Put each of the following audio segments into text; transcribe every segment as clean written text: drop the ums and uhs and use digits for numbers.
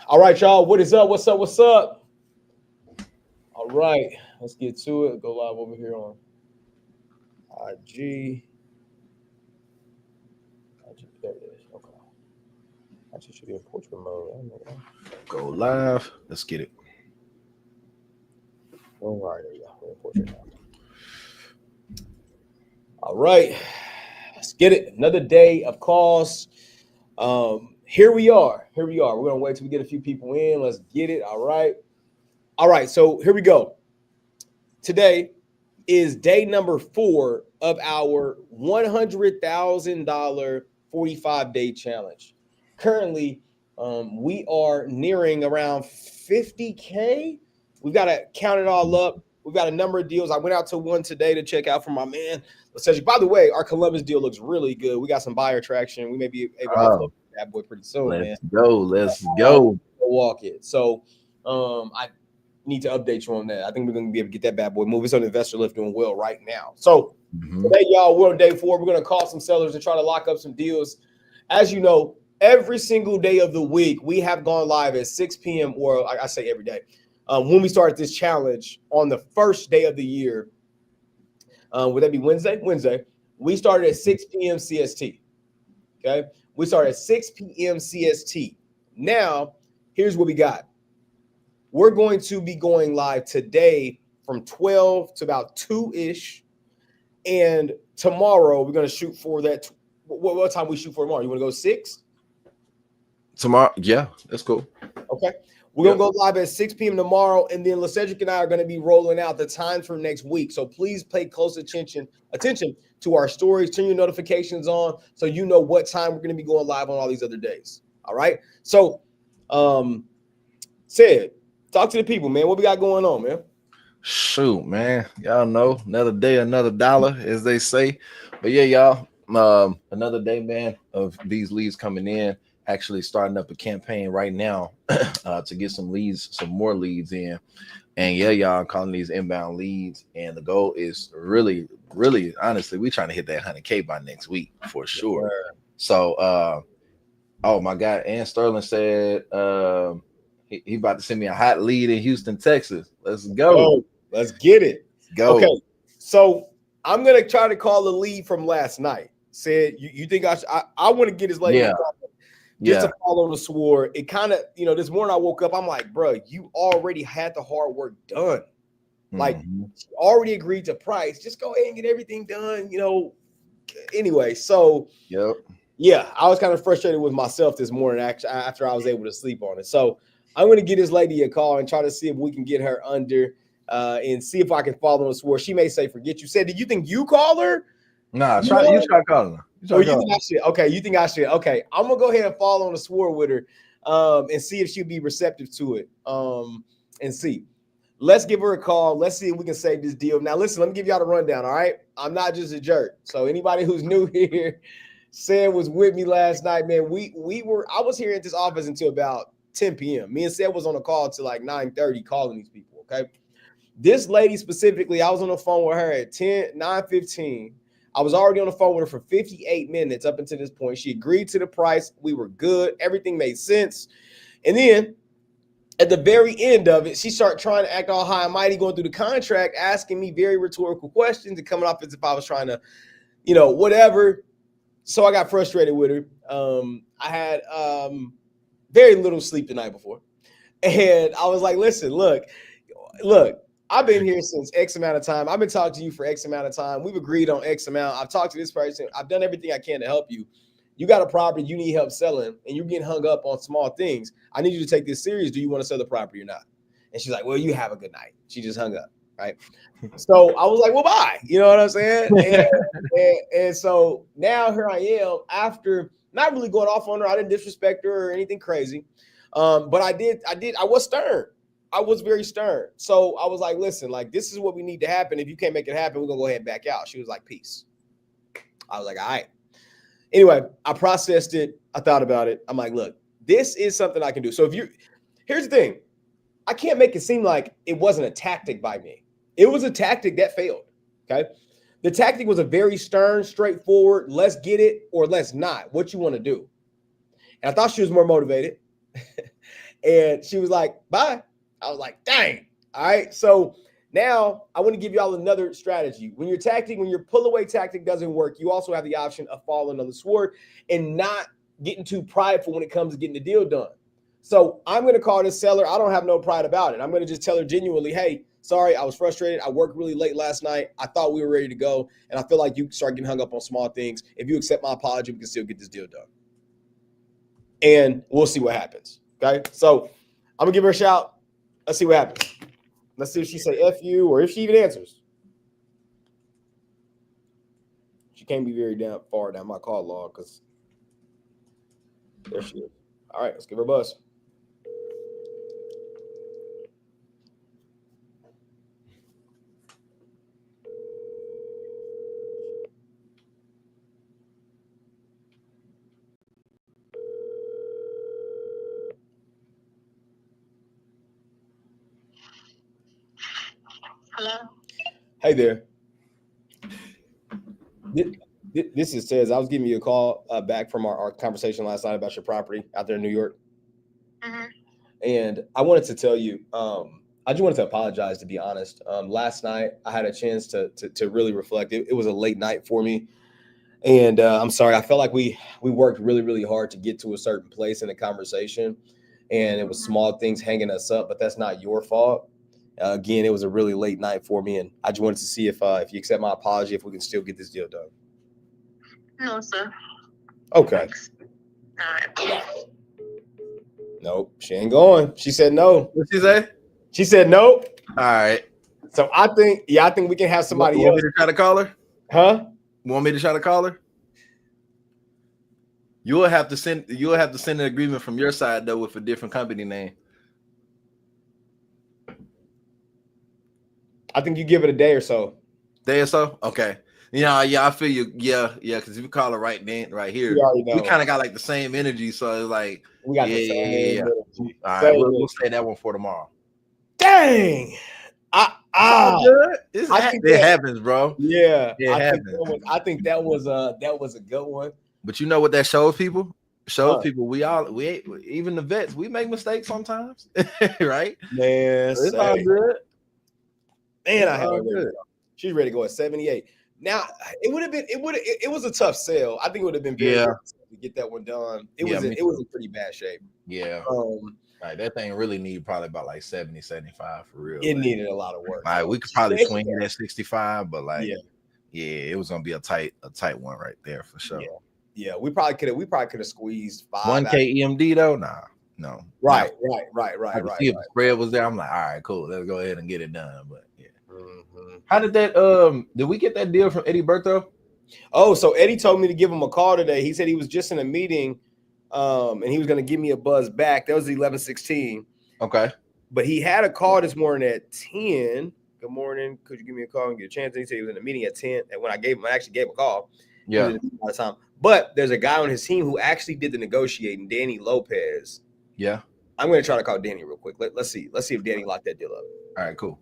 All right, y'all. What is up? What's up? What's up? All right, let's get to it. Go live over here on IG. There it is. Okay. Actually, should be in portrait mode. I don't know. Go live. Let's get it. All right, there you go. We're in portrait now. All right, let's get it. Another day of calls. Here we are. Here we are. We're gonna wait till we get a few people in. Let's get it. All right. All right. So here we go. Today is day number 4 of our $100,000 45-day challenge. Currently, we are nearing around 50K. We've got to count it all up. We've got a number of deals. I went out to one today to check out for my man. By the way, our Columbus deal looks really good. We got some buyer traction. We may be able to upload that boy pretty soon, man. Let's go. Walk it. So I need to update you on that. I think we're going to be able to get that bad boy moving. It's on Investor Lift doing well right now. So today, y'all, we're on day 4. We're going to call some sellers and try to lock up some deals. As you know, every single day of the week, we have gone live at 6 p.m. or I say every day. When we started this challenge on the first day of the year, would that be Wednesday? Wednesday. We started at 6 p.m. CST. Okay. We started at 6 p.m. CST. Now, here's what we got. We're going to be going live today from 12 to about 2-ish. And tomorrow, we're going to shoot for that. What time we shoot for tomorrow? You want to go 6? Tomorrow? Yeah, that's cool. Okay. We're going to go live at 6 p.m. tomorrow, and then LeCedric and I are going to be rolling out the times for next week. So please pay close attention to our stories. Turn your notifications on so you know what time we're going to be going live on all these other days. All right? So, Sid, talk to the people, man. What we got going on, man? Shoot, man. Y'all know, another day, another dollar, as they say. But yeah, y'all, another day, man, of these leads coming in. Actually starting up a campaign right now to get some more leads in. And yeah, y'all, I'm calling these inbound leads. And the goal is really, honestly, we're trying to hit that 100K by next week for sure. Yeah. So, oh my God, Ann Sterling said he about to send me a hot lead in Houston, Texas. Let's go. Oh, let's get it. Go. Okay, so I'm gonna try to call the lead from last night. Said you think I want to get his lady. Yeah. Just to follow the sword. It kind of, this morning I woke up, I'm like, bro, you already had the hard work done. Like, you already agreed to price. Just go ahead and get everything done, Anyway, so, yeah, I was kind of frustrated with myself this morning after I was able to sleep on it. So I'm going to get this lady a call and try to see if we can get her under and see if I can follow the sword. She may say, forget you. Said, do you think you call her? Nah, you try calling her. You think I should? Okay, you think I should? Okay, I'm gonna go ahead and fall on the sword with her, and see if she'll be receptive to it. And see. Let's give her a call. Let's see if we can save this deal. Now, listen, let me give y'all the rundown. All right, I'm not just a jerk. So anybody who's new here, Sed was with me last night, man. I was here at this office until about 10 p.m. Me and Sed was on a call till like 9:30 calling these people. Okay, this lady specifically, I was on the phone with her at 9:15. I was already on the phone with her for 58 minutes up until this point. She agreed to the price. We were good. Everything made sense. And then at the very end of it, she started trying to act all high and mighty, going through the contract, asking me very rhetorical questions and coming off as if I was trying to, whatever. So I got frustrated with her. I had very little sleep the night before. And I was like, listen, look. I've been here since X amount of time. I've been talking to you for X amount of time. We've agreed on X amount. I've talked to this person. I've done everything I can to help you. You got a property you need help selling, and you're getting hung up on small things. I need you to take this serious. Do you want to sell the property or not? And she's like, well, you have a good night. She just hung up, right? So I was like, well, bye. You know what I'm saying? And so now here I am after not really going off on her. I didn't disrespect her or anything crazy. But I was stern. I was very stern. So I was like, listen, like, this is what we need to happen. If you can't make it happen, we're going to go ahead and back out. She was like, peace. I was like, all right. Anyway, I processed it. I thought about it. I'm like, look, this is something I can do. So here's the thing. I can't make it seem like it wasn't a tactic by me. It was a tactic that failed. Okay. The tactic was a very stern, straightforward, let's get it or let's not. What you want to do. And I thought she was more motivated. And she was like, bye. I was like, dang. All right. So now I want to give y'all another strategy. When your pull away tactic doesn't work, you also have the option of falling on the sword and not getting too prideful when it comes to getting the deal done. So I'm going to call this seller. I don't have no pride about it. I'm going to just tell her genuinely, hey, sorry, I was frustrated. I worked really late last night. I thought we were ready to go. And I feel like you start getting hung up on small things. If you accept my apology, we can still get this deal done. And we'll see what happens. Okay. So I'm going to give her a shout. Let's see what happens. Let's see if she say F you or if she even answers. She can't be very far down my call log because there she is. All right, let's give her a buzz. Hello. Hey there. This is says I was giving you a call back from our conversation last night about your property out there in New York. Mm-hmm. And I wanted to tell you, I just wanted to apologize, to be honest. Last night I had a chance to really reflect. It was a late night for me. And I'm sorry. I felt like we worked really, really hard to get to a certain place in the conversation. And it was small things hanging us up, but that's not your fault. Again, it was a really late night for me. And I just wanted to see if you accept my apology, if we can still get this deal done. No, sir. Okay. Thanks. All right. Nope. She ain't going. She said no. What she say? She said no. All right. So I think we can have somebody want else. me to try to call her? Huh? Want me to try to call her? You'll have to send an agreement from your side though with a different company name. I think you give it a day or so. Day or so? Okay. Yeah, I feel you. Yeah, because if you call her right here, we kind of got like the same energy. So it's like we got the same energy. All right, we'll say that one for tomorrow. Dang. It happens, bro. Yeah, it happens. I think that was a good one. But you know what that shows people? People we even the vets, we make mistakes sometimes, right? Man, it's all good. Man, I have good. She's ready to go at 78. Now it was a tough sale. I think it would have been very good to get that one done. It was in pretty bad shape. Yeah. Right, that thing really needed probably about like 70, 75 for real. It needed a lot of work. Like we could probably swing it at 65, but like it was gonna be a tight one right there for sure. Yeah, we probably could have squeezed 5. 1K EMD though? No. Right. See if the spread was there. I'm like, all right, cool. Let's go ahead and get it done. But yeah. Mm-hmm. How did that did we get that deal from Eddie Bertho? Oh, so Eddie told me to give him a call today. He said he was just in a meeting. And he was going to give me a buzz back. That was 11:16. Okay. But he had a call this morning at 10. Good morning. Could you give me a call and get a chance? And he said he was in a meeting at 10. And when I actually gave him a call. Yeah. Of time. But there's a guy on his team who actually did the negotiating, Danny Lopez. Yeah. I'm going to try to call Danny real quick. Let's see. Let's see if Danny locked that deal up. All right, cool.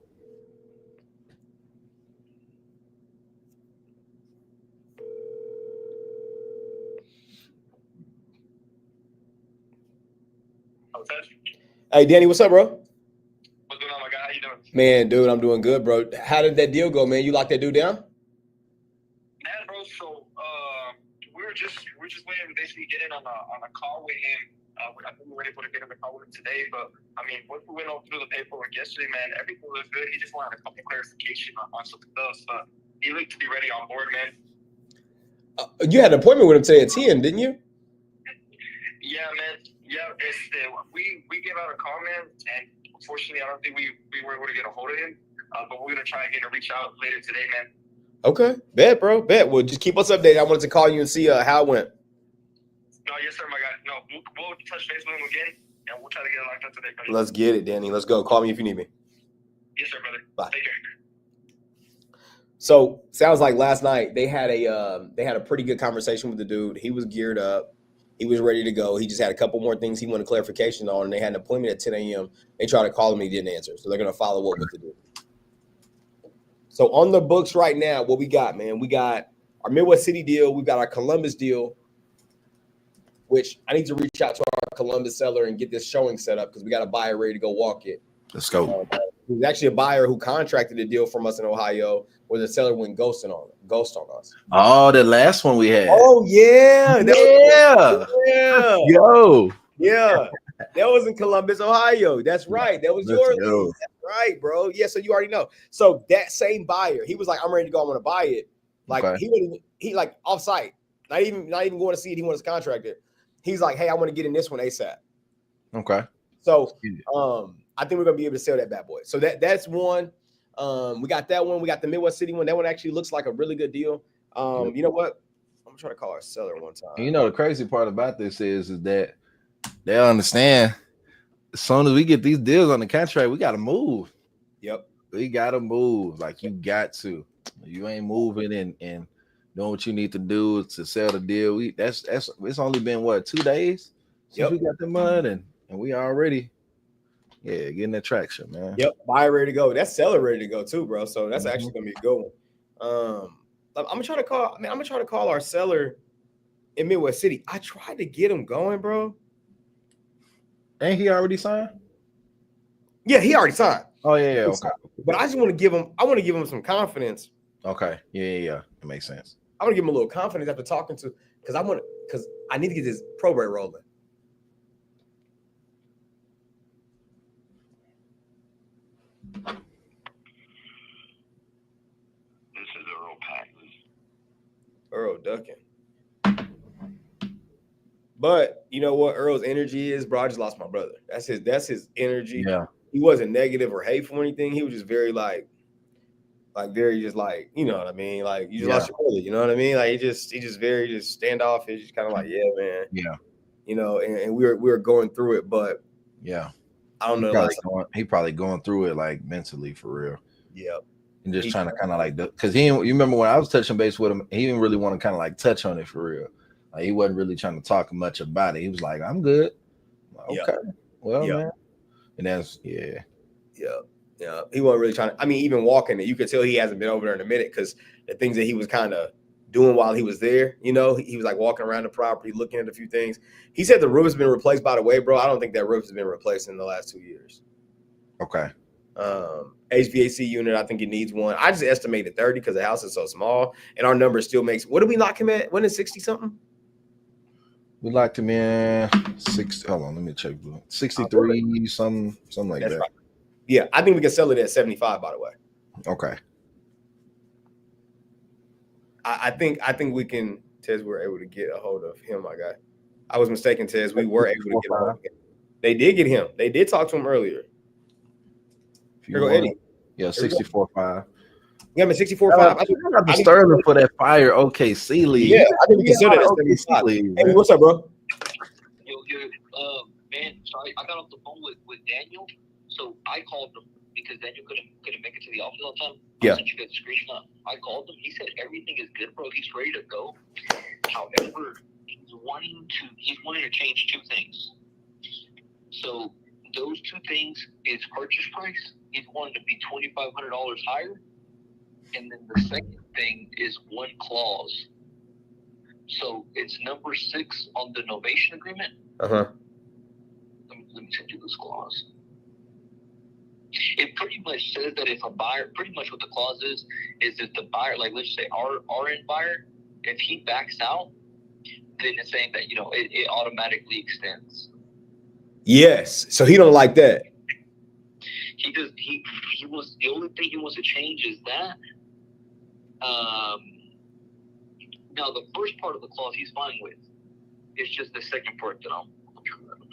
Hey, Danny, what's up, bro? What's going on, my guy? How you doing? Man, dude, I'm doing good, bro. How did that deal go, man? You locked that dude down? Man, bro. So we're just waiting to basically get in on a call with him. I think we were able to get him a call with him today, but I mean, once we went through the paperwork yesterday, man, everything was good. He just wanted a couple clarification on some stuff, but he looked to be ready on board, man. You had an appointment with him today at 10, didn't you? Yeah, man. Yeah, we gave out a call, man, and unfortunately, I don't think we were able to get a hold of him. But we're gonna try again to reach out later today, man. Okay, bet, bro, bet. Well, just keep us updated. I wanted to call you and see how it went. No, yes, sir, my guy. No, we'll touch base with him again, and we'll try to get it locked up today, buddy. Let's get it, Danny. Let's go. Call me if you need me. Yes, sir, brother. Bye. Take care. So sounds like last night they had a pretty good conversation with the dude. He was geared up. He was ready to go. He just had a couple more things he wanted clarification on, and they had an appointment at 10 a.m. They tried to call him, and he didn't answer. So they're going to follow up with the dude. So on the books right now, what we got, man? We got our Midwest City deal. We got our Columbus deal. which I need to reach out to our Columbus seller and get this showing set up because we got a buyer ready to go walk it. Let's go. It was actually a buyer who contracted a deal from us in Ohio where the seller went ghost on us. Oh, the last one we had. Oh yeah, yeah. Yo. Yeah. That was in Columbus, Ohio. That's right. That was Let's your go. lead. That's right, bro. Yeah, so you already know. So that same buyer, he was like, I'm ready to go. I want to buy it. Like Okay. he like off site, not even going to see it. He wants to contract it. He's like, hey, I want to get in this one ASAP. Okay. So I think we're gonna be able to sell that bad boy. So that's one. We got that one. We got the Midwest City one. That one actually looks like a really good deal. You know what? I'm gonna try to call our seller one time. And you know the crazy part about this is that they understand as soon as we get these deals on the contract, we gotta move. Yep. We gotta move. Like you got to. You ain't moving and doing what you need to do to sell the deal. That's it's only been what 2 days since we got the money and we already getting that traction, man. Yep, buyer ready to go. That's seller ready to go too, bro. So that's actually gonna be a good one. I'm gonna try to call our seller in Midwest City. I tried to get him going, bro. Ain't he already signed? Yeah, he already signed. Oh yeah, okay. But I just want to give him some confidence. Okay. Yeah. It makes sense. I want to give him a little confidence after talking to because I need to get this probate rolling. This is Earl Patton. Earl ducking. But you know what Earl's energy is, bro? I just lost my brother. That's his energy. Yeah. He wasn't negative or hateful or anything. He was just very like very just like, you know what I mean? Like you just lost your brother, you know what I mean? Like he just very just standoffish, just kind of like, yeah, man. Yeah. You know, and we were going through it, but Yeah. I don't know. He probably going through it like mentally for real. Yeah. And just trying to kind of like, because you remember when I was touching base with him, he didn't really want to kind of like touch on it for real. Like he wasn't really trying to talk much about it. He was like, I'm good. Like, okay. Well, man. And that's, Yeah. He wasn't really trying to, I mean, even walking it, you could tell he hasn't been over there in a minute because the things that he was kind of doing while he was there, you know, he was like walking around the property, looking at a few things. He said the roof has been replaced, by the way, bro. I don't think that roof has been replaced in the last 2 years. Okay. HVAC unit, I think it needs one. I just estimated 30 because the house is so small and our number still makes, what did we lock him at? When is 60 something? We locked him in 60. Hold on, let me check. 63, something like That's that. right. Yeah, I think we can sell it at 75, by the way. Okay. I think we can, Tez, we're able to get a hold of him, my guy. I was mistaken, Tez. We were able to get a hold of him. They did get him. They did talk to him earlier. Here go Eddie. Yeah, 64.5. Yeah, I'm at 64.5. I'm disturbing for that fire OKC league. Yeah, I think we can sell it at 75. Hey, what's up, bro? Man, sorry, I got off the phone with Daniel. So I called him because Daniel couldn't make it to the office all the time. Yeah. I sent you guys a screenshot. I called him. He said everything is good, bro. He's ready to go. However, he's wanting to change two things. So those two things is purchase price. He's wanting to be $2,500 higher, and then the second thing is one clause. So it's number 6 on the novation agreement. Uh-huh. Let me send you this clause. It pretty much says that if a buyer, pretty much what the clause is if the buyer, like let's say our end buyer, if he backs out, then it's saying that, you know, it automatically extends. Yes. So he don't like that. He was, the only thing he wants to change is that. Now the first part of the clause he's fine with. It's just the second part that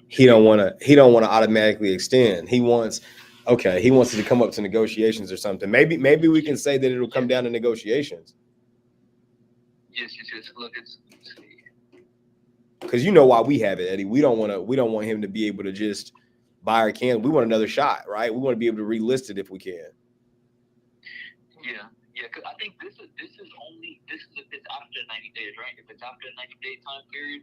he don't want to automatically extend. He wants it to come up to negotiations or something. Maybe we can say that it'll come down to negotiations. Yes. Look, it's because you know why we have it, Eddie. We don't want him to be able to just buy our can. We want another shot, right? We want to be able to relist it if we can. Yeah. Because I think this is if it's after 90 days, right? If it's after a 90-day time period.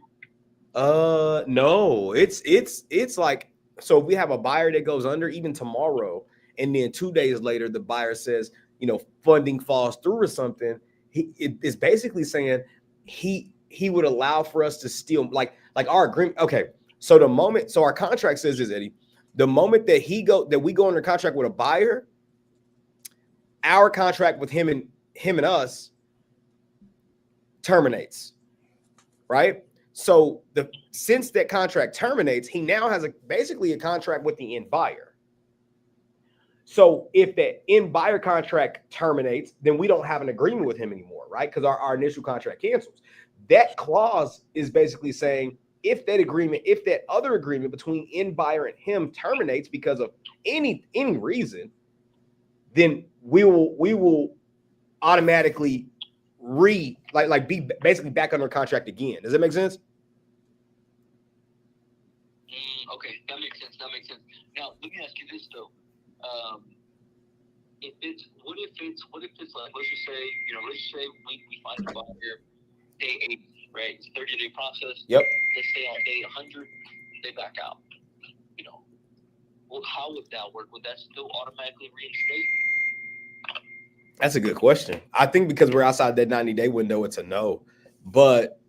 No, it's like, so if we have a buyer that goes under even tomorrow, and then 2 days later the buyer says, you know, funding falls through or something, it's basically saying he would allow for us to still, like like our agreement. Okay, so the moment, so our contract says this, Eddie, the moment that we go under contract with a buyer, our contract with him and us terminates, right? So since that contract terminates, he now has basically a contract with the end buyer. So if that end buyer contract terminates, then we don't have an agreement with him anymore, right? Because our initial contract cancels. That clause is basically saying if that other agreement between end buyer and him terminates because of any reason, then we will automatically be basically back under contract again. Does that make sense? Okay, that makes sense. Now let me ask you this though. What if it's like, let's just say we find a buyer day 80, right? It's a 30-day process. Yep. Let's say on day 100 they back out. Well, how would that work? Would that still automatically reinstate? That's a good question. I think because we're outside that 90-day window, it's a no. But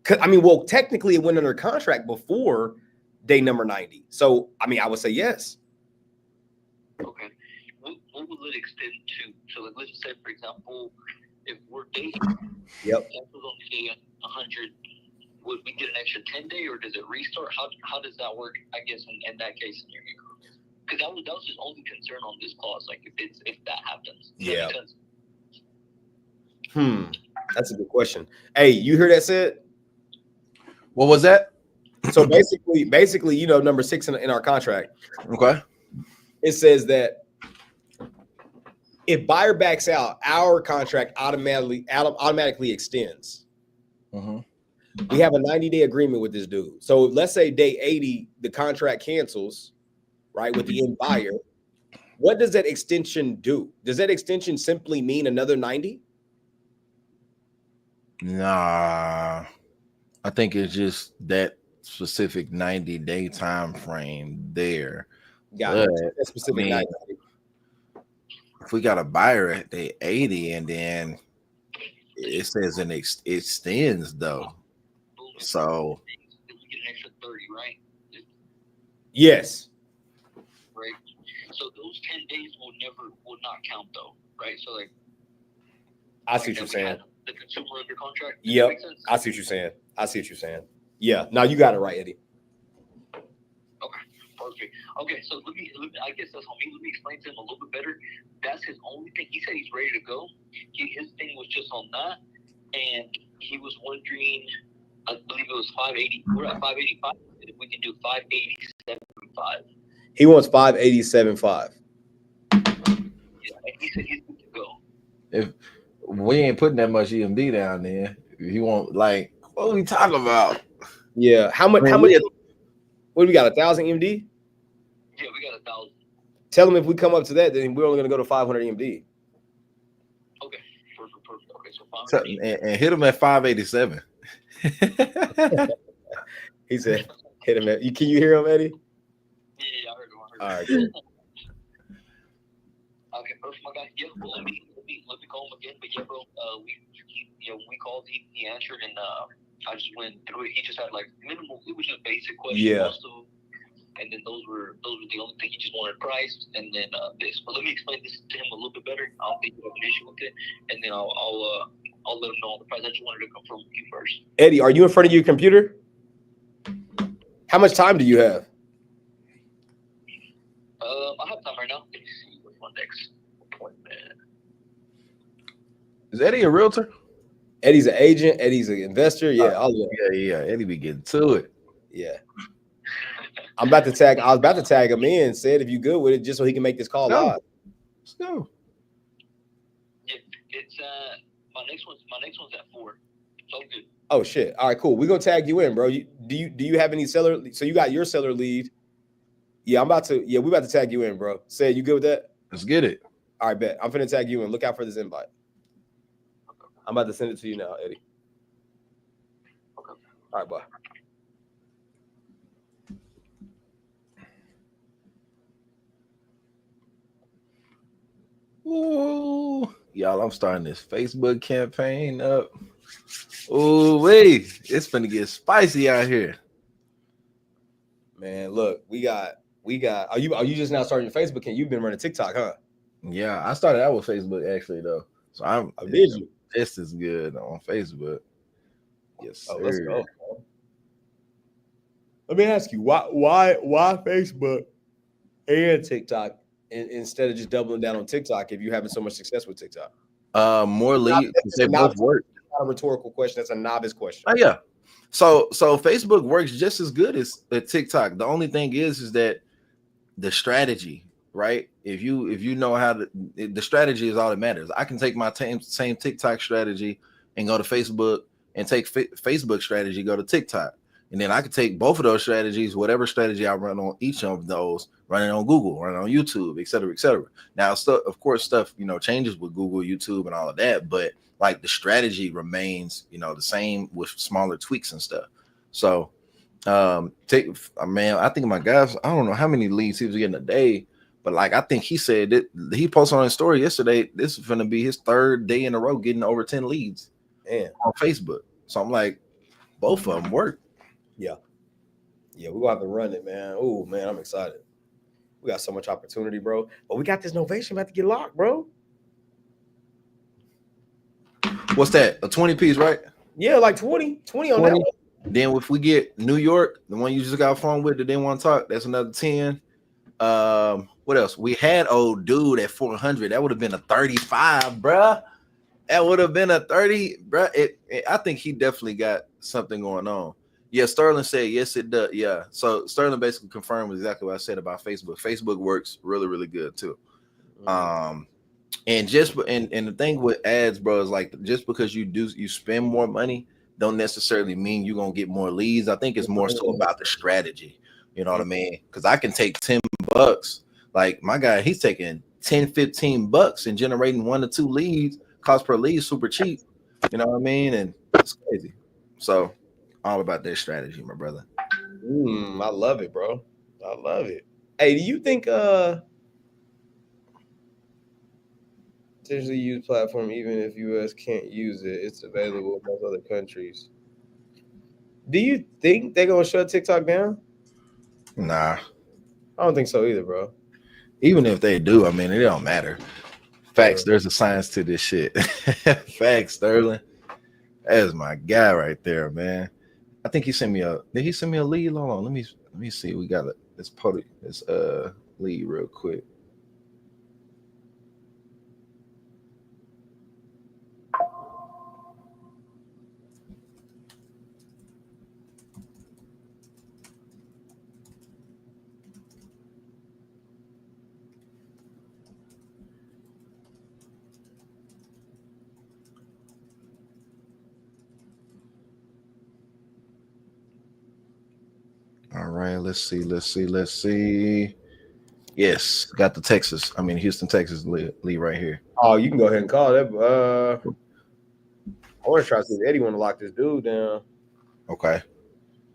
technically it went under contract before day number 90. So I would say yes. Okay. What will it extend to? So like, let's just say, for example, if we're dating, Yep. cancels on day 100, would we get an extra 10-day, or does it restart? How does that work? I guess in that case scenario, because that was his only concern on this clause. Like if that happens. Does that make sense? That's a good question. Hey, you hear that said? What was that? So basically, number 6 in our contract. Okay. It says that if buyer backs out, our contract automatically extends. Mm-hmm. We have a 90-day agreement with this dude. So let's say day 80, the contract cancels, right, with the end buyer. What does that extension do? Does that extension simply mean another 90? Nah, I think it's just that specific 90-day time frame there. Got it. That specific 90. If we got a buyer at day 80 and then it says it extends though, so we get an extra 30, right? Yes. Right. So those 10 days will not count though, right? So like, I see what you're saying. The consumer under contract. Yep. I see what you're saying. Yeah. Now you got it right, Eddie. Okay. Perfect. Okay. So let me. I guess that's on me. Let me explain to him a little bit better. That's his only thing. He said he's ready to go. His thing was just on that, and he was wondering. I believe it was 580. We're at 585. If we can do 587.5. He wants 587.5. Yeah, and he said he's good to go. If we ain't putting that much EMD down there, he won't like. What are we talking about? Yeah. How much? What do we got? 1,000 EMD? Yeah, we got 1,000. Tell him if we come up to that, then we're only going to go to 500 EMD. Okay. Perfect. Okay, so 500. And hit him at 587. He said, "Hit him at." Can you hear him, Eddie? Yeah, I heard him. All right. Good. Okay, perfect, my guy. Yeah, well, let me call him again. But yeah, bro, when we called, he answered, and I just went through it. He just had like minimal. It was just basic questions. Yeah. Also, and then those were the only thing. He just wanted price, and then this. But let me explain this to him a little bit better. I don't think you have an issue with it, and then I'll let him know on the price. I just wanted to confirm with you first. Eddie, are you in front of your computer? How much time do you have? I have time right now. Let me see what's my next appointment. Is Eddie a realtor? Eddie's an agent. Eddie's an investor. Yeah, Yeah. Eddie be getting to it. Yeah. I was about to tag him in. Said if you good with it, just so he can make this call live. Let's go. Yeah, it's my next one's at 4. So good. Oh shit! All right, cool. We're gonna tag you in, bro. Do you have any seller? So you got your seller lead. Yeah, we about to tag you in, bro. Say you good with that? Let's get it. All right, bet. I'm finna tag you in. Look out for this invite. I'm about to send it to you now, Eddie. Okay. All right, bye. Ooh, y'all, I'm starting this Facebook campaign up. Oh wait, it's gonna get spicy out here. Man, look, we got. Are you just now starting your Facebook? And you've been running TikTok, huh? Yeah, I started out with Facebook actually though, so I'm Oh, did you? just as good on Facebook. Yes, Oh, let's sir. go. Let me ask you, why Facebook and TikTok instead of just doubling down on TikTok if you're having so much success with TikTok? More leads because they both work. Not a rhetorical question. That's a novice question. Oh yeah. So Facebook works just as good as TikTok. The only thing is that the strategy, right? If you know how to, the strategy is all that matters. I can take my same TikTok strategy and go to Facebook, and take Facebook strategy, go to TikTok. And then I could take both of those strategies, whatever strategy I run on each of those, run it on Google, run it on YouTube, et cetera, et cetera. Now, of course, stuff, changes with Google, YouTube, and all of that, but like the strategy remains, the same with smaller tweaks and stuff. So, I think my guys, I don't know how many leads he was getting a day, but like, I think he said that he posted on his story yesterday, this is going to be his third day in a row getting over 10 leads on Facebook. So I'm like, both of them work. Yeah, we're gonna have to run it, man. Oh man, I'm excited. We got so much opportunity, bro. But we got this novation about to get locked, bro. What's that? A 20 piece, right? Yeah, like 20 on that one. Then if we get New York, the one you just got phone with that didn't want to talk, that's another 10. What else? We had old dude at 400. That would have been a 35, bruh. That would have been a 30, bruh. I think he definitely got something going on. Yeah, Sterling said yes, it does. Yeah, so Sterling basically confirmed exactly what I said about Facebook. Facebook works really, really good too. And the thing with ads, bro, is like just because you spend more money don't necessarily mean you're gonna get more leads. I think it's more so about the strategy. You know what I mean? Because I can take $10. Like my guy, he's taking $10-15 and generating 1 to 2 leads. Cost per lead super cheap. You know what I mean? And it's crazy. So all about their strategy, my brother. I love it, bro. I love it. Hey, do you think potentially use platform even if US can't use it, it's available in most other countries? Do you think they're gonna shut TikTok down? Nah. I don't think so either, bro. Even if they do, I mean, it don't matter. Facts, there's a science to this shit. Facts, Sterling. That is my guy right there, man. I think he sent me did he send me a lead? Hold on, let me see. We got this lead real quick. All right, let's see. Yes, got the Houston, Texas lead right here. Oh, you can go ahead and call that. I want to try to see if Eddie want to lock this dude down. Okay.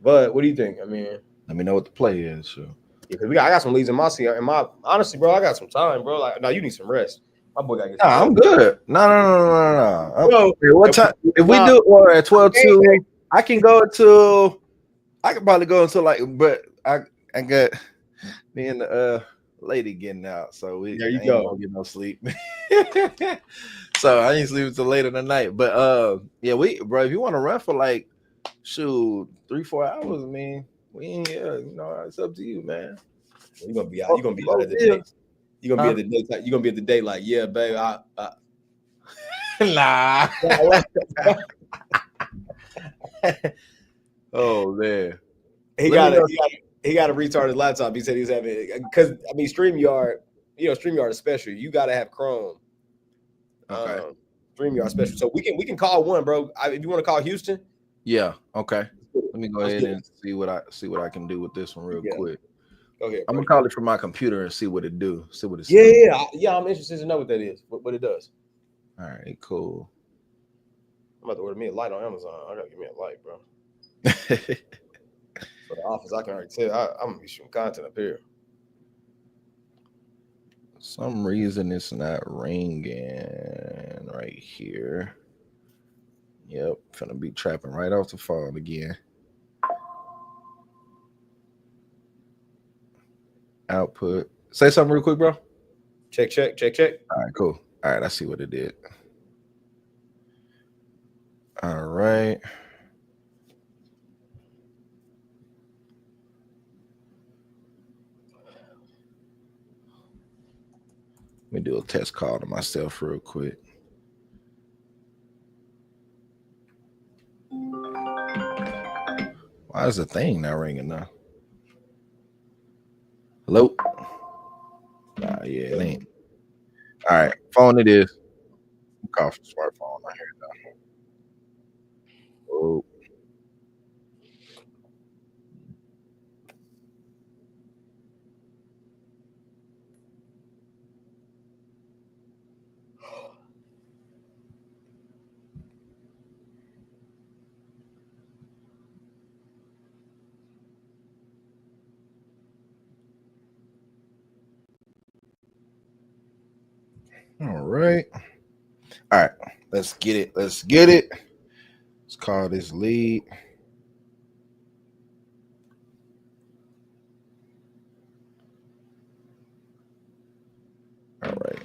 But what do you think? I mean, let me know what the play is. Sure. Yeah, because I got some leads in my CR. And honestly, bro, I got some time, bro. Like, no, you need some rest. My boy got to get some I'm good. No. What time? If we do at 12:02, I can probably go until like, but I got me and the lady getting out, so there you ain't go. gonna get no sleep. So I ain't sleep until later in the night. But yeah, bro, if you want to run for like 3-4 hours, I mean, we ain't here. It's up to you, man. You're gonna be out. You're gonna be out of the day. You're gonna be at the day. You're gonna be at the day like, yeah, babe. Nah. Oh man, he got to restart his laptop. He said he was having because StreamYard, StreamYard is special. You got to have Chrome. Okay. StreamYard special. So we can call one, bro. If you want to call Houston. Yeah. Okay. Let me go ahead and see what I can do with this one real quick. Go ahead. I'm gonna call it from my computer and see what it do. See what it. Yeah. I'm interested to know what that is. What it does. All right. Cool. I'm about to order me a light on Amazon. I gotta get me a light, bro. For the office, I can already tell. I'm gonna be shooting content up here. For some reason it's not ringing right here. Yep, finna be trapping right off the phone again. Output. Say something real quick, bro. Check. All right, cool. All right, I see what it did. All right. Let me do a test call to myself real quick. Why is the thing not ringing now? Hello? Nah, yeah, it ain't. All right, phone it is. I'm calling from smartphone. I hear it now. Oh. All right. All right. Let's get it. Let's call this lead. All right.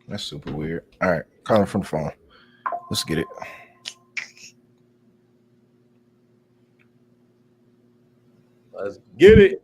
That's super weird. All right. Calling from the phone. Let's get it. Let's get it.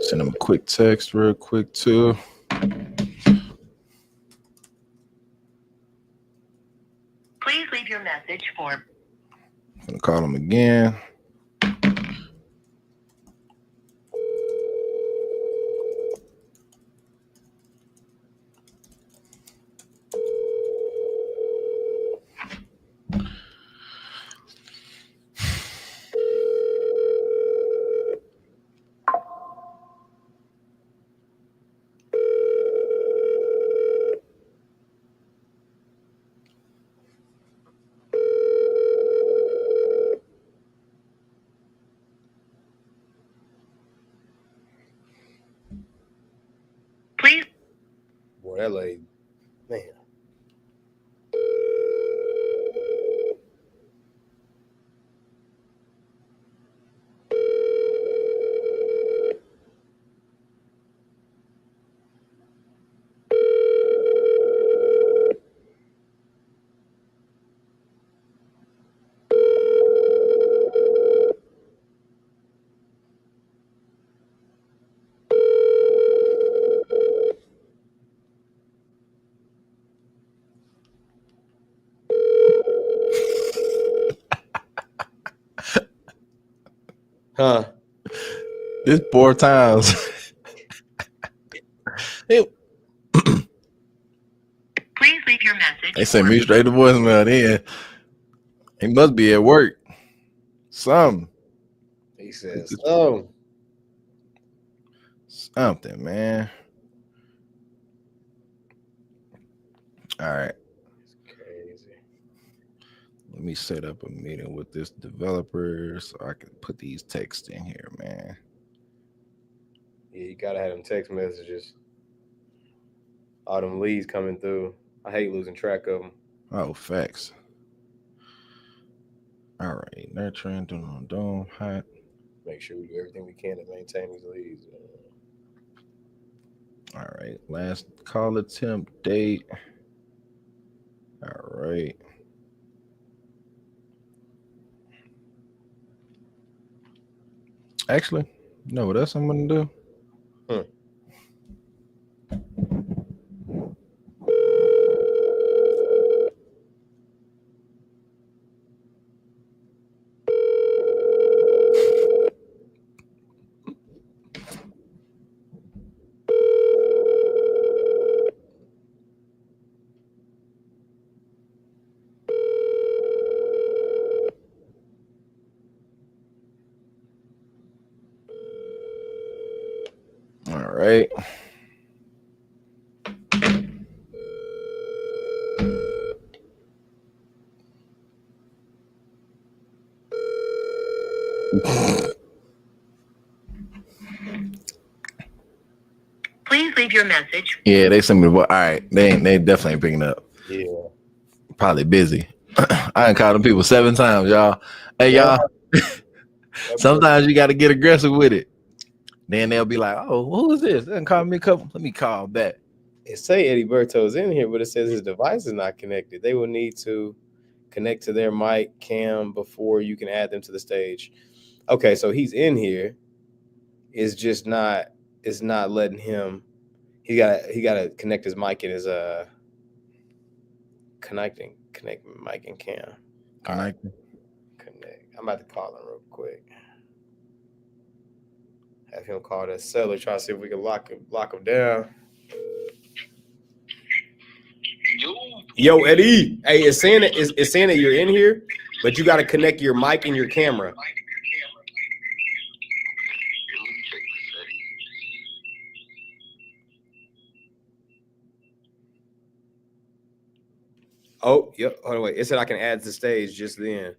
Send him a quick text real quick too. Please leave your message for. I'm gonna call him again. Please. Boy, that lady, man. Huh? This 4 times. Please leave your message. They sent me straight to voicemail then. He must be at work. Something, He says, "Oh, man." All right. crazy." Let me set up a meeting with this developer so I can put these texts in here, man. Yeah, you gotta have them text messages. All them leads coming through. I hate losing track of them. Oh, facts. All right. Nurturing, dome, hot. Make sure we do everything we can to maintain these leads. All right. Last call attempt date. All right. Actually, you know what else I'm gonna do? All right. Please leave your message. Yeah, they sent me the voice. All right, they definitely ain't picking up. Yeah. Probably busy. I done called them people 7 times, y'all. Hey, Yeah. y'all. Sometimes you got to get aggressive with it. Then they'll be like, "Oh, who is this?" Then call me a couple. Let me call back. It say Eddie Berto's in here, but it says his device is not connected. They will need to connect to their mic cam before you can add them to the stage. Okay, so he's in here. It's just not. It's not letting him. He got to connect his mic and his connect mic and cam. All right, connect. I'm about to call him real quick. Have him call that seller. Try to see if we can lock him down. Yo, Eddie. Hey, it's saying that you're in here, but you got to connect your mic and your camera. Oh, yep. Hold on, wait. It said I can add to the stage just then.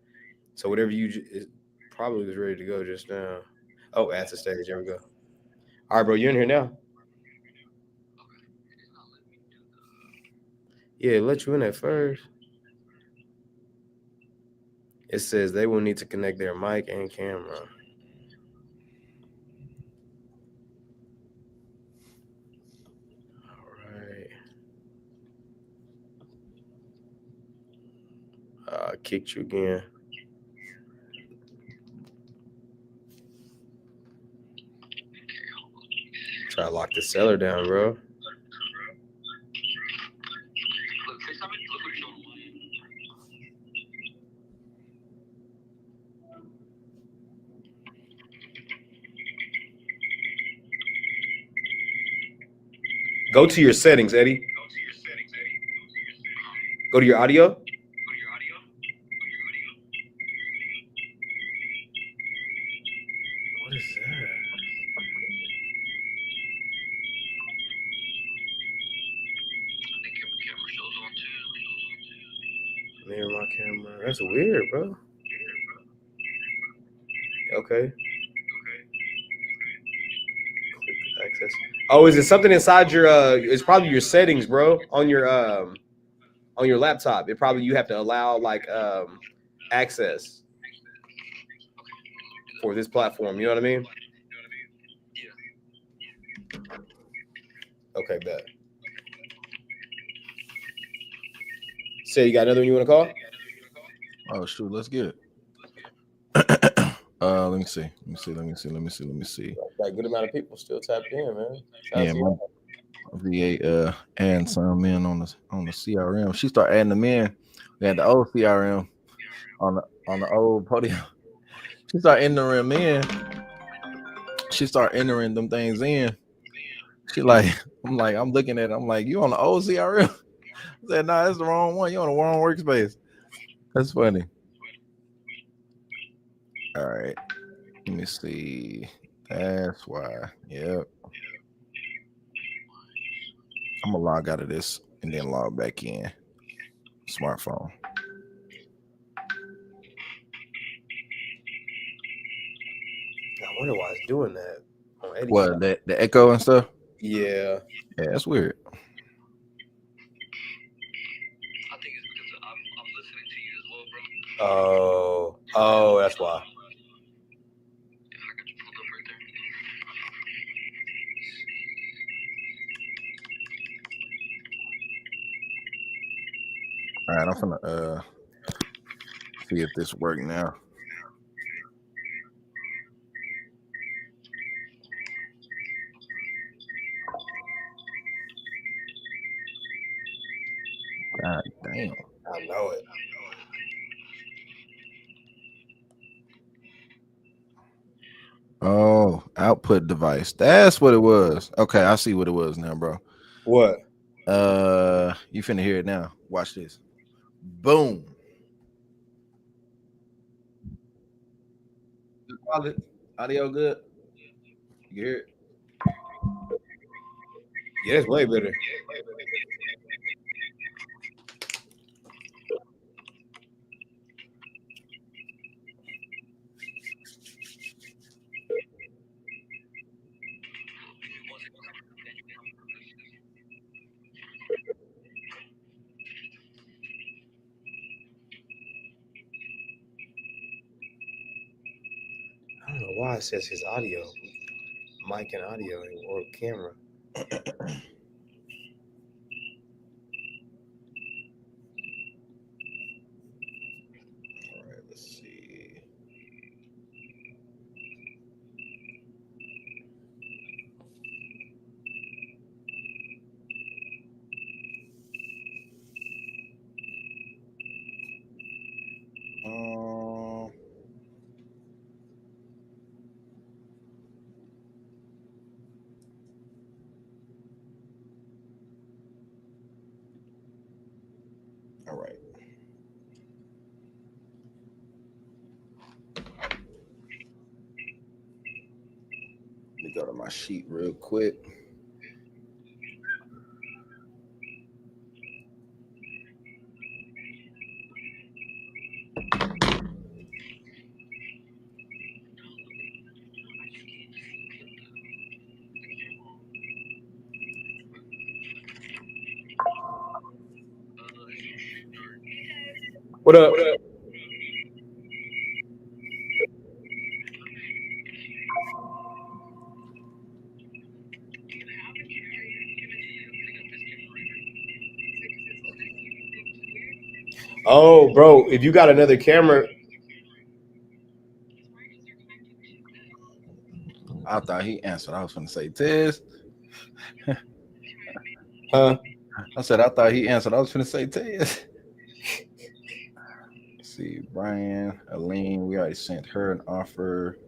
So whatever it probably was ready to go just now. Oh, add to stage. There we go. All right, bro. You're in here now. Yeah, let you in at first. It says they will need to connect their mic and camera. All right. Kicked you again. Try to lock the seller down, bro. Go to your settings, Eddie. Go to your audio. What is that? Mirror my camera. That's weird, bro. Okay. Click access. Oh, is it something inside your it's probably your settings, bro, on your laptop. It probably you have to allow like access for this platform, you know what I mean? Okay, bet. So you got another one you want to call? Oh shoot, let's get it. Let me see. Got a good amount of people still tapped in, man. Yeah, my VA adding some in on the CRM. She started adding them in. We had the old CRM on the old podium. She started entering them in. She started entering them things in. She I'm looking at it. I'm like, you on the old CRM? I said, nah, that's the wrong one. You on the wrong workspace. That's funny. All right. Let me see. That's why. Yep. I'm gonna log out of this and then log back in. Smartphone. I wonder why it's doing that. What, the echo and stuff? Yeah. Yeah, that's weird. I think it's because I'm listening to you as well, bro. Oh, that's why. I got you pulled up right All there. right, I'm gonna see if this works now. God damn. I know it. Oh, output device. That's what it was. Okay, I see what it was now, bro. What? You finna hear it now. Watch this. Boom. Audio good? You hear it? Yeah, it's way better. I don't know why it says his audio, mic and audio, or camera. All right, let's see. All right. Let me go to my sheet real quick. What up? Oh, bro, if you got another camera, I thought he answered. I was gonna say Tiz. huh? I said I thought he answered. I was gonna say Tiz. Let's see, Brian, Aline, we already sent her an offer.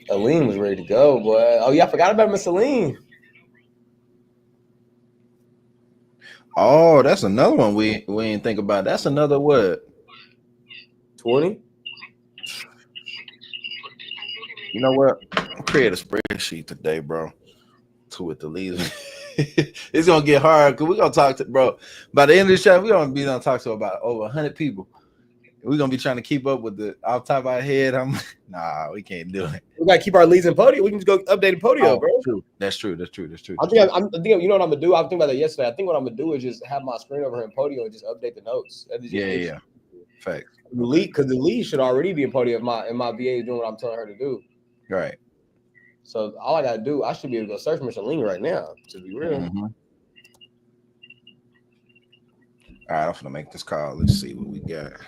Aline was ready to go, boy. Oh yeah, I forgot about Miss Aline. Oh, that's another one we didn't think about. That's another what? 20? You know what? Create a spreadsheet today, bro. To with the leads. It's gonna get hard because we're gonna talk to bro. By the end of the show, we're gonna be gonna talk to about over 100 people. We're gonna be trying to keep up with the off top of our head. Nah, we can't do it. We gotta keep our leads in Podio. We can just go update the Podio, bro. True. That's true. I think I'm thinking, you know what I'm gonna do? I was thinking about that yesterday. I think what I'm gonna do is just have my screen over here in Podio and just update the notes. Yeah. Facts. The lead, because the lead should already be in Podio if my VA is doing what I'm telling her to do. Right. So all I gotta do, I should be able to go search Miss Aline right now, to be real. Mm-hmm. All right, I'm gonna make this call. Let's see what we got.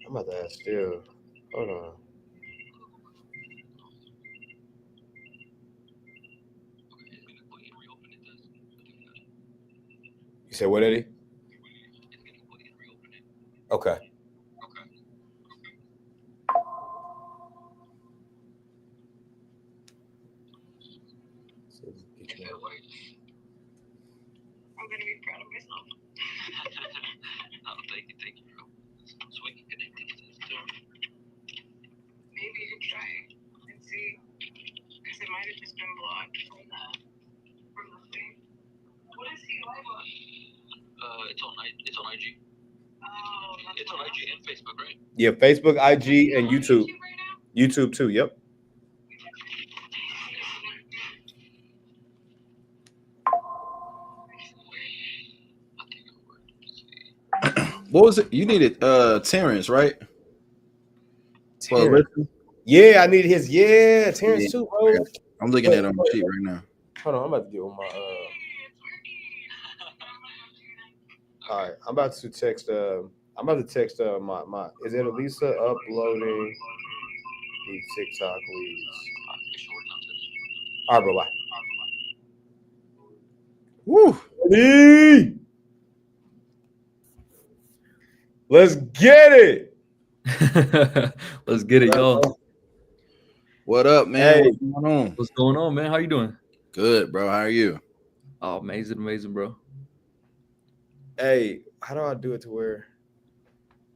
I'm about to ask still. Hold on. You said what, Eddie? Okay. I'm gonna be proud of myself. Thank you. So we can connect it to this too. Maybe you can try and see, because it might have just been blocked from the thing. What is he live on? It's on IG. Oh, It's on IG and Facebook, right? Yeah, Facebook, IG, and YouTube. Right now? YouTube too. Yep. What was it? You needed Terrence, right? Terrence. Yeah, I needed his. Yeah, Terrence Yeah. too, bro. I'm looking at it on the sheet right now. Hold on, I'm about to get on my. All right, I'm about to text. I'm about to text. My. Is it Elisa uploading the TikTok leads? All right, bro. Bye. Woo. Eddie! Let's get it. Let's get it, y'all. What up, man? Hey. What's going on? What's going on, man? How you doing? Good, bro. How are you? Oh, amazing, bro. Hey, how do I do it to where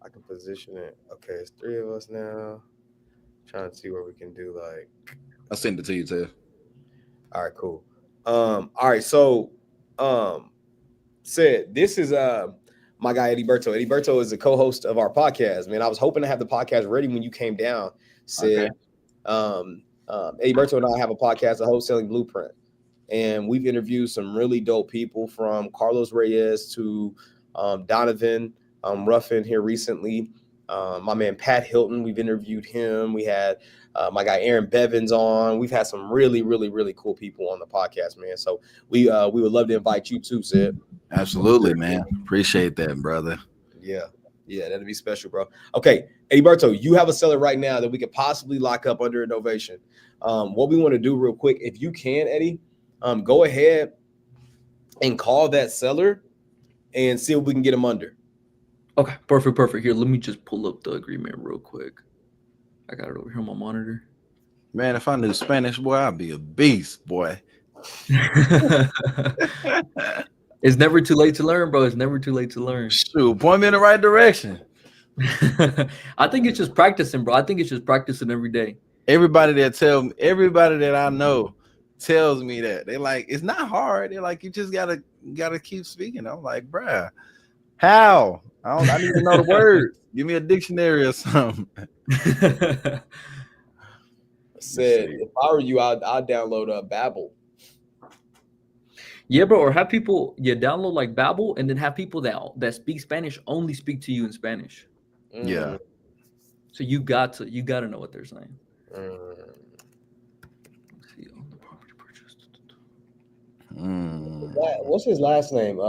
I can position it? Okay, it's 3 of us now. Trying to see where we can do like. I sent it to you, Ted. All right, cool. All right, so said this is my guy Eddie Berto. Eddie Berto is a co-host of our podcast. Man, I was hoping to have the podcast ready when you came down. Said Eddie Berto and I have a podcast, a Wholesaling Blueprint, and we've interviewed some really dope people from Carlos Reyes to Donovan Ruffin here recently. My man Pat Hilton, we've interviewed him. We had my guy Aaron Bevins on. We've had some really, really, really cool people on the podcast, man. So we would love to invite you too, Sid. Absolutely, man. Appreciate that, brother. Yeah, that'd be special, bro. Okay, Eddie Berto, you have a seller right now that we could possibly lock up under innovation. What we want to do real quick, if you can, Eddie, go ahead and call that seller and see if we can get him under. Okay, perfect. Here, let me just pull up the agreement real quick. I got it over here on my monitor. Man, if I knew Spanish, boy, I'd be a beast, boy. It's never too late to learn, bro. It's never too late to learn. Shoot, point me in the right direction. I think it's just practicing, bro. I think it's just practicing every day. Everybody that I know tells me that. They're like, it's not hard. They're like, you just gotta keep speaking. I'm like, bruh, how? I need to know the words. Give me a dictionary or something. Said if I were you, I'd download Babbel. Yeah, bro. Or have people download like Babbel, and then have people that speak Spanish only speak to you in Spanish. Yeah. So you got to know what they're saying. Mm. Let's see on the property purchased. What's his last name?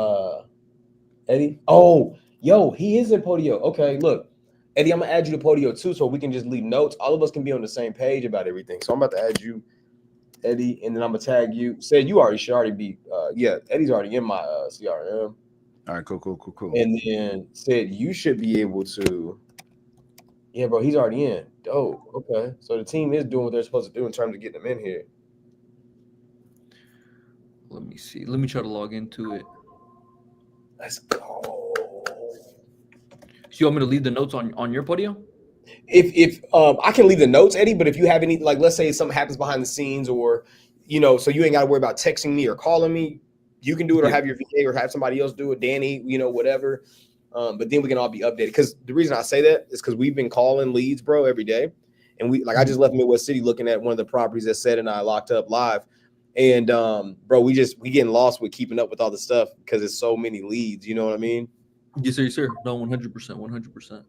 Eddie. Oh, yo, he is in Podio. Okay, look, Eddie, I'm gonna add you to Podio too, so we can just leave notes. All of us can be on the same page about everything. So I'm about to add you, Eddie, and then I'm gonna tag you. Said you should already be. Yeah, Eddie's already in my CRM. All right, cool. And then said you should be able to. Yeah, bro, he's already in. Dope. Okay, so the team is doing what they're supposed to do in terms of getting them in here. Let me see. Let me try to log into it. Let's go. So you want me to leave the notes on your Podio? If I can leave the notes, Eddie, but if you have any, like, let's say something happens behind the scenes, or so you ain't got to worry about texting me or calling me, you can do it, or have your VA or have somebody else do it, Danny, whatever. But then we can all be updated. Because the reason I say that is because we've been calling leads, bro, every day, and I just left Midwest City looking at one of the properties that Seth and I locked up live, and bro, we getting lost with keeping up with all the stuff because it's so many leads. You know what I mean? Yes, sir. No, 100%.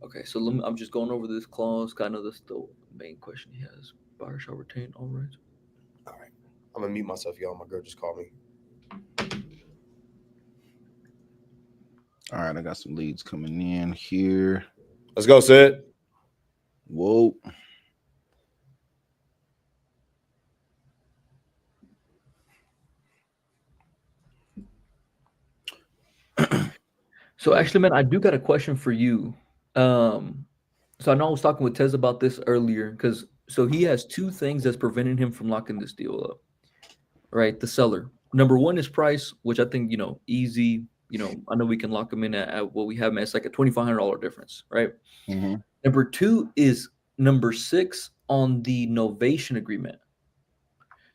Okay, so I'm just going over this clause. Kind of the main question he has. Buyer shall retain all rights. All right. I'm gonna mute myself, y'all. My girl just called me. All right, I got some leads coming in here. Let's go, Sid. Whoa. So actually, man, I do got a question for you. So I know I was talking with Tez about this earlier, because he has two things that's preventing him from locking this deal up. Right, the seller. Number one is price, which I think easy. I know we can lock him in at what we have. Man, it's like a $2,500 difference, right? Mm-hmm. Number two is number 6 on the novation agreement.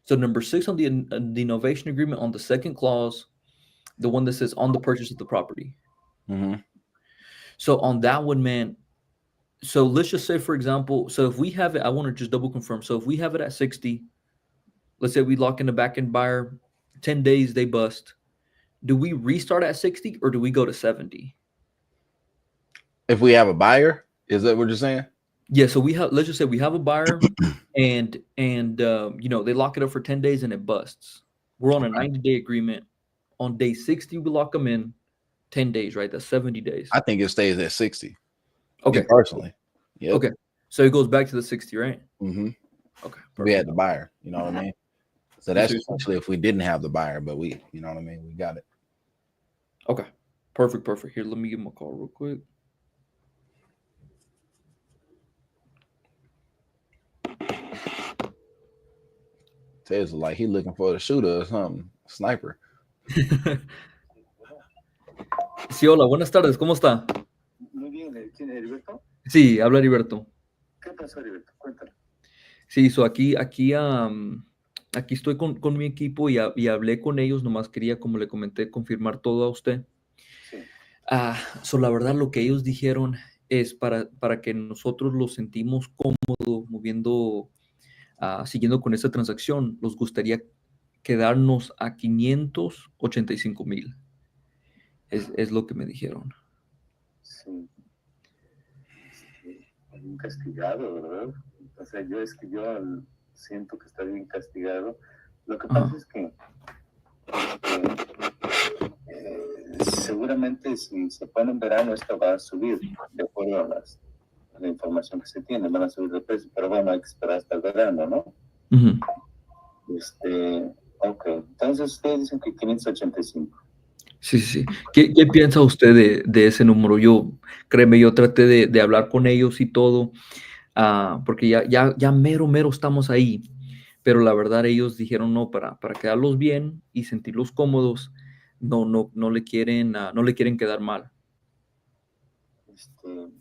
So number 6 on the novation agreement on the second clause, the one that says on the purchase of the property. Mm-hmm. So on that one, man, so let's just say, for example, so if we have it, I want to just double confirm. So if we have it at 60, let's say we lock in the back end buyer, 10 days, they bust. Do we restart at 60 or do we go to 70? If we have a buyer, is that what you're saying? Yeah, so we have, let's just say we have a buyer and you know, they lock it up for 10 days and it busts. We're on a 90-day agreement. On day 60, we lock them in 10 days, right? That's 70 days. I think it stays at 60. Okay. Me personally. Yep. Okay. So it goes back to the 60, right? Mm-hmm. Okay. We had the buyer, you know what I mean? So that's Yes, sir. essentially if we didn't have the buyer, but we, you know what I mean? We got it. Okay. Perfect. Here, let me give him a call real quick. Ted's like he looking for a shooter or something, sniper. Sí, hola, buenas tardes, ¿cómo está? Muy bien, ¿quién es Heriberto? Sí, habla Heriberto. ¿Qué pasó, Heriberto? Cuéntame. Sí, aquí estoy con mi equipo y hablé con ellos, nomás quería, como le comenté, confirmar todo a usted. Sí. La verdad, lo que ellos dijeron es para que nosotros los sentimos cómodos moviendo, siguiendo con esta transacción, nos gustaría quedarnos a 585,000. Es lo que me dijeron. Sí. Hay un castigado, ¿verdad? O sea, yo siento que está bien castigado. Lo que pasa es que seguramente si se pone en verano esto va a subir de acuerdo a la información que se tiene, van a subir de precio, pero bueno, hay que esperar hasta el verano, ¿no? Uh-huh. Ok, entonces ustedes dicen que 585. Sí. ¿Qué piensa usted de ese número? Créeme, yo traté de hablar con ellos y todo, porque ya mero estamos ahí, pero la verdad ellos dijeron no, para quedarlos bien y sentirlos cómodos, no le quieren quedar mal. Sí.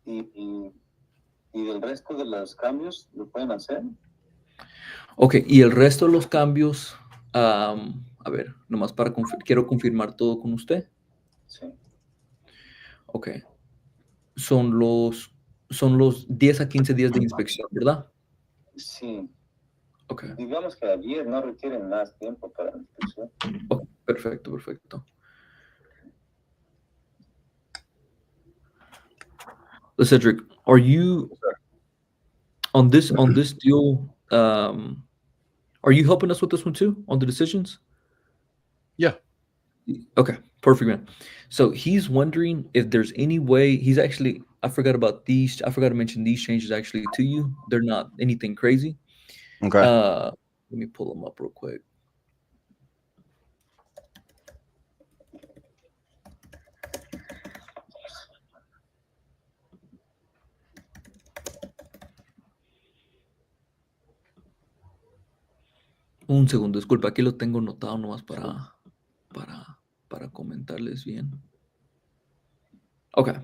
¿Y el resto de los cambios lo pueden hacer? Ok, y el resto de los cambios, a ver, nomás quiero confirmar todo con usted. Sí. Ok. Son los 10 a 15 días de inspección, ¿verdad? Sí. Ok. Digamos que a 10 no requieren más tiempo para la inspección. Ok, perfecto. Cedric, are you on this deal? Are you helping us with this one too on the decisions? Yeah. Okay, perfect, man. So he's wondering if there's any way I forgot to mention these changes actually to you. They're not anything crazy. Okay. Let me pull them up real quick. Un segundo, disculpa, aquí lo tengo notado nomás para comentarles bien. Okay.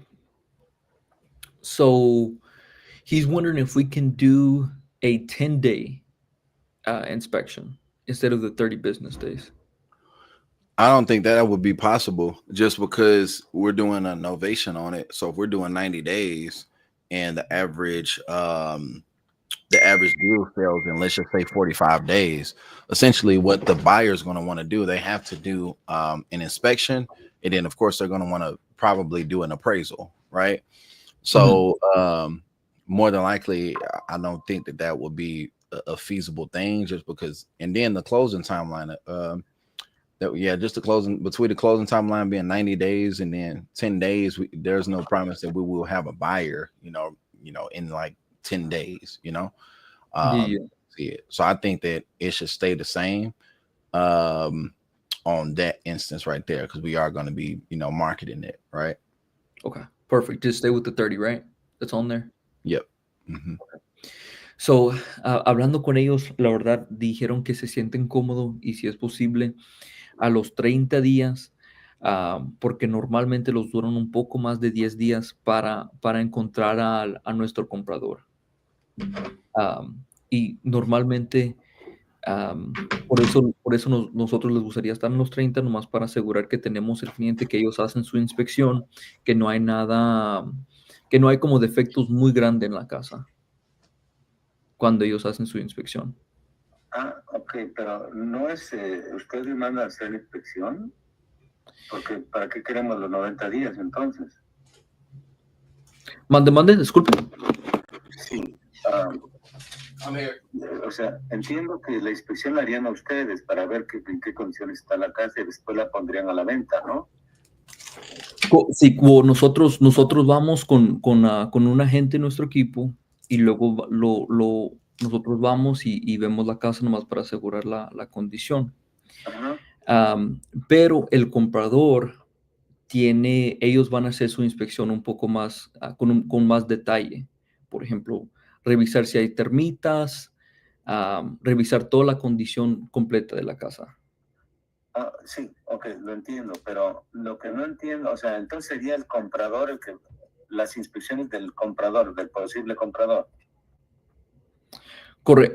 So he's wondering if we can do a 10-day inspection instead of the 30 business days. I don't think that would be possible just because we're doing a novation on it. So if we're doing 90 days and the average deal sales in, let's just say 45 days, essentially what the buyer is going to want to do, they have to do an inspection. And then of course they're going to want to probably do an appraisal, right? So more than likely, I don't think that would be a feasible thing just because, and then the closing timeline, just between the closing timeline being 90 days and then 10 days, there's no promise that we will have a buyer, in like 10 days, Yeah. So I think that it should stay the same on that instance right there, because we are going to be, marketing it, right? Okay, perfect. Just stay with the 30, right? That's on there. Yep. Mm-hmm. Okay. So, hablando con ellos, la verdad, dijeron que se sienten cómodos y si es posible, a los 30 días, porque normalmente los duran un poco más de 10 días para encontrar a nuestro comprador. Y normalmente, por eso nosotros les gustaría estar en los 30, nomás para asegurar que tenemos el cliente, que ellos hacen su inspección, que no hay nada, que no hay como defectos muy grandes en la casa cuando ellos hacen su inspección. Ok, pero no es, ¿ustedes mandan a hacer la inspección? Porque ¿para qué queremos los 90 días entonces? Mande, disculpe. Sí. I'm here. O sea, entiendo que la inspección la harían a ustedes para ver en qué condiciones está la casa y después la pondrían a la venta, ¿no? Sí, nosotros vamos con un agente en nuestro equipo y luego nosotros vamos y vemos la casa nomás para asegurar la condición. Ajá. Pero el comprador ellos van a hacer su inspección un poco más, con más detalle. Por ejemplo, revisar si hay termitas, revisar toda la condición completa de la casa. Sí, ok, lo entiendo, pero lo que no entiendo, o sea, entonces sería el comprador las inspecciones del comprador, del posible comprador.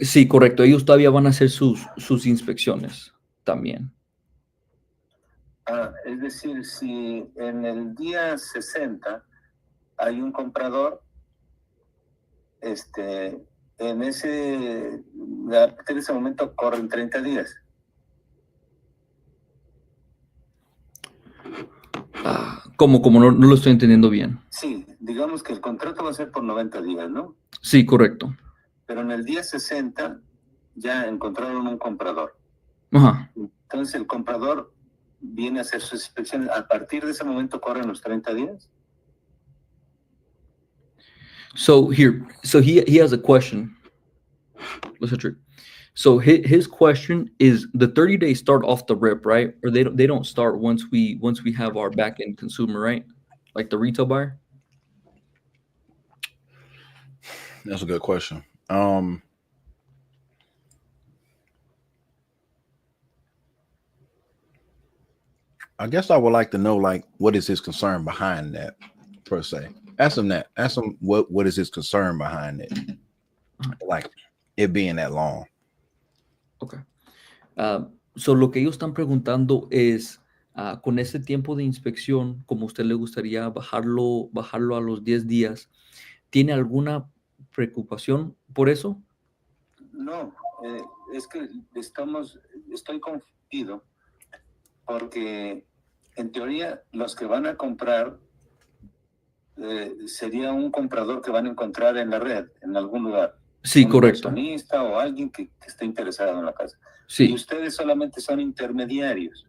Sí, correcto. Ellos todavía van a hacer sus inspecciones también. Es decir, si en el día 60 hay un comprador, a partir de ese momento corren 30 días. Como no lo estoy entendiendo bien. Sí, digamos que el contrato va a ser por 90 días, ¿no? Sí, correcto. Pero en el día 60 ya encontraron un comprador. Ajá. Entonces el comprador viene a hacer sus inspecciones. ¿A partir de ese momento corren los 30 días? So he has a question. Listen to it. So his question is, the 30 days start off the rip, right? Or they don't start once we have our back end consumer, right? Like the retail buyer? That's a good question. I guess I would like to know, like, what is his concern behind that, per se. Ask him that. Ask him what is his concern behind it, like it being that long. Okay. So lo que ellos están preguntando es, con ese tiempo de inspección, como a usted le gustaría bajarlo a los 10 días, ¿tiene alguna preocupación por eso? No, es que estoy confundido porque en teoría los que van a comprar sería un comprador que van a encontrar en la red, en algún lugar. Sí, un correcto. inversionista o alguien que esté interesado en la casa. Sí. Y ustedes solamente son intermediarios.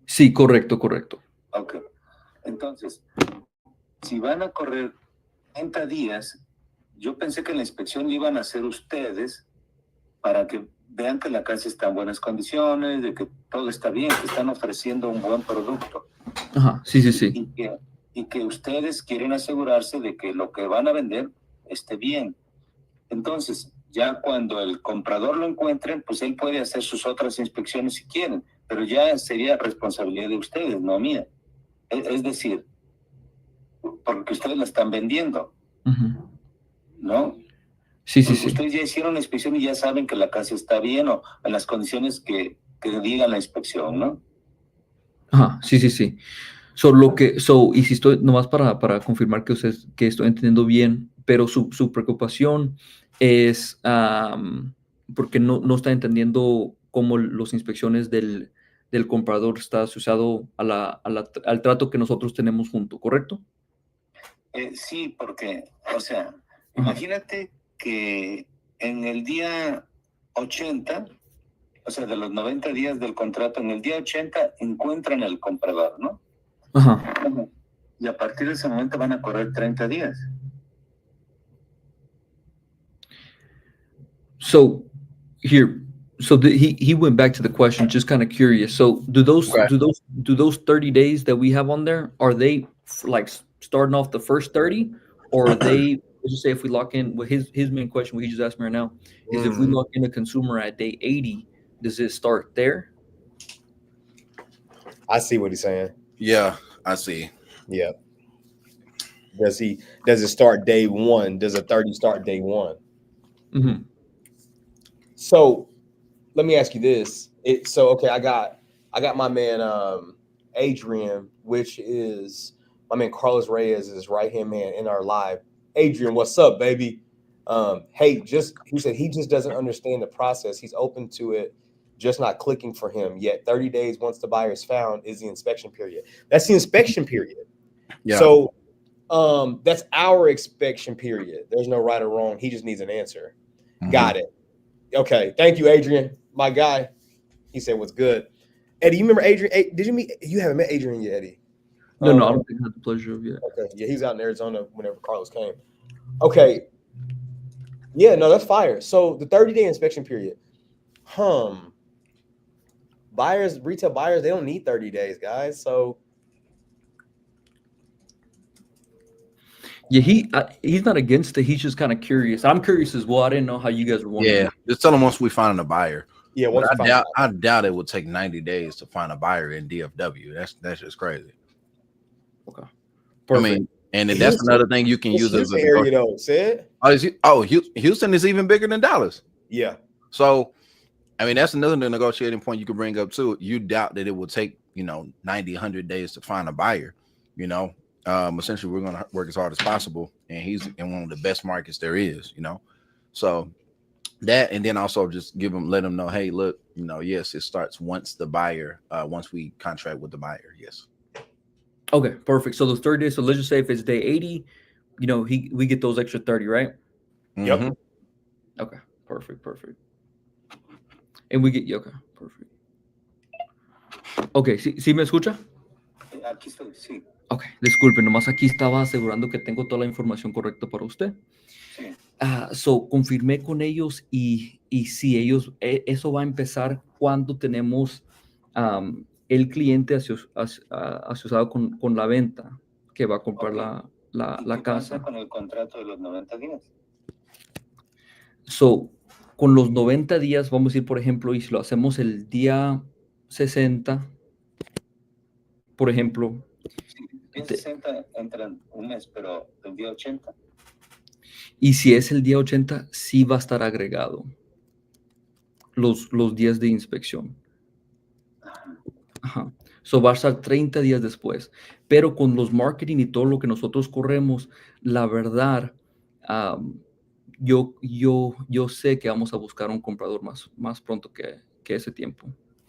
Sí, correcto. Ok. Entonces, si van a correr 30 días, yo pensé que la inspección la iban a hacer ustedes para que vean que la casa está en buenas condiciones, de que todo está bien, que están ofreciendo un buen producto. Ajá, sí. Y que ustedes quieren asegurarse de que lo que van a vender esté bien. Entonces, ya cuando el comprador lo encuentren, pues él puede hacer sus otras inspecciones si quieren, pero ya sería responsabilidad de ustedes, no mía. Es decir, porque ustedes la están vendiendo, ¿no? Sí. Ustedes ya hicieron la inspección y ya saben que la casa está bien o en las condiciones que diga la inspección, ¿no? Ajá, sí. Y si estoy, nomás para confirmar que estoy entendiendo bien, pero su preocupación es porque no está entendiendo cómo las inspecciones del comprador está asociado al trato que nosotros tenemos junto, ¿correcto? Sí, porque, o sea, imagínate que en el día 80, o sea, de los 90 días del contrato, en el día 80 encuentran al comprador, ¿no? Ajá. Y a partir de ese momento van a correr 30 días. So he went back to the question, just kind of curious. So do those 30 days that we have on there, are they like starting off the first 30, or are they, let's just say if we lock in, with his main question, what he just asked me right now, is if we lock in a consumer at day 80, does it start there? I see what he's saying. Yeah, I see. Yeah. Does it start day one? Does a 30 start day one? Mm-hmm. So let me ask you this. Okay, I got my man Adrian, which is my man Carlos Reyes, is right-hand man in our live. Adrian, what's up, baby? He said he just doesn't understand the process. He's open to it, just not clicking for him yet. 30 days once the buyer is found is the inspection period. That's the inspection period. Yeah. So That's our inspection period. There's no right or wrong. He just needs an answer. Got it. Okay. Thank you, Adrian. My guy. He said, what's good? Eddie, you remember Adrian? Did you meet? You haven't met Adrian yet, Eddie. No, I don't think I had the pleasure of yet. Okay. Yeah, he's out in Arizona whenever Carlos came. Okay. Yeah, no, that's fire. So the 30-day inspection period. Buyers, retail buyers, they don't need 30 days, guys. So Yeah, he's not against it. He's just kind of curious. I'm curious as well. I didn't know how you guys were wondering. Yeah, just tell them once we find a buyer. yeah, But once you find out. I doubt it will take 90 days to find a buyer in DFW. That's just crazy. Okay. I mean, and then that's another thing you can What's use as Houston a area though, said? Houston is even bigger than Dallas. Yeah. So, I mean, that's another negotiating point you can bring up too. You doubt that it will take 90, 100 days to find a buyer. Essentially, we're going to work as hard as possible, and he's in one of the best markets there is. So that, and then also just let them know, hey, look, yes, it starts once we contract with the buyer. Yes. Okay, perfect. So those 30 days. So let's just say if it's day 80, we get those extra 30, right? Yep. Mhm. Okay, perfect. And we get okay, perfect. Okay, ¿sí me escucha? Aquí estoy, sí. Ok, disculpe, nomás aquí estaba asegurando que tengo toda la información correcta para usted. Sí. So confirmé con ellos y sí, eso va a empezar cuando tenemos el cliente asociado con la venta que va a comprar Ok. la ¿Y qué casa. pasa con el contrato de los 90 días? So, con los 90 días, vamos a ir, por ejemplo, y si lo hacemos el día 60, por ejemplo. Sí, día 60 entran un mes, pero el día 80. Y si es el día 80, sí va a estar agregado los días de inspección. Ajá. So va a estar 30 días después. Pero con los marketing y todo lo que nosotros corremos, la verdad, yo sé que vamos a buscar un comprador más pronto que ese tiempo.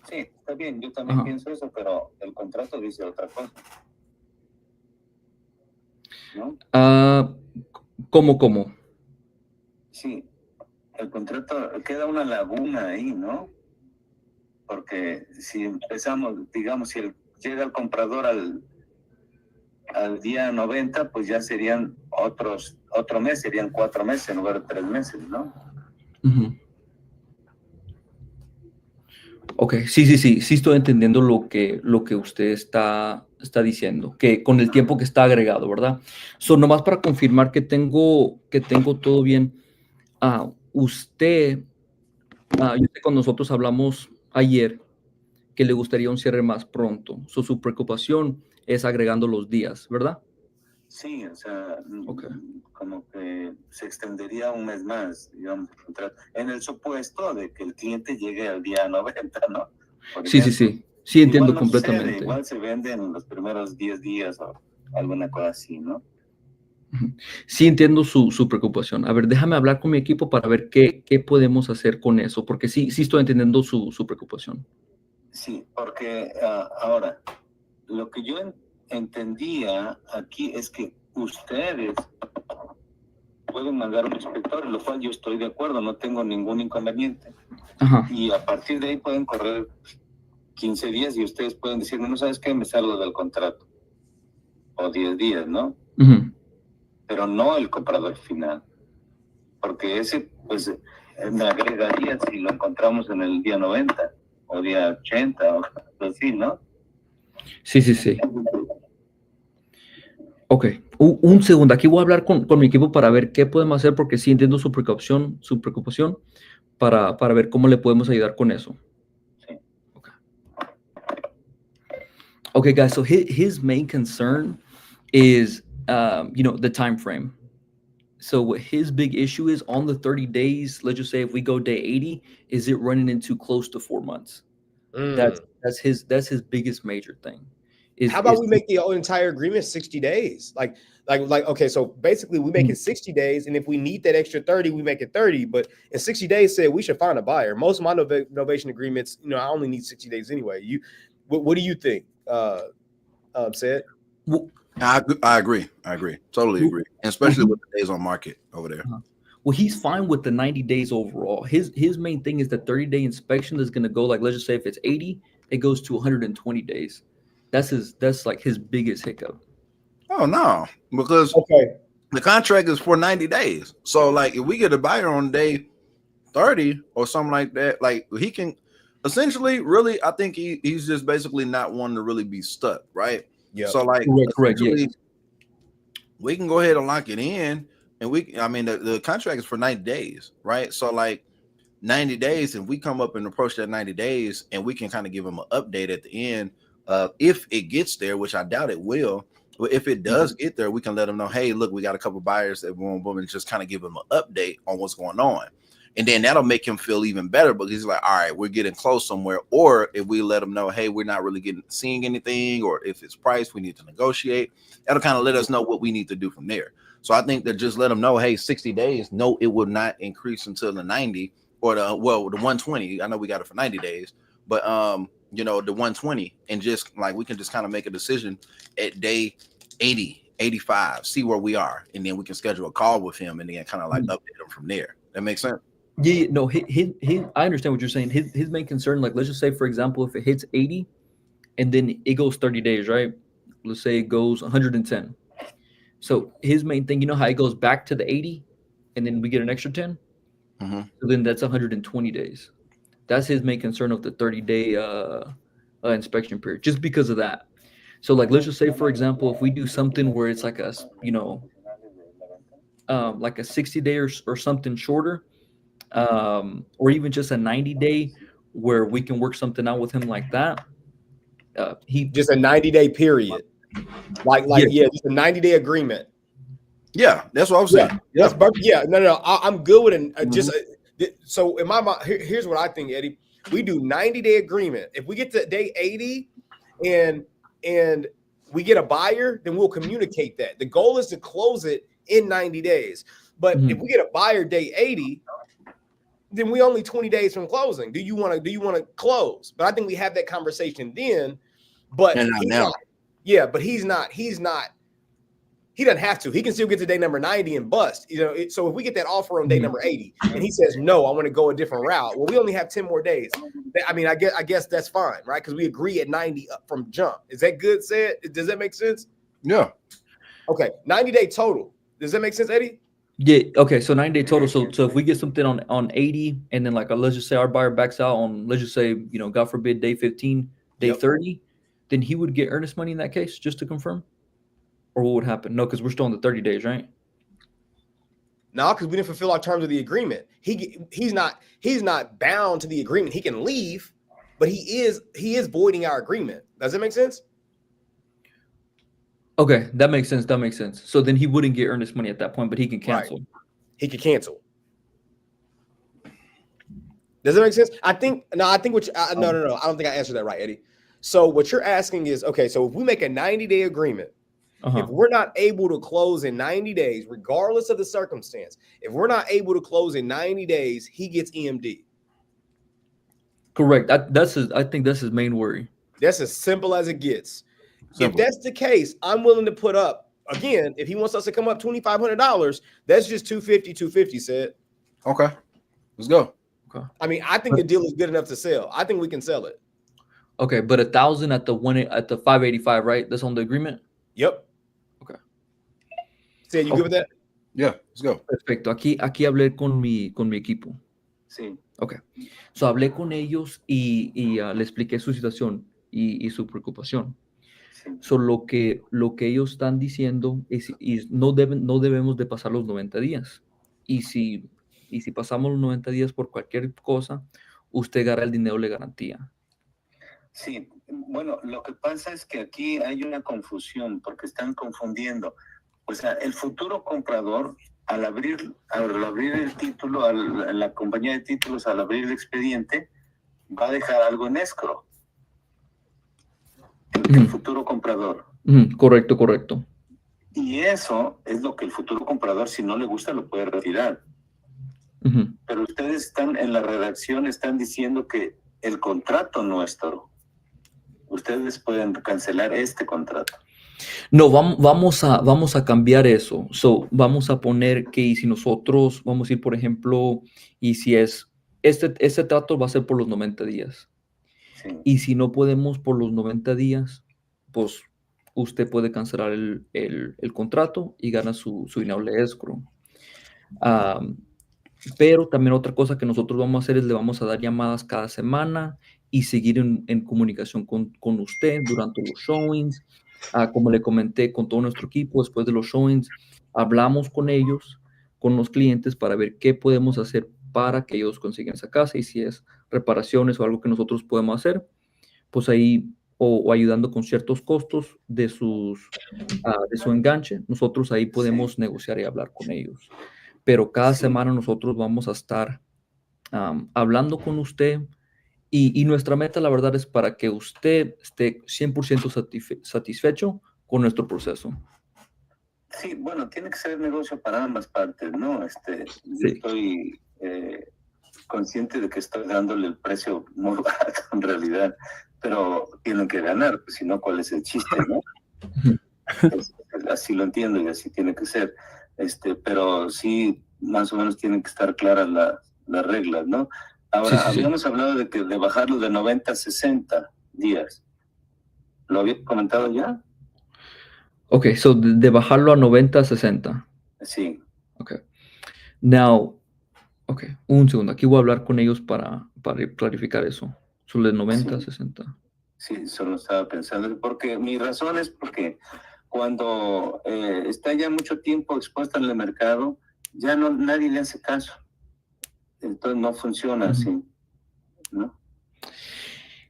Sí, está bien, yo también Ajá. pienso eso, pero el contrato dice otra cosa. ¿No? ¿Cómo? Sí, el contrato queda una laguna ahí, ¿no? Porque si empezamos, digamos, si llega el comprador al día 90, pues ya serían otro mes, serían 4 meses en lugar de 3 meses, ¿no? Uh-huh. Ok, sí, estoy entendiendo lo que usted está diciendo, que con el tiempo que está agregado, ¿verdad? So, nomás para confirmar que tengo todo bien, usted, yo sé cuando nosotros hablamos ayer que le gustaría un cierre más pronto, su preocupación es agregando los días, ¿verdad? Sí, o sea, Okay. Como que se extendería un mes más, digamos, el contrato, en el supuesto de que el cliente llegue al día 90, ¿no? Por Sí, ejemplo. sí, entiendo Igual no sucede, completamente. igual se venden los primeros 10 días o alguna cosa así, ¿no? Sí, entiendo su preocupación. A ver, déjame hablar con mi equipo para ver qué podemos hacer con eso, porque sí estoy entendiendo su preocupación. Sí, porque ahora, lo que yo entendía aquí es que ustedes pueden mandar un inspector, en lo cual yo estoy de acuerdo, no tengo ningún inconveniente. Ajá. Y a partir de ahí pueden correr 15 días y ustedes pueden decir, no sabes qué, me salgo del contrato. O 10 días, ¿no? Uh-huh. Pero no el comprador final. Porque ese, pues, me agregaría si lo encontramos en el día 90 o día 80 o así, ¿no? Sí. Ok, un segundo. Aquí voy a hablar con mi equipo para ver qué podemos hacer, porque sí entiendo su preocupación para ver cómo le podemos ayudar con eso. Sí. Okay, guys, so his main concern is, the time frame. So what his big issue is on the 30 days, let's just say if we go day 80, is it running into close to 4 months? That's his biggest major thing. How about we make the entire agreement 60 days? Like, okay, so basically we make it 60 days, and if we need that extra 30, we make it 30. But in 60 days, said we should find a buyer. Most of my novation agreements, I only need 60 days anyway. What do you think? Said? I agree. Totally agree. And especially with the days on market over there. Well, he's fine with the 90 days overall. His main thing is the 30-day inspection is going to go, like, let's just say if it's 80, it goes to 120 days. That's like his biggest hiccup. Oh no, because the contract is for 90 days. So like if we get a buyer on day 30 or something like that, like he can essentially really, I think he's just basically not wanting to really be stuck, right? Yeah. So like correct. Yes. We can go ahead and lock it in, and the contract is for 90 days, right? So like 90 days, if we come up and approach that 90 days, and we can kind of give him an update at the end, if it gets there, which I doubt it will. But if it does get there, we can let them know, hey, look, we got a couple buyers that boom, and just kind of give them an update on what's going on. And then that'll make him feel even better because he's like, all right, we're getting close somewhere. Or if we let him know, hey, we're not really seeing anything, or if it's priced, we need to negotiate. That'll kind of let us know what we need to do from there. So I think that just let them know, hey, 60 days, no, it will not increase until the 90 or the 120. I know we got it for 90 days, but the 120, and just like we can just kind of make a decision at day 80, 85, see where we are, and then we can schedule a call with him and then kind of like update him from there. That makes sense? Yeah, no, I understand what you're saying. His main concern, like, let's just say, for example, if it hits 80 and then it goes 30 days, right? Let's say it goes 110. So his main thing, you know how it goes back to the 80 and then we get an extra 10? Mm-hmm. So then that's 120 days. That's his main concern of the 30-day inspection period, just because of that. So, like, let's just say, for example, if we do something where it's like a 60-day or something shorter, or even just a 90-day where we can work something out with him like that. Just a 90-day period. Just a 90-day agreement. Yeah, that's what I'm saying. No. I'm good with so in my mind, here's what I think, Eddie. We do 90-day agreement. If we get to day 80 and we get a buyer, then we'll communicate that. The goal is to close it in 90 days. But if we get a buyer day 80, then we only 20 days from closing. Do you want to close? But I think we have that conversation then. But he doesn't have to. He can still get to day number 90 and bust. So if we get that offer on day number 80 and he says, no, I want to go a different route. Well, we only have 10 more days. I mean, I guess that's fine, right? Because we agree at 90 up from jump. Is that good said? Does that make sense? Yeah. Okay. 90-day total. Does that make sense, Eddie? Yeah. Okay. So 90-day total. So if we get something on 80 and then let's just say our buyer backs out on, let's just say, God forbid, day 15, day 30, then he would get earnest money in that case, just to confirm? Or what would happen? No, because we're still on the 30 days, right? No, because we didn't fulfill our terms of the agreement. He's not bound to the agreement. He can leave, but he is voiding our agreement. Does that make sense? Okay, that makes sense. So then he wouldn't get earnest money at that point, but he can cancel. Right. He could cancel. Does that make sense? I don't think I answered that right, Eddie. So what you're asking is, okay, so if we make a 90-day agreement, if we're not able to close in 90 days, regardless of the circumstance, if we're not able to close in 90 days, he gets EMD. Correct. I think that's his main worry. That's as simple as it gets. Simple. If that's the case, I'm willing to put up, again, if he wants us to come up $2,500, that's just $250 said. Okay. Let's go. Okay. I mean, I think the deal is good enough to sell. I think we can sell it. Okay, but 1,000 at the 585, right? That's on the agreement? Yep. Okay. Said, you good with that? Yeah, let's go. Perfecto. Aquí hablé con mi equipo. Sí. Okay. So hablé con ellos y le expliqué su situación y su preocupación. So lo que ellos están diciendo es no debemos de pasar los 90 días. Y si pasamos los 90 días por cualquier cosa, usted agarra el dinero de garantía. Sí, bueno, lo que pasa es que aquí hay una confusión porque están confundiendo. O sea, el futuro comprador, al abrir el título, la compañía de títulos, al abrir el expediente, va a dejar algo en escrow. El futuro comprador. Correcto. Y eso es lo que el futuro comprador, si no le gusta, lo puede retirar. Pero ustedes están en la redacción, están diciendo que el contrato nuestro, ustedes pueden cancelar este contrato. No, vamos a cambiar eso. So, vamos a poner que y si nosotros, vamos a ir, por ejemplo, y si es, este trato va a ser por los 90 días. Sí. Y si no podemos por los 90 días, pues usted puede cancelar el contrato y gana su dinero de escrow. Pero también otra cosa que nosotros vamos a hacer es le vamos a dar llamadas cada semana y seguir en comunicación con usted durante los showings. Como le comenté, con todo nuestro equipo, después de los showings, hablamos con ellos, con los clientes, para ver qué podemos hacer para que ellos consigan esa casa y si es reparaciones o algo que nosotros podemos hacer, pues ahí, o ayudando con ciertos costos de su enganche, nosotros ahí podemos negociar y hablar con ellos. Pero cada Sí. semana nosotros vamos a estar hablando con usted y nuestra meta, la verdad, es para que usted esté 100% satisfecho con nuestro proceso. Sí, bueno, tiene que ser negocio para ambas partes, ¿no? Yo Sí. estoy consciente de que estoy dándole el precio muy barato en realidad, pero tienen que ganar, pues, si no, ¿cuál es el chiste, no? Así lo entiendo y así tiene que ser. Pero sí, más o menos tienen que estar claras las reglas, ¿no? Ahora, Sí. habíamos hablado de bajarlo de 90 a 60 días. ¿Lo había comentado ya? Ok, so de bajarlo a 90 a 60. Sí. Ok. Now, ok, un segundo. Aquí voy a hablar con ellos para clarificar eso. Sobre 90 a Sí. 60. Sí, solo estaba pensando, porque mi razón es porque cuando está ya mucho tiempo expuesta en el mercado, ya no nadie le hace caso. Entonces no funciona así, ¿no?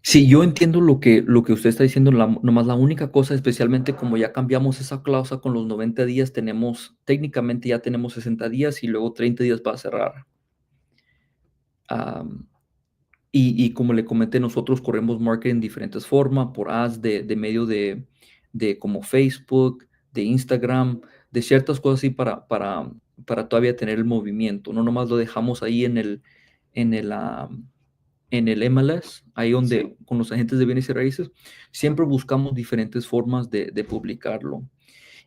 Sí, yo entiendo lo que usted está diciendo, nomás la única cosa, especialmente como ya cambiamos esa cláusula con los 90 días, técnicamente ya tenemos 60 días y luego 30 días para cerrar. Y como le comenté, nosotros corremos marketing en diferentes formas, por ads de medio de como Facebook, de Instagram, de ciertas cosas así para todavía tener el movimiento. No nomás lo dejamos ahí en el MLS, ahí donde Sí. con los agentes de bienes y raíces, siempre buscamos diferentes formas de publicarlo.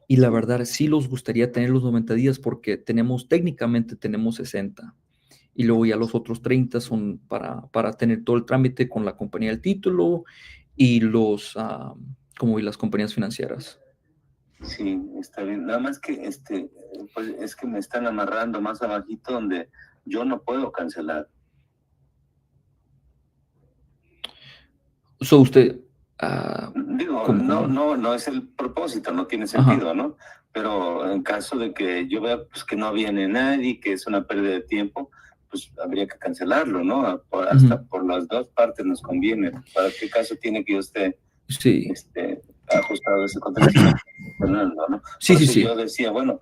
Y la verdad, sí los gustaría tener los 90 días porque técnicamente tenemos 60. Y luego ya los otros 30 son para tener todo el trámite con la compañía del título y como y las compañías financieras. Sí, está bien. Nada más que pues es que me están amarrando más abajito donde yo no puedo cancelar. So usted, Digo, ¿cómo? no es el propósito, no tiene sentido, ¿no? Pero en caso de que yo vea pues, que no viene nadie, que es una pérdida de tiempo, pues habría que cancelarlo, ¿no? Hasta por las dos partes nos conviene. ¿Para qué caso tiene que usted Sí, ajustado ese contrato? ¿No? sí, Por sí, eso sí. yo decía, bueno,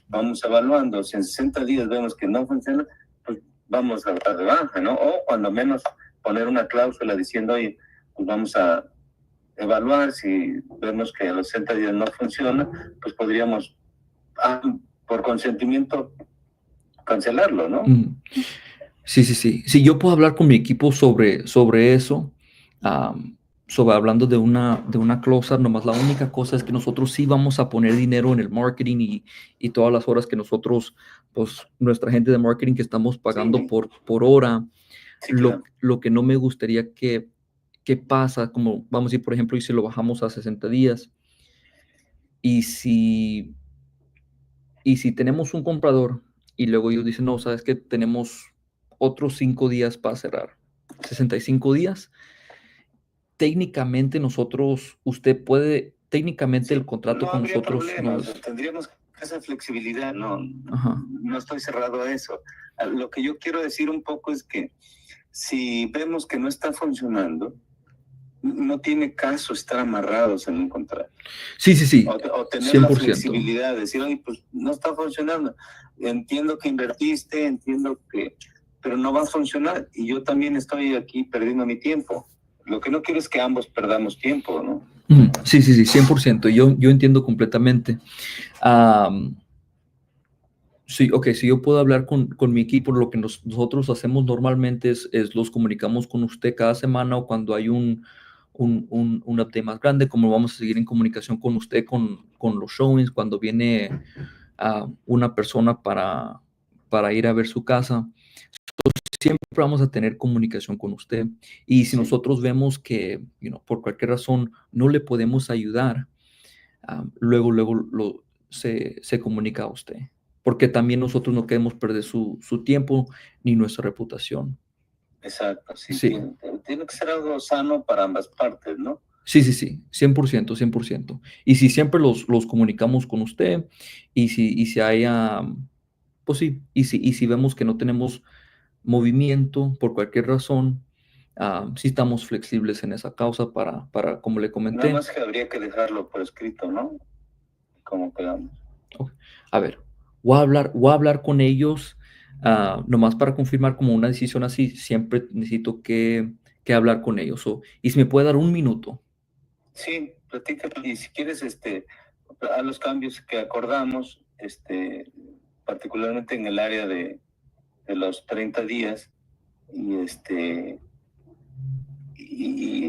vamos evaluando. Si en 60 días vemos que no funciona, pues vamos a de baja, ¿no? O cuando menos poner una cláusula diciendo, oye, pues vamos a evaluar. Si vemos que a los 60 días no funciona, pues podríamos, por consentimiento, cancelarlo, ¿no? Sí, sí, sí. Sí, yo puedo hablar con mi equipo sobre eso, sobre hablando de una cláusula. Nomás la única cosa es que nosotros sí vamos a poner dinero en el marketing y todas las horas que nosotros, pues nuestra gente de marketing que estamos pagando Sí. por hora. Sí, claro. Lo que no me gustaría que pasa, como vamos a decir, por ejemplo, y si lo bajamos a 60 días, y si tenemos un comprador y luego ellos dicen, no, sabes que tenemos otros 5 días para cerrar, 65 días, técnicamente técnicamente el contrato No con habría nosotros problema, no o sea, es... tendríamos esa flexibilidad, Ajá. no estoy cerrado a eso. Lo que yo quiero decir un poco es que si vemos que no está funcionando, no tiene caso estar amarrados en un contrato. Sí, sí, sí, O tener la 100%. flexibilidad de decir, oye, pues no está funcionando. Entiendo que invertiste, pero no va a funcionar. Y yo también estoy aquí perdiendo mi tiempo. Lo que no quiero es que ambos perdamos tiempo, ¿no? Sí, sí, sí, 100%. Yo entiendo completamente. Sí, ok, si yo puedo hablar con mi equipo, lo que nosotros hacemos normalmente es los comunicamos con usted cada semana o cuando hay un update más grande, como vamos a seguir en comunicación con usted con los showings, cuando viene una persona para ir a ver su casa. Siempre vamos a tener comunicación con usted. Y si nosotros vemos que, por cualquier razón no le podemos ayudar, luego se comunica a usted. Porque también nosotros no queremos perder su tiempo ni nuestra reputación. Exacto, sí. Sí. Tiene que ser algo sano para ambas partes, ¿no? Sí, 100%, 100%. Y si siempre los comunicamos con usted, y si hay, pues sí, y si vemos que no tenemos movimiento por cualquier razón, sí estamos flexibles en esa causa para como le comenté. Nada más que habría que dejarlo por escrito, ¿no? Como quedamos. Okay. A ver, voy a hablar con ellos, nomás para confirmar como una decisión así, siempre necesito que hablar con ellos. Y si me puede dar un minuto. Sí, platica, y si quieres, a los cambios que acordamos, particularmente en el área de los 30 días, y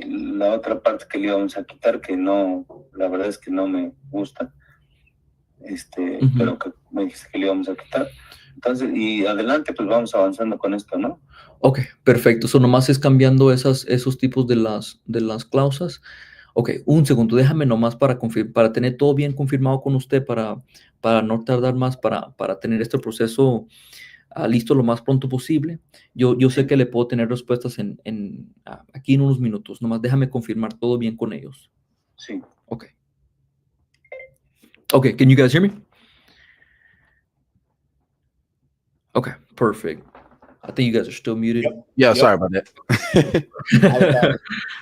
la otra parte que le íbamos a quitar, que no, la verdad es que no me gusta, pero que me dijiste que le íbamos a quitar. Entonces, y adelante, pues vamos avanzando con esto, ¿no? Ok, perfecto. Eso nomás es cambiando esos tipos de las cláusulas. Ok, un segundo, déjame nomás para tener todo bien confirmado con usted, para no tardar más, para tener este proceso listo lo más pronto posible. Yo sé que le puedo tener respuestas aquí en unos minutos. Nomás déjame confirmar todo bien con ellos. Sí. Ok. Okay, can you guys hear me? Okay, perfect. I think you guys are still muted. Yep. Yeah, sorry about that.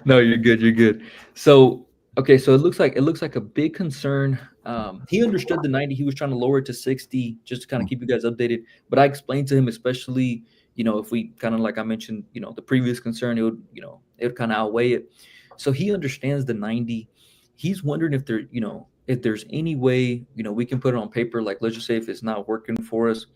No, you're good. You're good. So, okay, so it looks like a big concern. He understood the 90. He was trying to lower it to 60, just to kind of keep you guys updated. But I explained to him, especially, if we kind of, like I mentioned, the previous concern, it would kind of outweigh it. So he understands the 90. He's wondering if if there's any way, we can put it on paper. Like, let's just say if it's not working for us,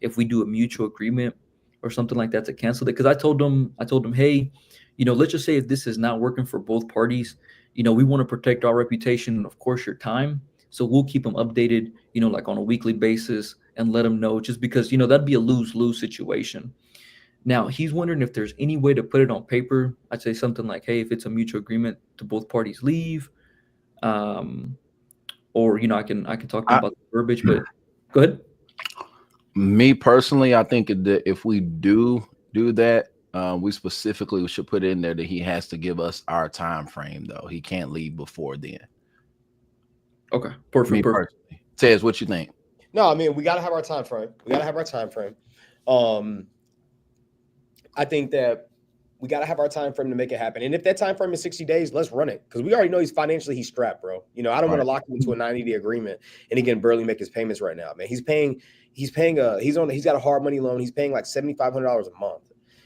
if we do a mutual agreement or something like that to cancel it. Because I told him, hey, let's just say if this is not working for both parties, we want to protect our reputation and, of course, your time. So we'll keep them updated, like on a weekly basis, and let them know, just because, that'd be a lose-lose situation. Now, he's wondering if there's any way to put it on paper. I'd say something like, hey, if it's a mutual agreement to both parties leave, or, I can talk to him about the verbiage, but go ahead. Me personally, I think that if we do that, we specifically should put in there that he has to give us our time frame, though. He can't leave before then. Okay, perfect. Tez, what you think? No, I mean, we got to have our time frame. I think that we got to have our time frame to make it happen. And if that time frame is 60 days, let's run it, because we already know he's strapped, bro. I don't want to lock him into a 90-day agreement and he can barely make his payments right now, man. He's got a hard money loan. He's paying like $7,500 a month.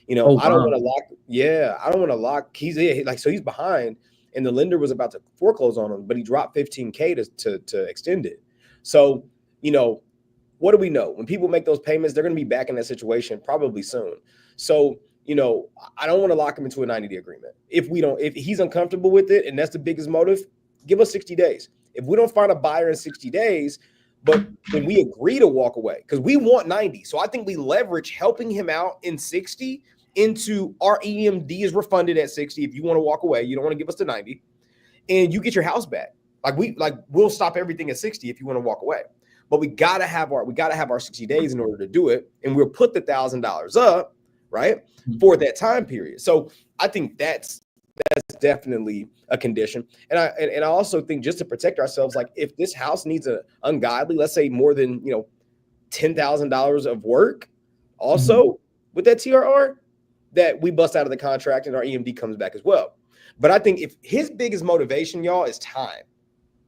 I don't want to lock. Yeah, I don't want to lock. So he's behind, and the lender was about to foreclose on him, but he dropped $15K to extend it. So, what do we know? When people make those payments, they're going to be back in that situation probably soon. So, I don't want to lock him into a 90-day agreement. If he's uncomfortable with it, and that's the biggest motive, give us 60 days. If we don't find a buyer in 60 days, but when we agree to walk away, because we want 90. So I think we leverage helping him out in 60 into our EMD is refunded at 60. If you want to walk away, you don't want to give us the 90, and you get your house back. We'll stop everything at 60 if you want to walk away. But we gotta have our 60 days in order to do it, and we'll put the $1,000 up, right, for that time period. So I think that's definitely a condition. And I also think, just to protect ourselves, like if this house needs a ungodly, let's say more than $10,000 of work, also with that TRR, that we bust out of the contract and our EMD comes back as well. But I think if his biggest motivation, y'all, is time,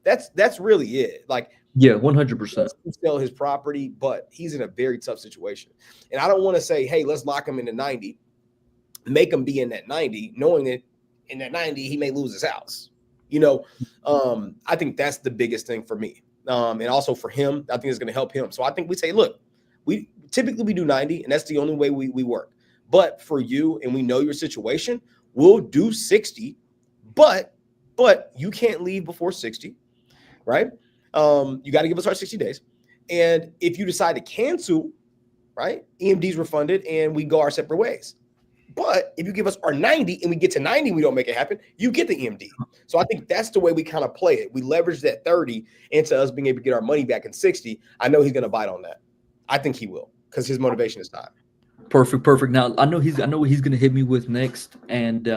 that's really it. Like, yeah, 100%. Sell his property, but he's in a very tough situation. And I don't want to say, hey, let's lock him into 90, make him be in that 90, knowing that in that 90, he may lose his house. I think that's the biggest thing for me. And also for him, I think it's going to help him. So I think we say, look, we typically do 90, and that's the only way we work. But for you, and we know your situation, we'll do 60, But you can't leave before 60, right? You got to give us our 60 days. And if you decide to cancel, right, EMD's refunded and we go our separate ways. But if you give us our 90 and we get to 90 and we don't make it happen, you get the EMD. So I think that's the way we kind of play it. We leverage that 30 into us being able to get our money back in 60. I know he's going to bite on that. I think he will because his motivation is time. Perfect. Now I know what he's going to hit me with next. And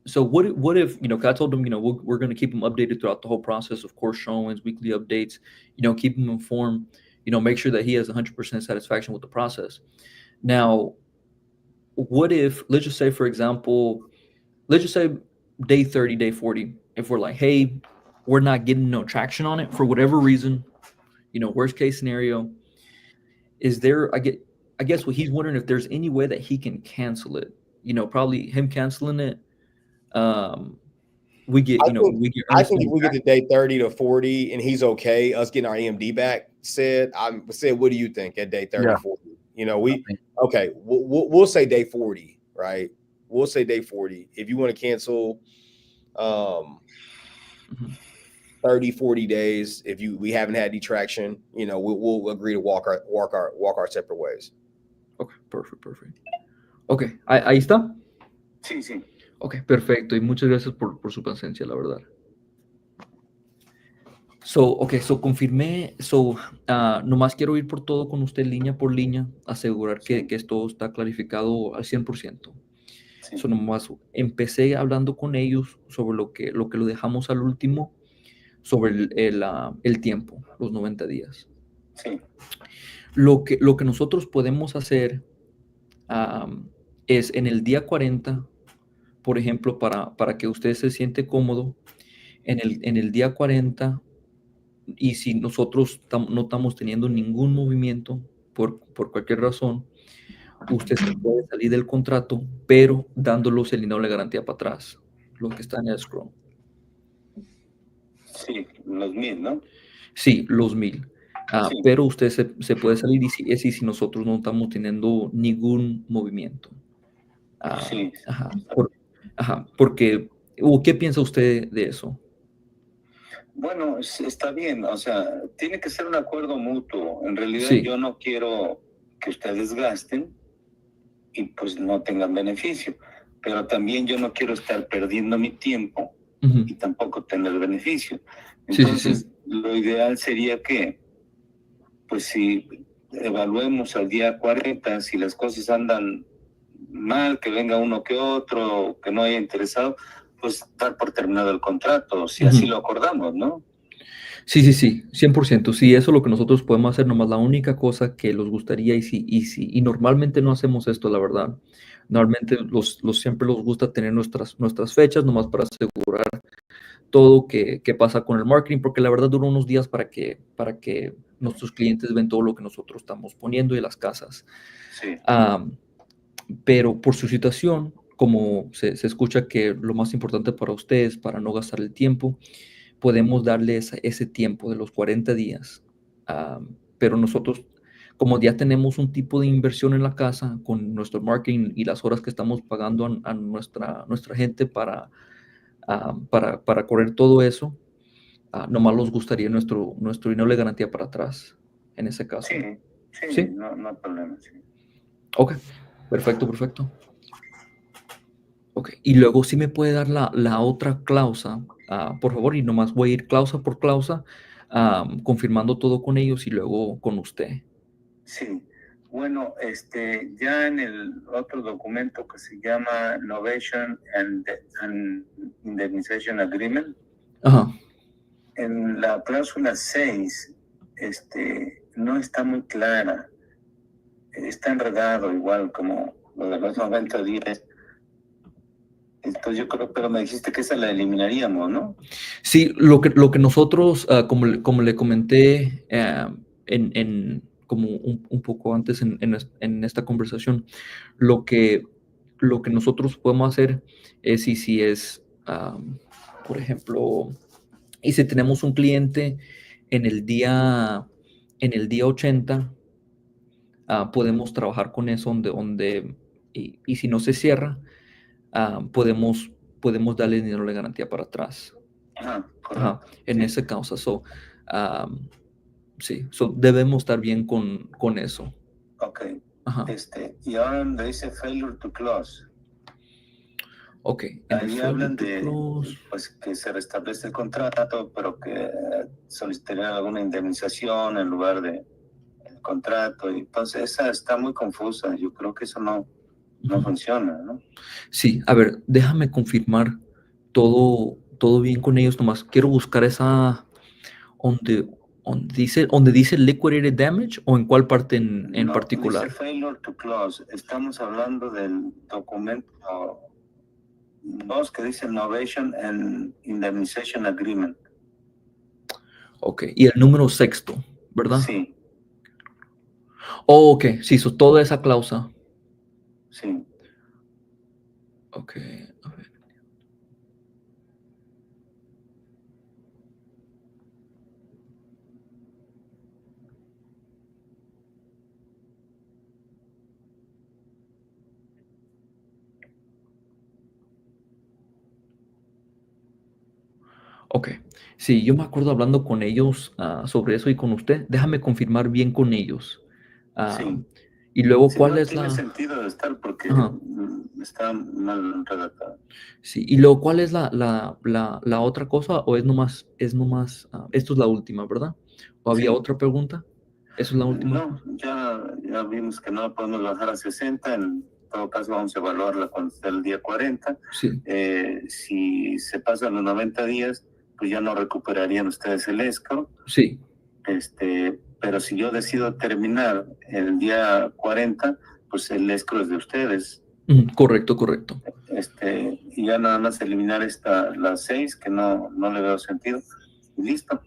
so what if, you know, 'cause I told him, you know, we're going to keep him updated throughout the whole process, of course, showings, weekly updates, you know, keep him informed, you know, make sure that he has 100% satisfaction with the process. Now, what if, let's just say, for example, let's just say day 30, day 40, if we're like, hey, we're not getting no traction on it for whatever reason, you know, worst case scenario, is there, I guess what he's wondering if there's any way that he can cancel it, you know, probably him canceling it. We get, you know, I think if we get to day 30 to 40 and he's okay, us getting our EMD back, what do you think at day 30, 40? You know, we'll say day 40, right? We'll say day 40. If you want to cancel 30, 40 days, if we haven't had any traction, you know, we'll agree to walk our separate ways. Okay, perfect. Okay, ahí está. Sí. Ok, perfecto. Y muchas gracias por su paciencia, la verdad. So confirmé. Nomás quiero ir por todo con usted línea por línea, asegurar que esto está clarificado al 100%. Sí. So nomás empecé hablando con ellos sobre lo que lo dejamos al último, sobre el tiempo, los 90 días. Sí. Lo que nosotros podemos hacer es en el día 40, por ejemplo, para que usted se siente cómodo, en el día 40, y si nosotros no estamos teniendo ningún movimiento por cualquier razón, usted se puede salir del contrato, pero dándolos el dinero de garantía para atrás, lo que está en escrow. Sí, los 1,000, ¿no? Sí, los 1,000. Sí. Pero usted se puede salir y si nosotros no estamos teniendo ningún movimiento. Sí. Porque, ¿qué piensa usted de eso? Bueno, está bien, o sea, tiene que ser un acuerdo mutuo. En realidad Sí. yo no quiero que ustedes gasten y pues no tengan beneficio, pero también yo no quiero estar perdiendo mi tiempo y tampoco tener beneficio. Entonces, lo ideal sería que, pues si evaluemos al día 40, si las cosas andan mal, que venga uno que otro, que no haya interesado, pues dar por terminado el contrato, si así lo acordamos, ¿no? Sí, 100%. Sí, eso es lo que nosotros podemos hacer. Nomás la única cosa que los gustaría, y normalmente no hacemos esto, la verdad. Normalmente siempre los gusta tener nuestras fechas, nomás para asegurar todo que pasa con el marketing, porque la verdad dura unos días para que nuestros clientes ven todo lo que nosotros estamos poniendo en las casas. Sí. Pero por su situación, como se escucha que lo más importante para ustedes, para no gastar el tiempo, podemos darle ese tiempo de los 40 días. Pero nosotros, como ya tenemos un tipo de inversión en la casa con nuestro marketing y las horas que estamos pagando a nuestra gente para correr todo eso, nomás nos gustaría nuestro dinero de garantía para atrás, en ese caso. Sí. No hay problema, sí. Ok, perfecto. Ok, y luego sí me puede dar la otra cláusula, por favor, y nomás voy a ir cláusula por cláusula, confirmando todo con ellos y luego con usted. Sí. Bueno, ya en el otro documento que se llama Novation and Indemnization Agreement, en la cláusula 6, no está muy clara. Está enredado igual como lo de los 90 días. Entonces yo creo, pero me dijiste que esa la eliminaríamos, ¿no? Sí, lo que nosotros, como le comenté como un poco antes en esta conversación, lo que nosotros podemos hacer es si es, por ejemplo, y si tenemos un cliente en el día 80, podemos trabajar con eso donde y si no se cierra, podemos podemos darle dinero de garantía para atrás. Ajá, Ajá, correcto. en Sí. esa causa. Sí, debemos estar bien con eso. Ok. Ajá, Y ahora donde dice failure to close, ok. And the ahí failure hablan to de close. pues que se restablece el contrato, pero que solicitarían alguna indemnización en lugar de el contrato. Y entonces esa está muy confusa. Yo creo que eso no Ujú. funciona, ¿no? Sí, a ver, déjame confirmar todo bien con ellos. Nomás quiero buscar esa donde dice liquidated damage, o en cuál parte en No, particular. dice failure to close. Estamos hablando del documento 2 que dice Novation and Indemnization Agreement. Ok, y el número 6, ¿verdad? Sí, Oh, ok, sí, toda esa cláusula. sí. Ok, a ver. Ok, sí, yo me acuerdo hablando con ellos sobre eso y con usted. Déjame confirmar bien con ellos. Sí. Y luego, Sí, ¿cuál no es tiene la...? sentido de estar porque Ajá. está mal redactado. Sí, y luego, ¿cuál es la otra cosa? ¿O es nomás, esto es la última, ¿verdad? ¿O había Sí. otra pregunta? ¿Eso es la última No, cosa? ya vimos que no podemos bajar a 60. En todo caso, vamos a evaluarla cuando esté el día 40. Sí, Si se pasan los 90 días, pues ya no recuperarían ustedes el escrow. sí. Pero si yo decido terminar el día 40, pues el escrow es de ustedes. Ujú, correcto. Y ya nada más eliminar las 6, que no le veo sentido. Y listo.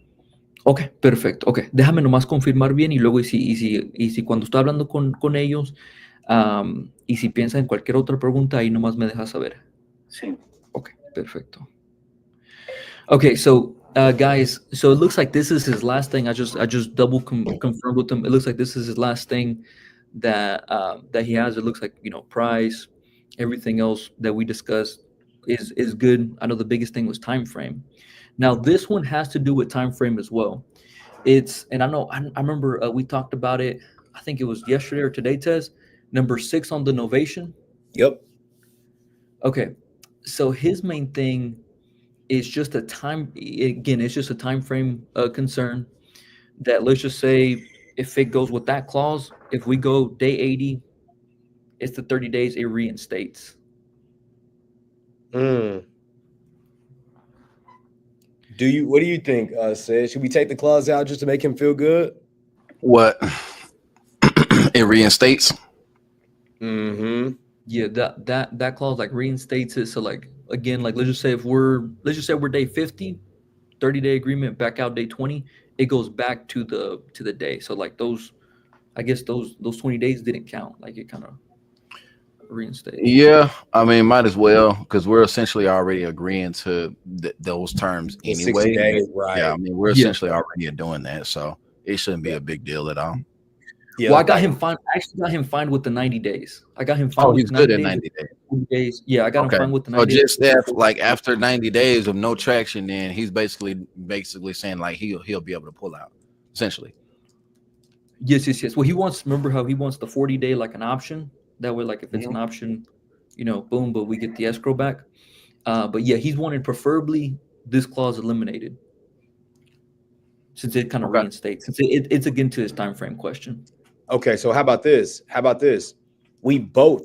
Ok, perfecto. Ok, déjame nomás confirmar bien y luego, y si cuando estoy hablando con ellos, y si piensa en cualquier otra pregunta, ahí nomás me dejas saber. Sí. Ok, perfecto. Okay, so guys, so it looks like this is his last thing. I just double confirmed with him. It looks like this is his last thing that he has. It looks like, price, everything else that we discussed is good. I know the biggest thing was time frame. Now this one has to do with time frame as well. And I remember we talked about it. I think it was yesterday or today, Tez. Number 6 on the Novation. Yep. Okay, so his main thing is just a time. Again, it's just a time frame concern. That, let's just say, if it goes with that clause, if we go day 80, it's the 30 days it reinstates. What do you think, Sid? Should we take the clause out just to make him feel good? What? It reinstates? Mm-hmm. Yeah, that clause like reinstates it. So like, again, like let's just say we're day 50, 30-day agreement, back out day 20, it goes back to the day. So like those 20 days didn't count. Like it kind of reinstates. Yeah, I mean, might as well, because we're essentially already agreeing to those terms The anyway. 60 days, right? Yeah, I mean, we're Yeah. essentially already doing that, so it shouldn't be a big deal at all. Yeah. Well, I got him fined. I actually got him fined with the 90 days. I got him fined Oh, with he's good 90 at days. 90 days. 40 days. Yeah, I got him Okay. fined with the So 90 days. just that, like after 90 days of no traction, then he's basically saying like he'll be able to pull out, essentially. Yes. Well, remember how he wants the 40-day like an option. That way, like if it's an option, boom, but we get the escrow back. But yeah, he's wanted preferably this clause eliminated, since it kind of reinstates, since it's again to his time frame question. Okay, so how about this? We both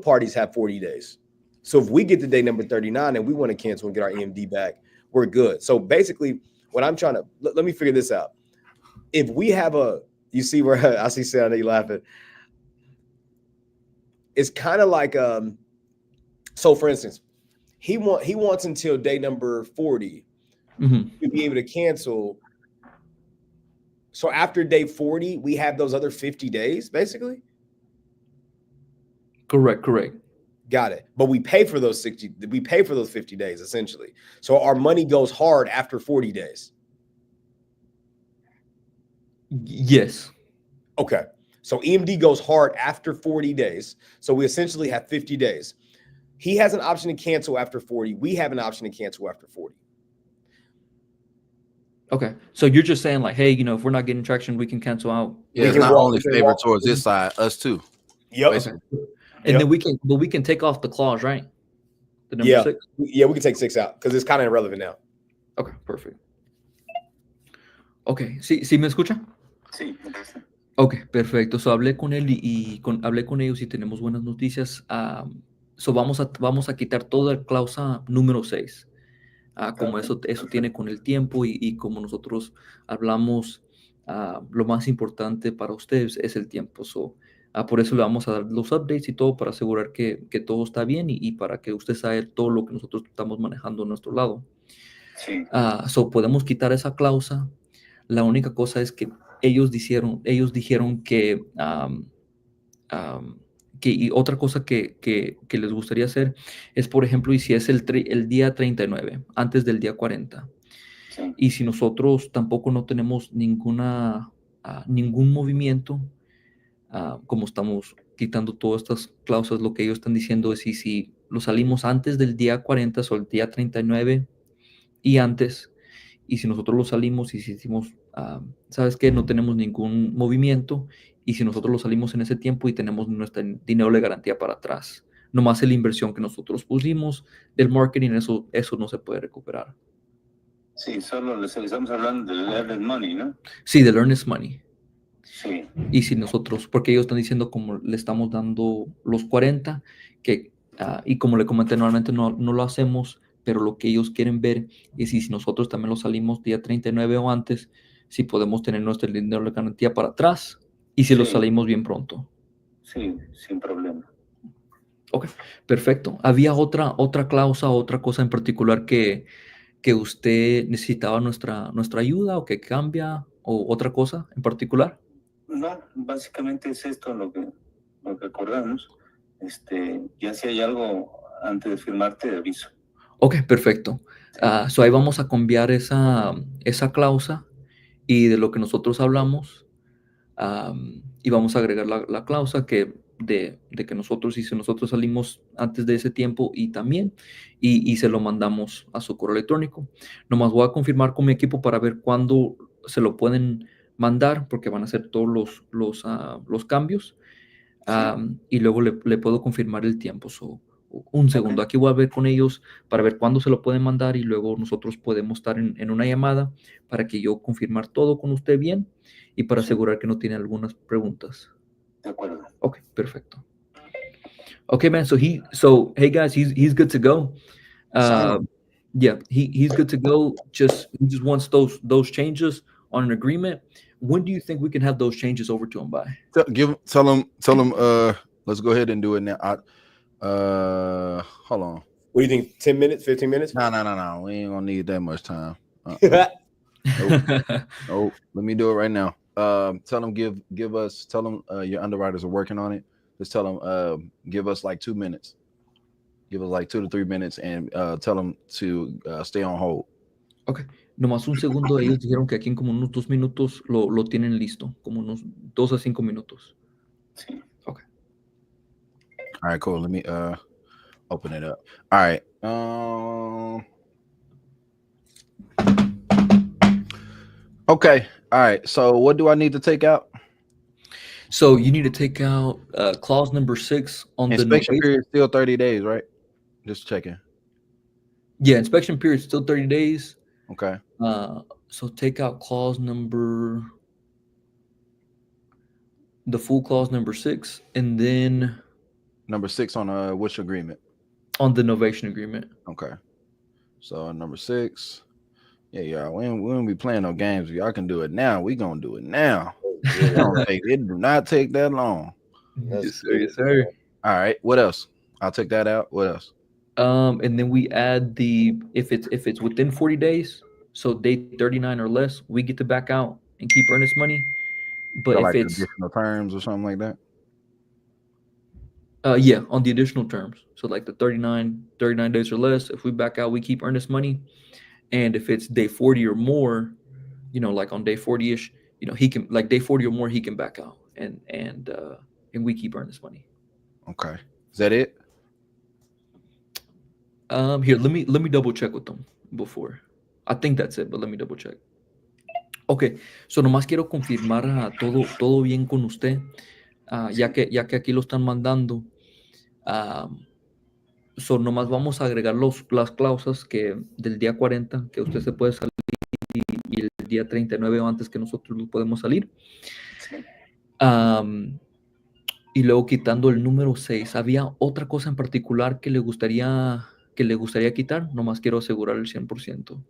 parties have 40 days. So if we get to day number 39 and we want to cancel and get our EMD back, we're good. So basically, what I'm trying to let me figure this out. If we have you see where I see Sandy laughing. It's kind of like so for instance, he wants until day number 40 to be able to cancel. So after day 40, we have those other 50 days, basically. Correct. Got it. But we pay for those 50 days, essentially. So our money goes hard after 40 days. Yes. Okay. So EMD goes hard after 40 days. So we essentially have 50 days. He has an option to cancel after 40. We have an option to cancel after 40. Okay, so you're just saying like, hey, you know, if we're not getting traction, we can cancel out. Yeah, We it's can not walk- only we can favored walk- towards this side, us too. Yep. Basically. And then we can take off the clause, right? The number Yeah. 6. Yeah, we can take 6 out because it's kind of irrelevant now. Okay, perfect. Okay, ¿sí me escucha? Sí. Ok, perfecto. So, hablé con él hablé con ellos y tenemos buenas noticias. So vamos a quitar toda la cláusula número 6. Como eso tiene con el tiempo y como nosotros hablamos, lo más importante para ustedes es el tiempo. So, por eso le vamos a dar los updates y todo para asegurar que todo está bien y para que usted sabe todo lo que nosotros estamos manejando a nuestro lado. Sí. So podemos quitar esa cláusula. La única cosa es que ellos dijeron que y otra cosa que les gustaría hacer es, por ejemplo, y si es el día 39, antes del día 40, Sí. y si nosotros tampoco no tenemos ningún movimiento, como estamos quitando todas estas cláusulas, lo que ellos están diciendo es si lo salimos antes del día 40 o el día 39 y antes, y si nosotros lo salimos y si decimos, ¿sabes qué? No tenemos ningún movimiento, y si nosotros lo salimos en ese tiempo y tenemos nuestro dinero de garantía para atrás, nomás la inversión que nosotros pusimos del marketing, eso no se puede recuperar. Sí, solo les estamos hablando del earned money, ¿no? Sí, del earnest money. Sí. Y si nosotros, porque ellos están diciendo como le estamos dando los 40, y como le comenté, normalmente no lo hacemos, pero lo que ellos quieren ver es si nosotros también lo salimos día 39 o antes, si podemos tener nuestro dinero de garantía para atrás y si lo Sí. salimos bien pronto. Sí, sin problema. Ok, perfecto. ¿Había otra cláusula, otra cosa en particular que usted necesitaba nuestra ayuda o que cambia o otra cosa en particular? No, básicamente es esto lo que acordamos. Ya si hay algo antes de firmar, te aviso. Ok, perfecto. So ahí vamos a cambiar esa cláusula y de lo que nosotros hablamos, y vamos a agregar la cláusula de que nosotros, y si nosotros salimos antes de ese tiempo y también, y se lo mandamos a su correo electrónico. Nomás voy a confirmar con mi equipo para ver cuándo se lo pueden mandar, porque van a hacer todos los cambios, y luego le puedo confirmar el tiempo. So, un segundo, aquí voy a ver con ellos para ver cuándo se lo pueden mandar y luego nosotros podemos estar en una llamada para que yo confirmar todo con usted bien y para asegurar que no tiene algunas preguntas. De acuerdo. Okay, perfecto. Okay, man. So hey guys, he's good to go. Yeah, he's good to go. He just wants those changes on an agreement. When do you think we can have those changes over to him by? Tell him. Let's go ahead and do it now. Hold on. What do you think? 10 minutes, 15 minutes? No. We ain't gonna need that much time. Nope. Let me do it right now. Tell them tell them your underwriters are working on it. Just tell them give us like 2 minutes. Give us like 2 to 3 minutes and tell them to stay on hold. Okay. Nomás un segundo, ellos dijeron que aquí en como unos 2 minutos lo tienen listo, como unos 2 a 5 minutos. Sí. Okay. All right, cool. Let me open it up. All right. Okay. All right. So what do I need to take out? So you need to take out clause number 6 on the Inspection novation. period still 30 days, right? Just checking. Yeah, inspection period is still 30 days. Okay. So take out clause number, the full clause number 6, and then Number 6 on which agreement? on the novation agreement. Okay. So number 6. Yeah, y'all. We don't be playing no games. If y'all can do it now, we gonna do it now. It do not take that long. Yes, sir. Yes, sir. All right. What else? I'll take that out. What else? And then we add if it's within 40 days, so day 39 or less, we get to back out and keep earnest money. But So if like it's additional terms or something like that. yeah, on the additional terms, so like the 39 days or less, if we back out, we keep earnest money. And if it's day 40 or more, like on day 40-ish, he can, like day 40 or more, he can back out, and we keep earnest money. Okay. Is that it? Here, let me double check with them before. I think that's it, but let me double check. Ok, so nomás quiero confirmar todo bien con usted, ya que aquí lo están mandando. So nomás vamos a agregar las cláusulas que del día 40 que usted se puede salir y el día 39 o antes que nosotros no podemos salir. Sí. Y luego quitando el número 6, ¿había otra cosa en particular que le gustaría quitar? Nomás quiero asegurar el 100%.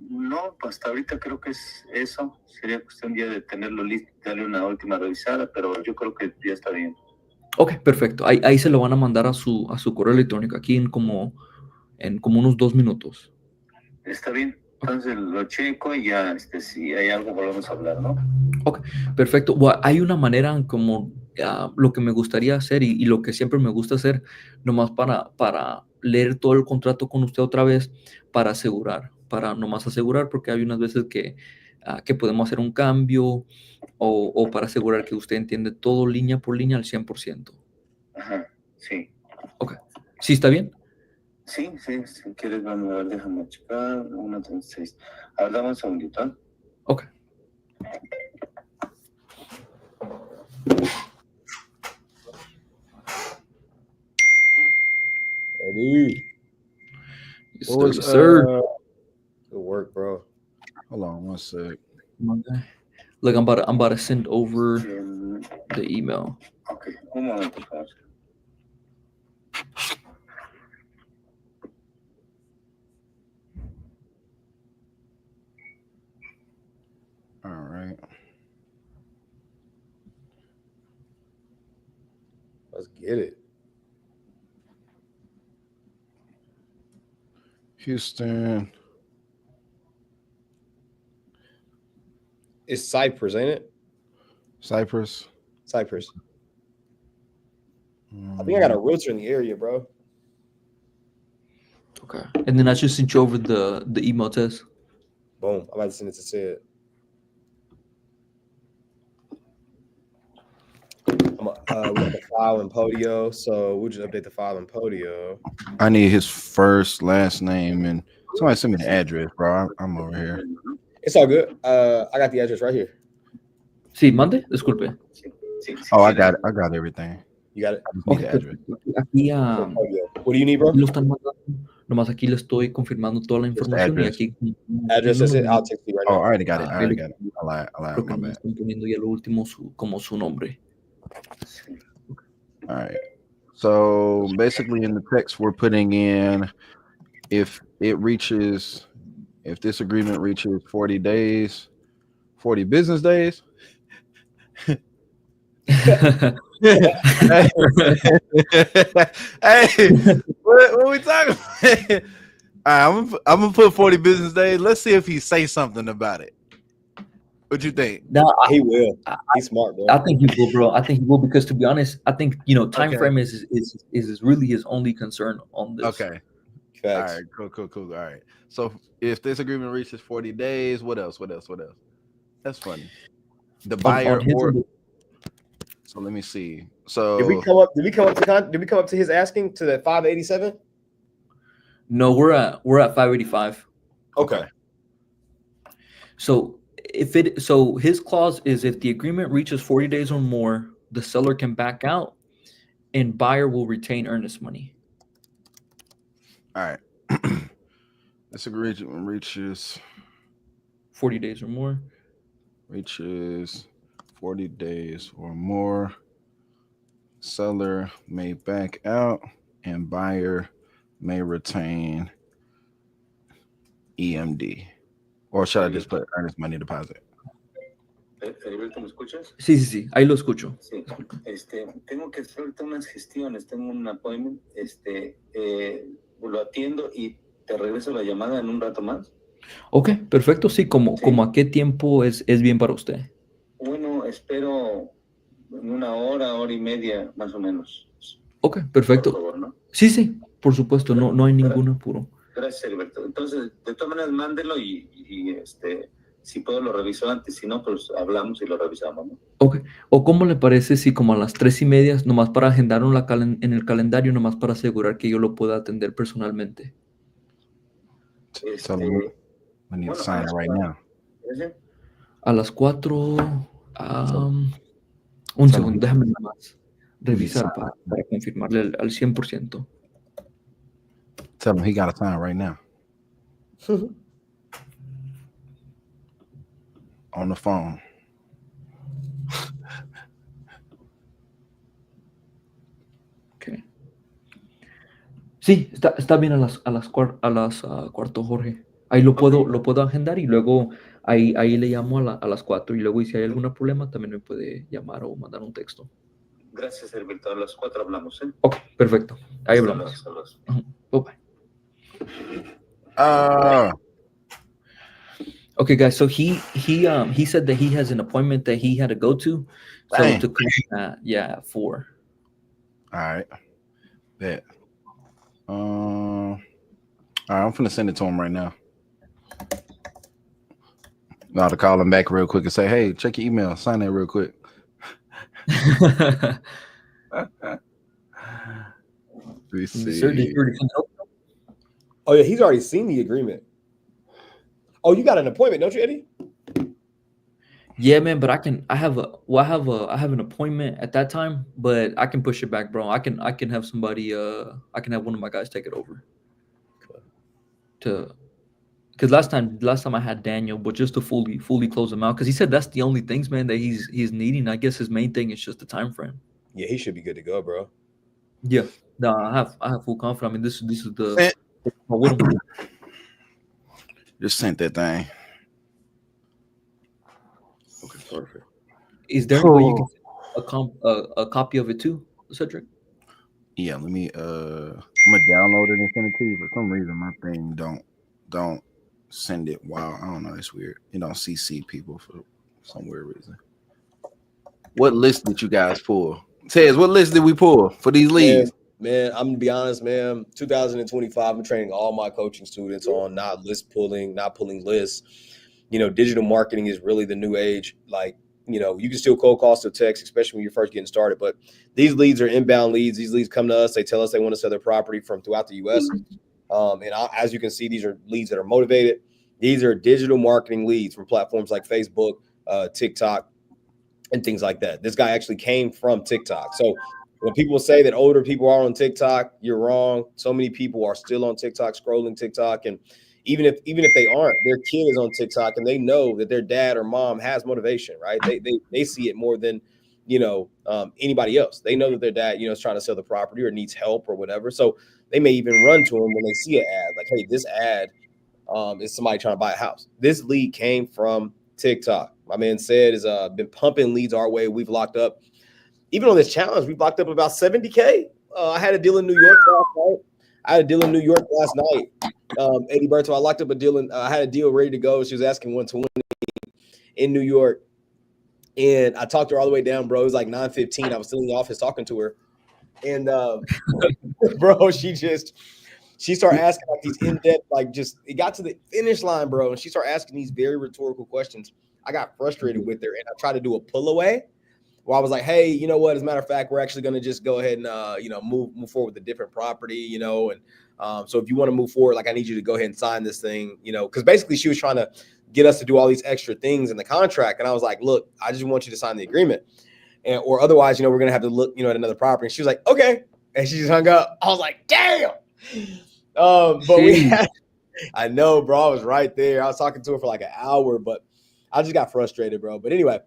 No, pues hasta ahorita creo que es eso. Sería cuestión ya de tenerlo listo, darle una última revisada, pero yo creo que ya está bien. Ok, perfecto. Ahí se lo van a mandar a su correo electrónico aquí en como unos 2 minutos. Está bien. Entonces lo checo y ya, si hay algo volvemos a hablar, ¿no? Ok, perfecto. Bueno, hay una manera en como lo que me gustaría hacer y lo que siempre me gusta hacer, nomás para leer todo el contrato con usted otra vez, para nomás asegurar, porque hay unas veces que podemos hacer un cambio o para asegurar que usted entiende todo línea por línea al 100%. Ajá, sí. Ok, ¿sí está bien? Sí, si quieres, vamos a ver, déjame checar. 1.36. A ver, dame un segundito. ¿Eh? Ok. Eddie. Yes, What was, sir, sir. Good work, bro. Hold on one sec. Look, I'm about to send over El- the email. Ok, un momento, por favor. All right. Let's get it. Houston. It's Cypress, ain't it? Cypress. Cypress. I think I got a realtor in the area, bro. Okay. And then I just sent you over the email test. Boom. I'm about to send it to Sid. We got the file in Podio, so we'll just update the file in Podio. I need his first, last name, and somebody send me the address, bro. I'm over here. It's all good. I got the address right here. Sí, mande, disculpe. Oh, I got it. I got everything. You got it? I just need Okay, the address. aquí, Podio. What do you need, bro? aquí lo están mandando. Nomás aquí le estoy confirmando toda la Just the información y address. aquí. Address, that's it. I'll text you right Oh, I now. already got it. I already Creo got it. I lied. que My me bad. están poniendo ya lo último como su nombre. All right. So basically, in the text, we're putting in if this agreement reaches 40 days, 40 business days. Hey, what we talking about? All right, I'm gonna put 40 business days. Let's see if he say something about it. What you think? No, He will. He's smart, bro. I think he will, bro. I think he will because, to be honest, I think time Okay. frame is really his only concern on this. Okay. Facts. All right. Cool. All right. So if this agreement reaches 40 days, what else? That's funny. The buyer On his or end, so let me see. So Did we come up to his asking to that 587? no, we're at 585. Okay. So his clause is if the agreement reaches 40 days or more, the seller can back out, and buyer will retain earnest money. all right. This agreement reaches 40 days or more. 40 days or more. Seller may back out and buyer may retain EMD. Or should I just put earnest money deposit? Heriberto, ¿me escuchas? Sí. Ahí lo escucho. Sí. Tengo que hacer ahorita unas gestiones, tengo un appointment, lo atiendo y te regreso la llamada en un rato más. Ok, perfecto. Sí, como a qué tiempo es bien para usted. Bueno, espero en una hora y media más o menos. Ok, perfecto. Por favor, ¿no? Sí, por supuesto, no hay ningún apuro. Gracias, Heriberto. Entonces, de todas maneras, mándelo y Si puedo lo reviso antes, si no, pues hablamos y lo revisamos, ¿no? Ok. ¿O cómo le parece si como a las 3:30, nomás para agendar en el calendario, nomás para asegurar que yo lo pueda atender personalmente? Tell him we need to sign it right now. A las 4. Un segundo, déjame nada más revisar para confirmarle al 100%. Tell him he got to sign right now. On the phone. Okay. Sí, está bien a las cuarto, Jorge. Ahí lo puedo agendar y luego ahí le llamo a las 4 y luego y si hay algún problema también me puede llamar o mandar un texto. Gracias, Herberto. A las 4 hablamos, ¿eh? Ok, perfecto. Ahí hablamos. Hasta luego. Bye-bye. Okay, guys. So he said that he has an appointment that he had to go to. So Dang. to come at 4. All right. Bet. All right, I'm finna send it to him right now. Now to call him back real quick and say, hey, check your email. Sign that real quick. Let's see. Sir, did you already send it? Oh yeah, he's already seen the agreement. Oh, you got an appointment, don't you, Eddie? Yeah, man, but I have an appointment at that time, but I can push it back, bro. I can have somebody I can have one of my guys take it over. Because last time I had Daniel, but just to fully close him out, because he said that's the only things, man, that he's needing. I guess his main thing is just the time frame. Yeah, he should be good to go, bro. Yeah, no, I have full confidence. I mean, this is the Just sent that thing. Okay, perfect. Is there any way you can send a copy of it too, Cedric? Yeah, let me I'm gonna download it and send it to you. For some reason, my thing don't send it. Wow, I don't know. It's weird. You don't CC people for some weird reason. What list did you guys pull? Tez, what list did we pull for these leagues? Man, I'm gonna be honest, man. 2025, I'm training all my coaching students on not pulling lists. You know, digital marketing is really the new age. Like, you know, you can still cold call, still text, especially when you're first getting started. But these leads are inbound leads. These leads come to us. They tell us they want to sell their property from throughout the U.S. As you can see, these are leads that are motivated. These are digital marketing leads from platforms like Facebook, TikTok, and things like that. This guy actually came from TikTok. So when people say that older people are on TikTok, you're wrong. So many people are still on TikTok, scrolling TikTok. And even if they aren't, their kid is on TikTok and they know that their dad or mom has motivation, right? They see it more than, you know, anybody else. They know that their dad, you know, is trying to sell the property or needs help or whatever. So they may even run to him when they see an ad like, hey, this ad is somebody trying to buy a house. This lead came from TikTok. My man said has been pumping leads our way. We've locked up, even on this challenge, we've locked up about 70K. I had a deal in New York last night. Eddie Berto, I locked up a deal I had a deal ready to go. She was asking 120 in New York. And I talked to her all the way down, bro. It was like 9:15. I was still in the office talking to her. And bro, she started asking like these in-depth, like just it got to the finish line, bro. And she started asking these very rhetorical questions. I got frustrated with her and I tried to do a pull away where I was like, hey, you know what? As a matter of fact, we're actually going to just go ahead and, you know, move forward with a different property, you know. And so if you want to move forward, like I need you to go ahead and sign this thing, you know, because basically she was trying to get us to do all these extra things in the contract. And I was like, look, I just want you to sign the agreement. And or otherwise, you know, we're going to have to look, you know, at another property. And she was like, okay. And she just hung up. I was like, damn. But I know, bro, I was right there. I was talking to her for like an hour, but I just got frustrated, bro. But anyway,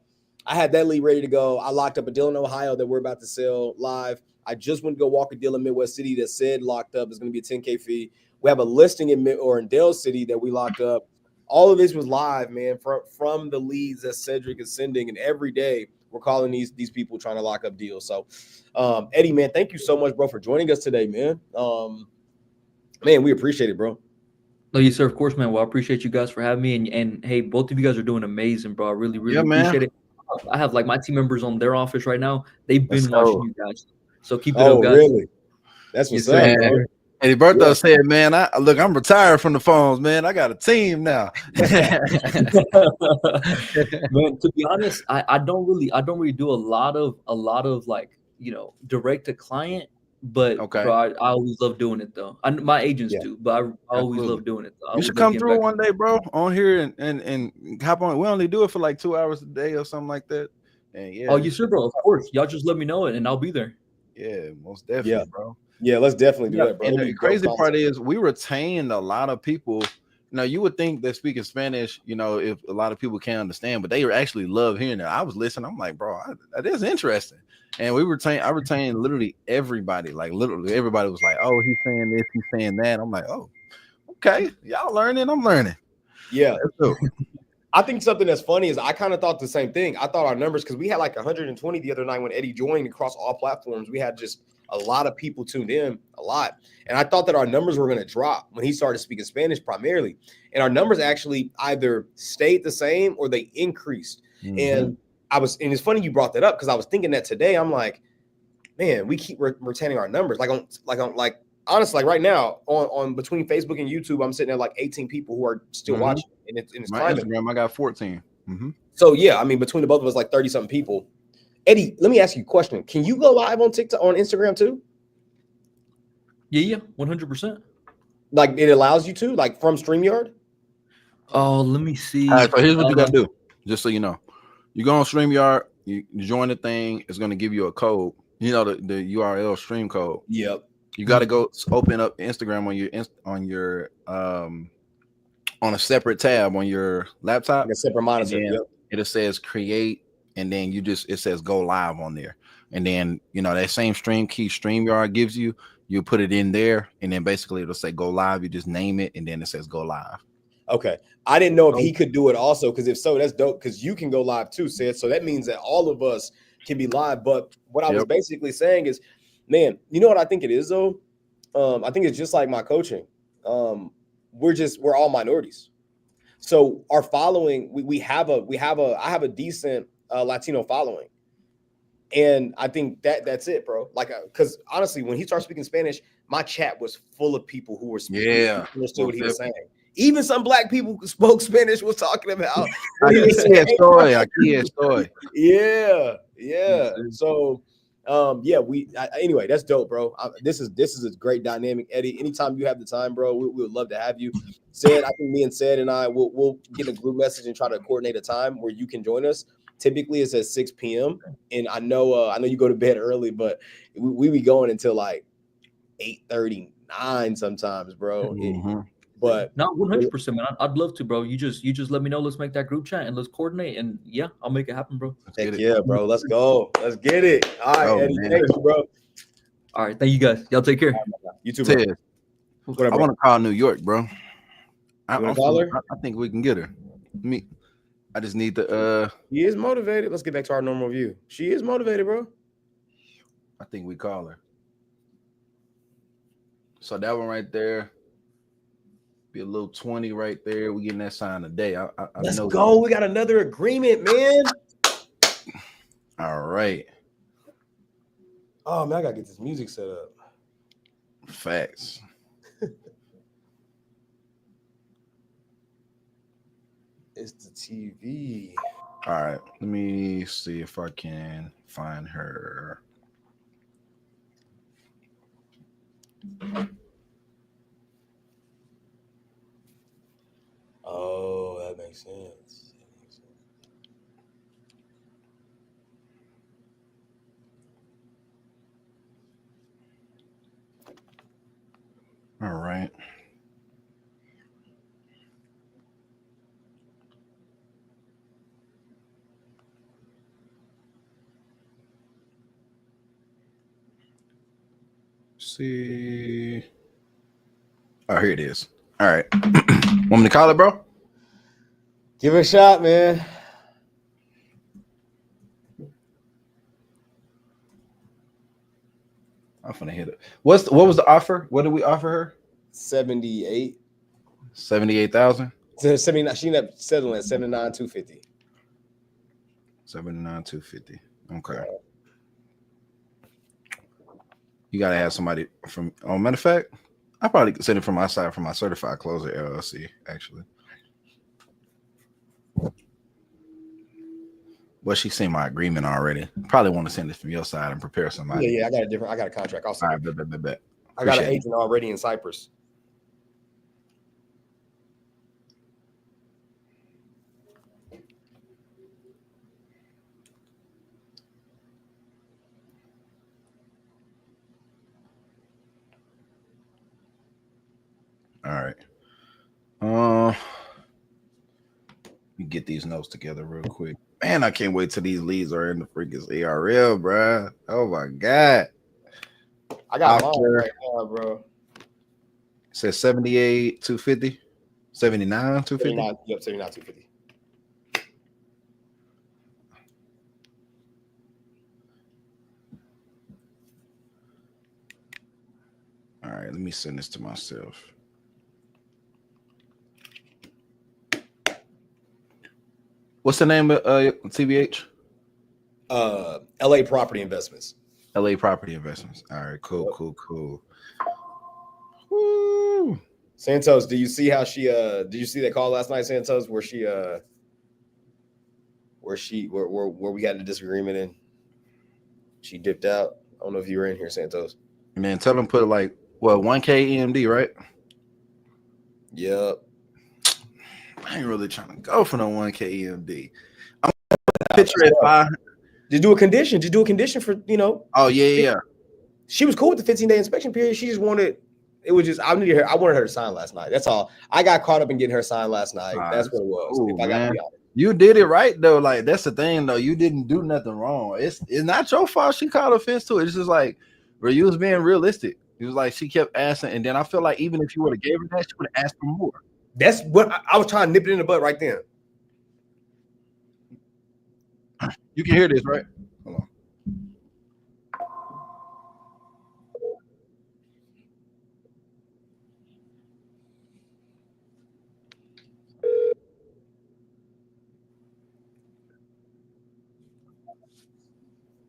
I had that lead ready to go. I locked up a deal in Ohio that we're about to sell live. I just went to go walk a deal in Midwest City that said locked up. It's going to be a $10K fee. We have a listing in Dale City that we locked up. All of this was live, man, from the leads that Cedric is sending. And every day we're calling these people trying to lock up deals. So, Eddie, man, thank you so much, bro, for joining us today, man. Man, we appreciate it, bro. No, yes, sir. Of course, man. Well, I appreciate you guys for having me. And hey, both of you guys are doing amazing, bro. I really appreciate it. I have like my team members on their office right now. They've been watching you guys. So keep it up, guys. Really? That's what's up, bro. Eddie Bertho Yeah. said, "Man, I'm retired from the phones, man. I got a team now." Man, to be honest, I don't really do a lot of like, direct to client, but Okay. bro, I always love doing it though. My agents Yeah. do, but I always Absolutely. love doing it. I You should always love come getting through back one to day, bro, on here and hop on. We only do it for like 2 hours a day or something like that. And yeah, Oh, you sure, bro? Of course. Y'all just let me know it and I'll be there. yeah, most definitely, Yeah. bro. Yeah, let's definitely do Yeah, that, bro. and That'd the be dope crazy part content. is we retained a lot of people. Now you would think that speaking Spanish, if a lot of people can't understand, but they actually love hearing that. I was listening. I'm like, bro, that is interesting. And I retained literally everybody. Like literally everybody was like, oh, he's saying this, he's saying that. I'm like, oh, okay, y'all learning, I'm learning. Yeah. That's dope. I think something that's funny is I kind of thought the same thing. I thought our numbers, because we had like 120 the other night when Eddie joined across all platforms. We had just a lot of people tuned in, a lot. And I thought that our numbers were going to drop when he started speaking Spanish primarily. And our numbers actually either stayed the same or they increased. And it's funny you brought that up because I was thinking that today. I'm like, man, we keep retaining our numbers. Honestly, like right now on between Facebook and YouTube, I'm sitting at like 18 people who are still watching, and it's My climbing. Instagram, I got 14. So yeah, I mean, between the both of us, like 30 something people. Eddie, let me ask you a question. Can you go live on TikTok, on Instagram too? Yeah, 100%. Like it allows you to, like from StreamYard? Oh, let me see. All right, so here's what you gotta do, just so you know. You go on StreamYard, you join the thing, it's gonna give you a code, the URL stream code. Yep. You got to go open up Instagram on a separate tab on your laptop. Like a separate monitor. Yep. It says create, and then it says go live on there. And then that same stream key StreamYard gives you put it in there, and then basically it'll say go live. You just name it, and then it says go live. Okay. I didn't know if he could do it also, because if so, that's dope, because you can go live too, Sid. So that means that all of us can be live. But what I was basically saying is, man, you know what I think it is though? I think it's just like my coaching. We're all minorities. So our following, I have a decent Latino following. And I think that's it, bro. Like, because honestly, when he started speaking Spanish, my chat was full of people who were speaking, understood what he was saying. Even some black people who spoke Spanish was talking about. Yeah. So, anyway, that's dope, bro. This is a great dynamic, Eddie. Anytime you have the time, bro, we would love to have you. Said, I think me and Said and I we'll get a group message and try to coordinate a time where you can join us. Typically, it's at 6 p.m. And I know you go to bed early, but we be going until like 8:39 sometimes, bro. But not 100%, man. I'd love to, bro. You just let me know. Let's make that group chat and let's coordinate. And yeah, I'll make it happen, bro. Heck yeah, bro. Let's go. Let's get it. All right, Eddie. Thank you, bro. All right, thank you guys. Y'all take care. You too, bro. I want to call New York, bro. I think we can get her. I just need the. He is motivated. Let's get back to our normal view. She is motivated, bro. I think we call her. So that one right there. Be a little 20 right there. We getting that sign today. Let's go. We got another agreement, man. All right. Oh man, I gotta get this music set up. Facts. It's the TV. All right. Let me see if I can find her. Oh, that makes sense. All right. See. Oh, here it is. All right. Want me to call it, bro? Give it a shot, man. I'm gonna hit it. What was the offer? What did we offer her? 78. 78,000. 79. She ended up settling at 79,250. 79,250. Okay. You gotta have somebody from. Oh, matter of fact, I probably could send it from my side from my certified closer LLC, actually. Well, she's seen my agreement already. Probably want to send it from your side and prepare somebody. Yeah, I got a contract. I'll All send right, it. bet. I got an Appreciate it. agent already in Cyprus. All right. You get these notes together real quick. Man, I can't wait till these leads are in the freaking ARL, bruh. Oh my god. I got Doctor. mine right now, bro. It says 78, 250, 79, 250. 79, yep, 79, 250. All right, let me send this to myself. What's the name of TBH? LA Property Investments. LA Property Investments. All right, cool. Woo. Santos, do you see how she did you see that call last night, Santos, where we had a disagreement and she dipped out? I don't know if you were in here, Santos. Man, tell them put like 1K EMD, right? Yep. I ain't really trying to go for no 1K EMD. I'm picture at 5. Just do a condition for, you know. Oh yeah. She was cool with the 15-day inspection period. She just wanted, I wanted her to sign last night. That's all. I got caught up in getting her signed last night. That's what it was. Cool, if I got to be honest. You did it right though. Like that's the thing though. You didn't do nothing wrong. It's not your fault. She called offense to it. It's just like, bro, you was being realistic. It was like she kept asking, and then I feel like even if you would have gave her that, she would have asked for more. That's what I was trying to nip it in the butt right then. You can hear this, right? Hold on.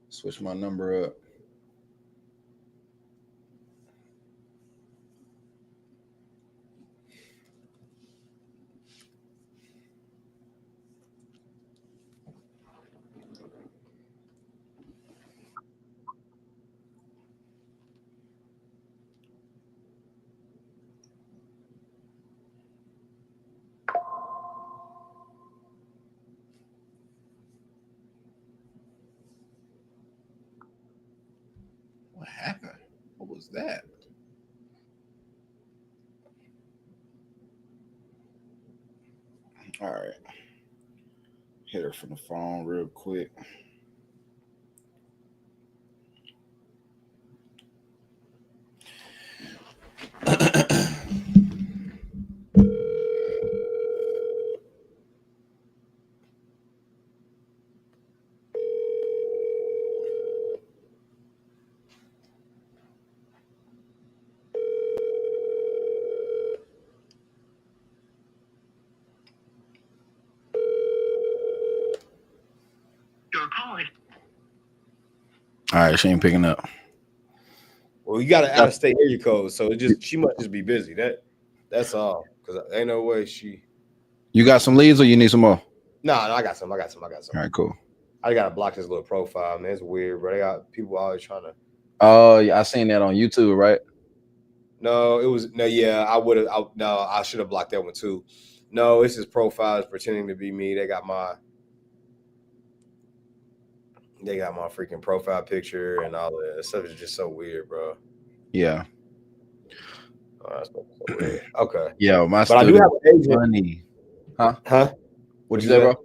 Switch my number up. What happened? What was that? All right. Hit her from the phone real quick. Your call is All right, she ain't picking up. Well, you got an out of state area code, so she must just be busy. That's all. Because ain't no way she. You got some leads or you need some more? No, I got some. All right, cool. I gotta block this little profile, man. It's weird, bro. They got people always trying to. Oh, yeah, I seen that on YouTube, right? No, it was no. Yeah, I would have. No, I should have blocked that one too. No, it's just profiles pretending to be me. They got my freaking profile picture and all that stuff. Is just so weird, bro. Yeah. Oh, that's so weird. Okay. Yeah, my But I do have an agent. funny. Huh? What'd you say, bro?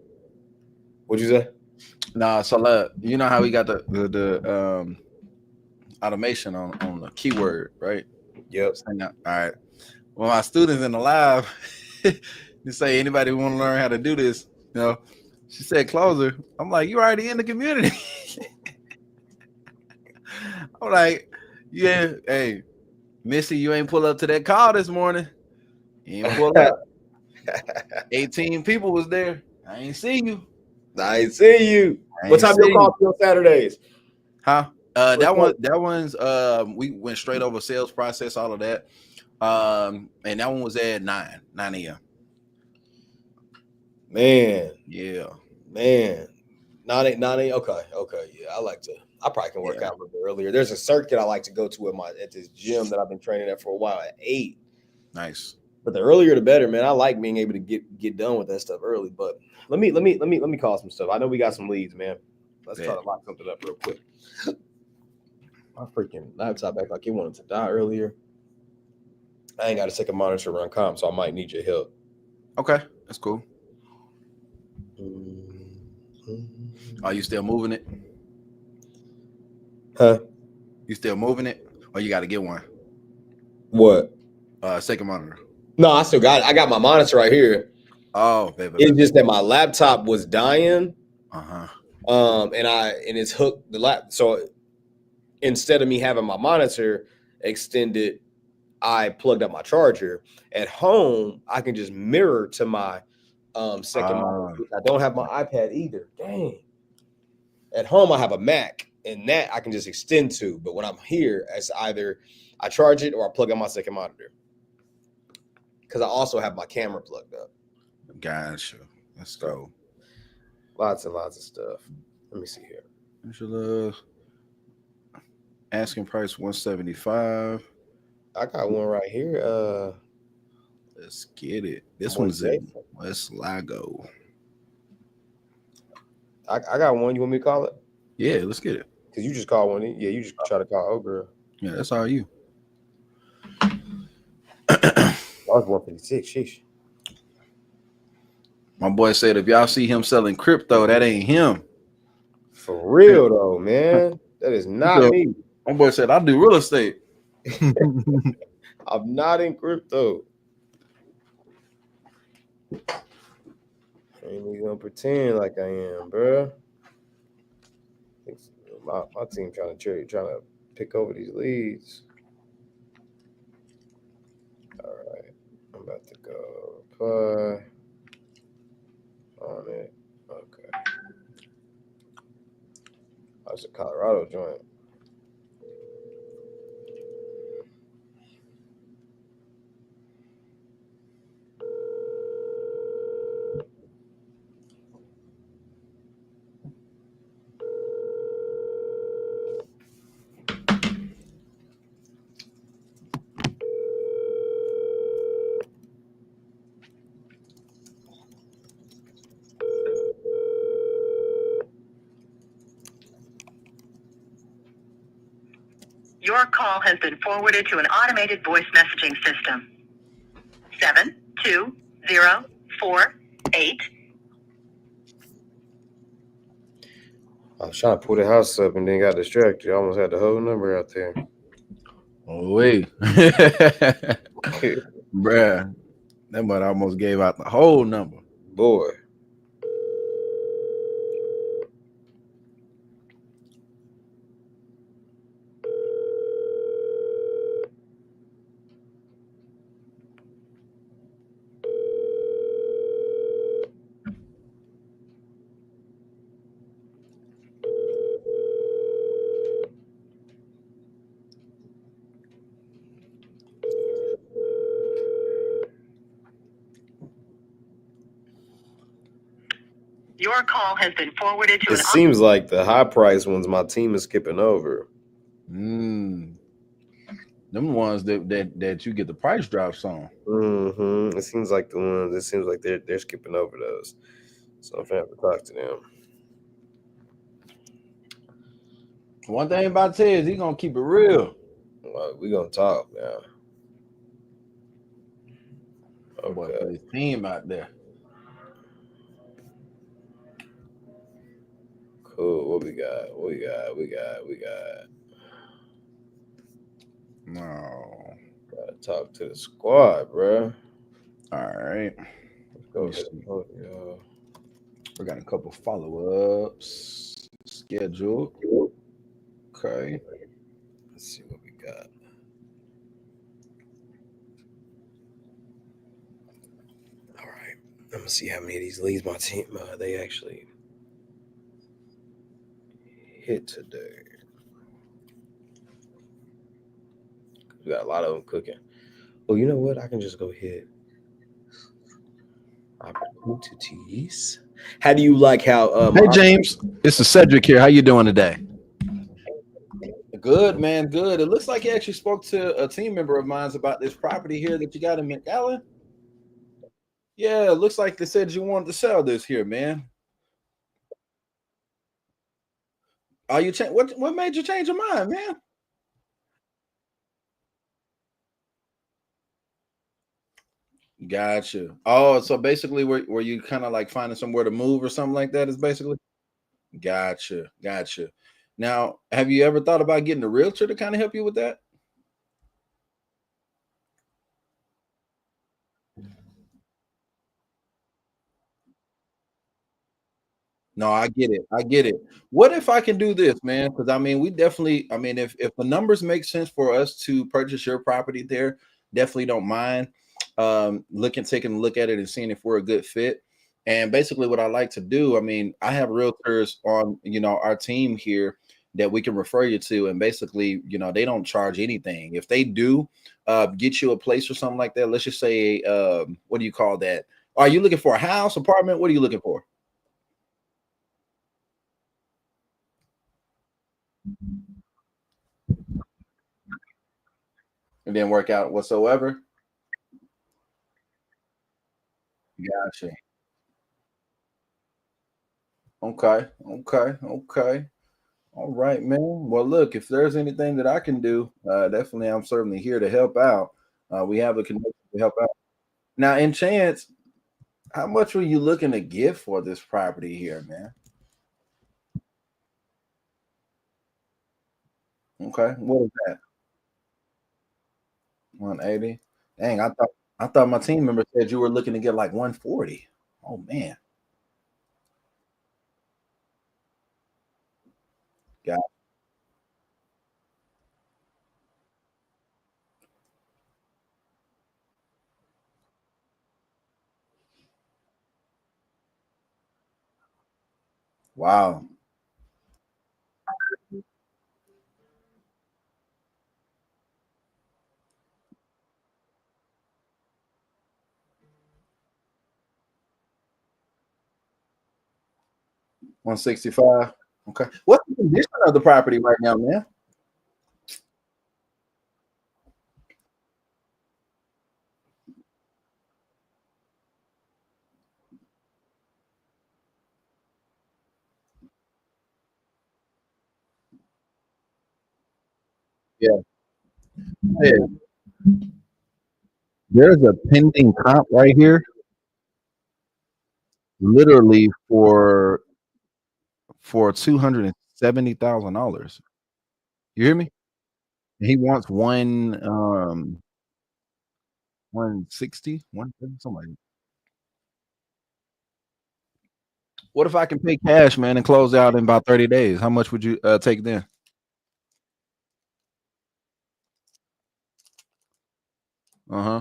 What'd you say? Nah, so you know how we got the automation on the keyword, right? Yep. All right. Well, my students in the lab, they say anybody want to learn how to do this, you know. She said closer. I'm like, you already in the community. I'm like, yeah, hey, Missy, you ain't pull up to that call this morning. You ain't pull up. 18 people was there. I ain't see you. I ain't see you. What time you call on Saturdays? Huh? That one's we went straight over sales process, all of that. And that one was at 9 a.m. Man, Yeah. 9 okay, yeah. I probably can work Yeah. out a little bit earlier. There's a circuit I like to go to at this gym that I've been training at for a while at 8. Nice. But the earlier the better, man. I like being able to get done with that stuff early. But let me call some stuff. I know we got some leads, man. Let's try to lock something up real quick. My freaking laptop act like it wanted to die earlier. I ain't got a second monitor run comp, so I might need your help. Okay, that's cool. Are you still moving it? Huh? You still moving it, or you got to get one? What? Second monitor. No, I still got it. I got my monitor right here. Oh, baby. It's just that my laptop was dying. Uh-huh. And it's hooked the lap. So instead of me having my monitor extended, I plugged up my charger. At home, I can just mirror to my second monitor. I don't have my iPad either. Dang. At home, I have a Mac, and that I can just extend to. But when I'm here, it's either I charge it or I plug in my second monitor. Because I also have my camera plugged up. Gotcha. Let's go. Lots and lots of stuff. Let me see here. Asking price $175. I got one right here. Let's get it. This one's in West Lago. I got one. You want me to call it? Yeah, let's get it. Because you just called one. Yeah, you just try to call. Oh, girl. Yeah, that's all you. That was 156. Sheesh. My boy said if y'all see him selling crypto, that ain't him. For real, though, man. That is not me. My boy said, I do real estate. I'm not in crypto. I ain't even gonna pretend like I am, bro. My team trying to pick over these leads. All right, I'm about to go reply on it. Okay, that's a Colorado joint. Your call has been forwarded to an automated voice messaging system. 72048. I was trying to pull the house up and then got distracted. I almost had the whole number out there. Oh, wait. Bruh, that might almost gave out the whole number. Boy. Your call has been forwarded to It seems like the high price ones my team is skipping over. Them ones that you get the price drops on. It seems like the ones. It seems like they're skipping over those. So I'm gonna have to talk to them. One thing about Ted is he's gonna keep it real. Well, we gonna talk now. Okay. Boy, put his team out there. Cool. What we got? No. Gotta talk to the squad, bro. All right. Let's go ahead and hold it, y'all. We got a couple follow-ups scheduled. Okay. Let's see what we got. All right. I'm gonna see how many of these leads my team they actually hit today. We got a lot of them cooking. Oh, you know what? I can just go ahead. Opportunities. How do you like how? Hey James, this is Cedric here. How you doing today? Good, man. Good. It looks like you actually spoke to a team member of mine about this property here that you got in McAllen. Yeah, it looks like they said you wanted to sell this here, man. Are you what made you change your mind, man? Gotcha. Oh, so basically were you kind of like finding somewhere to move or something like that is basically? Gotcha. Gotcha. Now, have you ever thought about getting a realtor to kind of help you with that? No, I get it. I get it. What if I can do this, man? Because I mean, we definitely, I mean, if the numbers make sense for us to purchase your property there, definitely don't mind taking a look at it and seeing if we're a good fit. And basically what I like to do, I mean, I have realtors on, our team here that we can refer you to. And basically, they don't charge anything. If they do get you a place or something like that, let's just say, what do you call that? Are you looking for a house, apartment? What are you looking for? It didn't work out whatsoever. Gotcha. Okay. Okay. Okay. All right, man. Well, look, if there's anything that I can do, definitely I'm certainly here to help out. We have a connection to help out. Now, in chance, how much were you looking to give for this property here, man? Okay. What is that? 180. Dang, I thought my team member said you were looking to get like 140. Oh man. Got wow. 165. Okay. What's the condition of the property right now, man? Yeah. Hey, there's a pending comp right here, literally for $270,000. You hear me? He wants 160, 170, something like that. What if I can pay cash, man, and close out in about 30 days? How much would you take then? Uh-huh.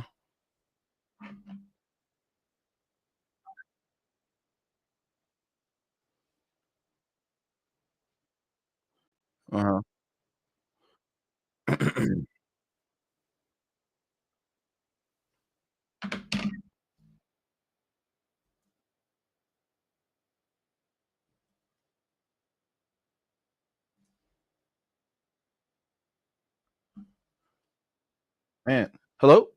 Uh-huh. Man, hello?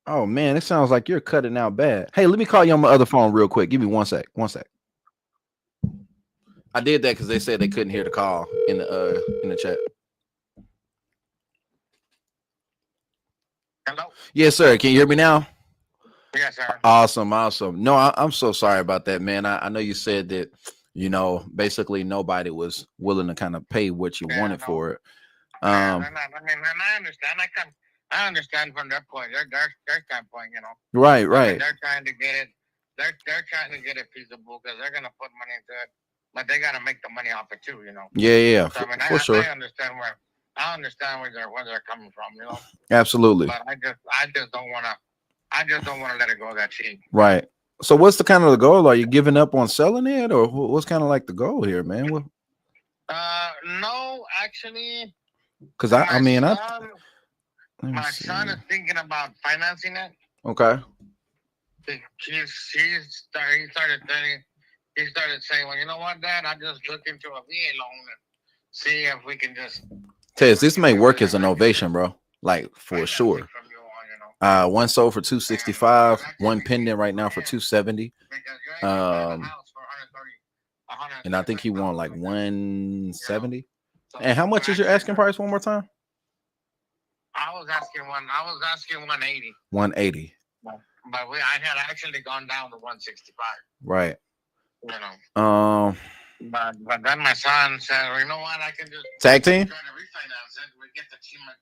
Oh man, it sounds like you're cutting out bad. Hey, let me call you on my other phone real quick. Give me 1 sec. 1 sec. I did that because they said they couldn't hear the call in the chat. Hello? Yes, sir. Can you hear me now? Yes, sir. Awesome, awesome. No, I'm so sorry about that, man. I know you said that, basically nobody was willing to kind of pay what you wanted for it. I mean, and I understand. I understand from their point, their standpoint, Right, I mean, right. they're trying to get it. They're trying to get it feasible because they're gonna put money into it, but they gotta make the money off it too, Yeah, So I mean, for sure. I understand where they're coming from, Absolutely. But I just don't wanna let it go that cheap. Right. So what's the kind of the goal? Are you giving up on selling it, or what's kind of like the goal here, man? No, actually, Because my I mean, son, Let me My see. son is thinking about financing it. Okay. He started saying, well, you know what, Dad, I just look into a VA loan and see if we can just Tez, this may work as an ovation, bro. Like for finance sure. it from you all, you know. One sold for 265, one pending right now for 270. Because you ain't gonna buy the Um, house for 130, and I think he won like 170. So And how much is your asking price one more time? I was asking 180, 180. but I had actually gone down to 165. Right. You know, But but then my son said, well, you know what, I can just tag team? try to refinance it. We get the payment.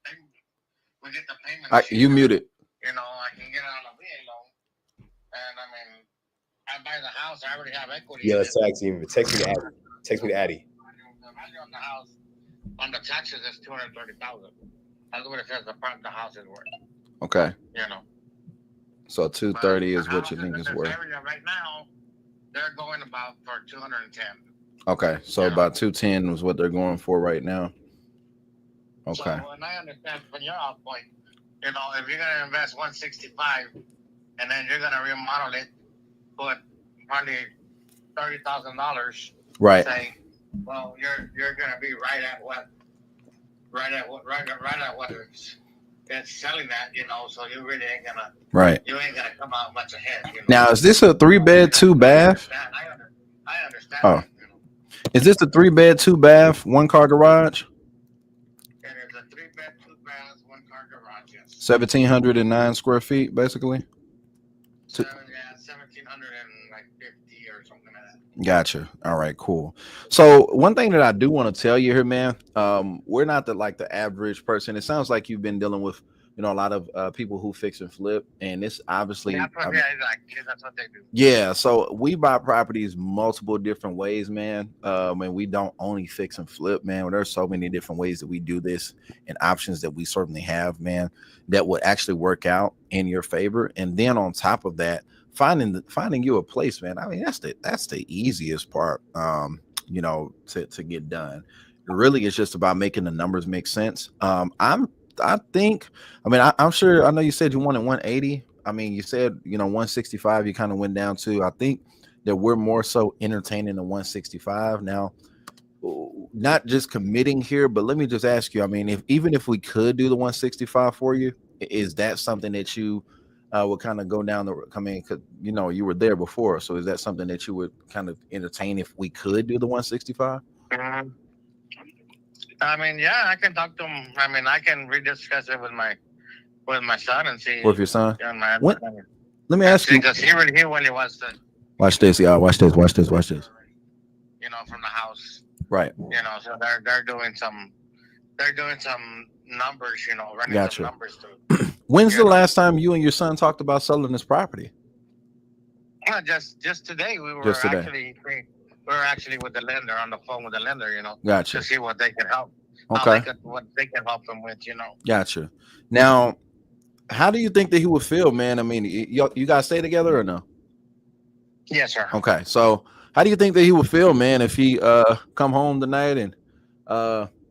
We get the payment. You cheaper. muted. You know, I can get it on a VA loan, and I mean, I buy the house. I already have equity. Yeah, in let's it. tag team. Text me to Addy. Text me to Addy. The value of the house on the taxes is $230,000. That's what it says the house is worth. Okay. You know. So 230 But is the what you houses think in is this worth. area right now, they're going about for 210. Okay. So about 210 was what they're going for right now. Okay. So, and I understand from your point, you know, if you're gonna invest 165 and then you're gonna remodel it, put probably $30,000. Right. Say, well, you're gonna be right at what it's selling at, you know. So you really ain't gonna come out much ahead. You know? Now, is this a 3-bed, 2-bath? I understand. Oh. That, you know. Is this a 3-bed, 2-bath, 1-car garage? It is a 3-bed, 2-bath, 1-car garage. Yes. 1,709 square feet, basically. 1,750 or something like that. Gotcha. All right, cool. So one thing that I do want to tell you here, man, we're not the average person. It sounds like you've been dealing with, a lot of people who fix and flip, and it's obviously That's what they do. yeah. So we buy properties multiple different ways, man. And we don't only fix and flip, man. There's so many different ways that we do this and options that we certainly have, man, that would actually work out in your favor. And then on top of that, finding you a place, man. I mean, that's the easiest part, to get done. Really, it's just about making the numbers make sense. I'm sure. I know you said you wanted 180. I mean, you said 165. You kind of went down to. I think that we're more so entertaining the 165 now. Not just committing here, but let me just ask you. I mean, even if we could do the 165 for you, is that something that you would kind of go down the? I mean, because you were there before, so is that something that you would kind of entertain if we could do the 165? I mean, yeah, I can talk to him. I mean, I can rediscuss it with my son and see. With your son? Yeah, man. Let me ask you. Because he really wants to. Watch this, y'all. Watch this. Watch this. Watch this. From the house. Right. So they're doing some numbers. Running Gotcha. some numbers too. When's the last time you and your son talked about selling this property? Just today we were Just today. actually with the lender on the phone with the lender, Gotcha. to see what they can help. Okay. What they can help them with, Gotcha. Now, how do you think that he would feel, man? I mean, you guys stay together or no? Yes, sir. Okay. So, how do you think that he would feel, man, if he come home tonight and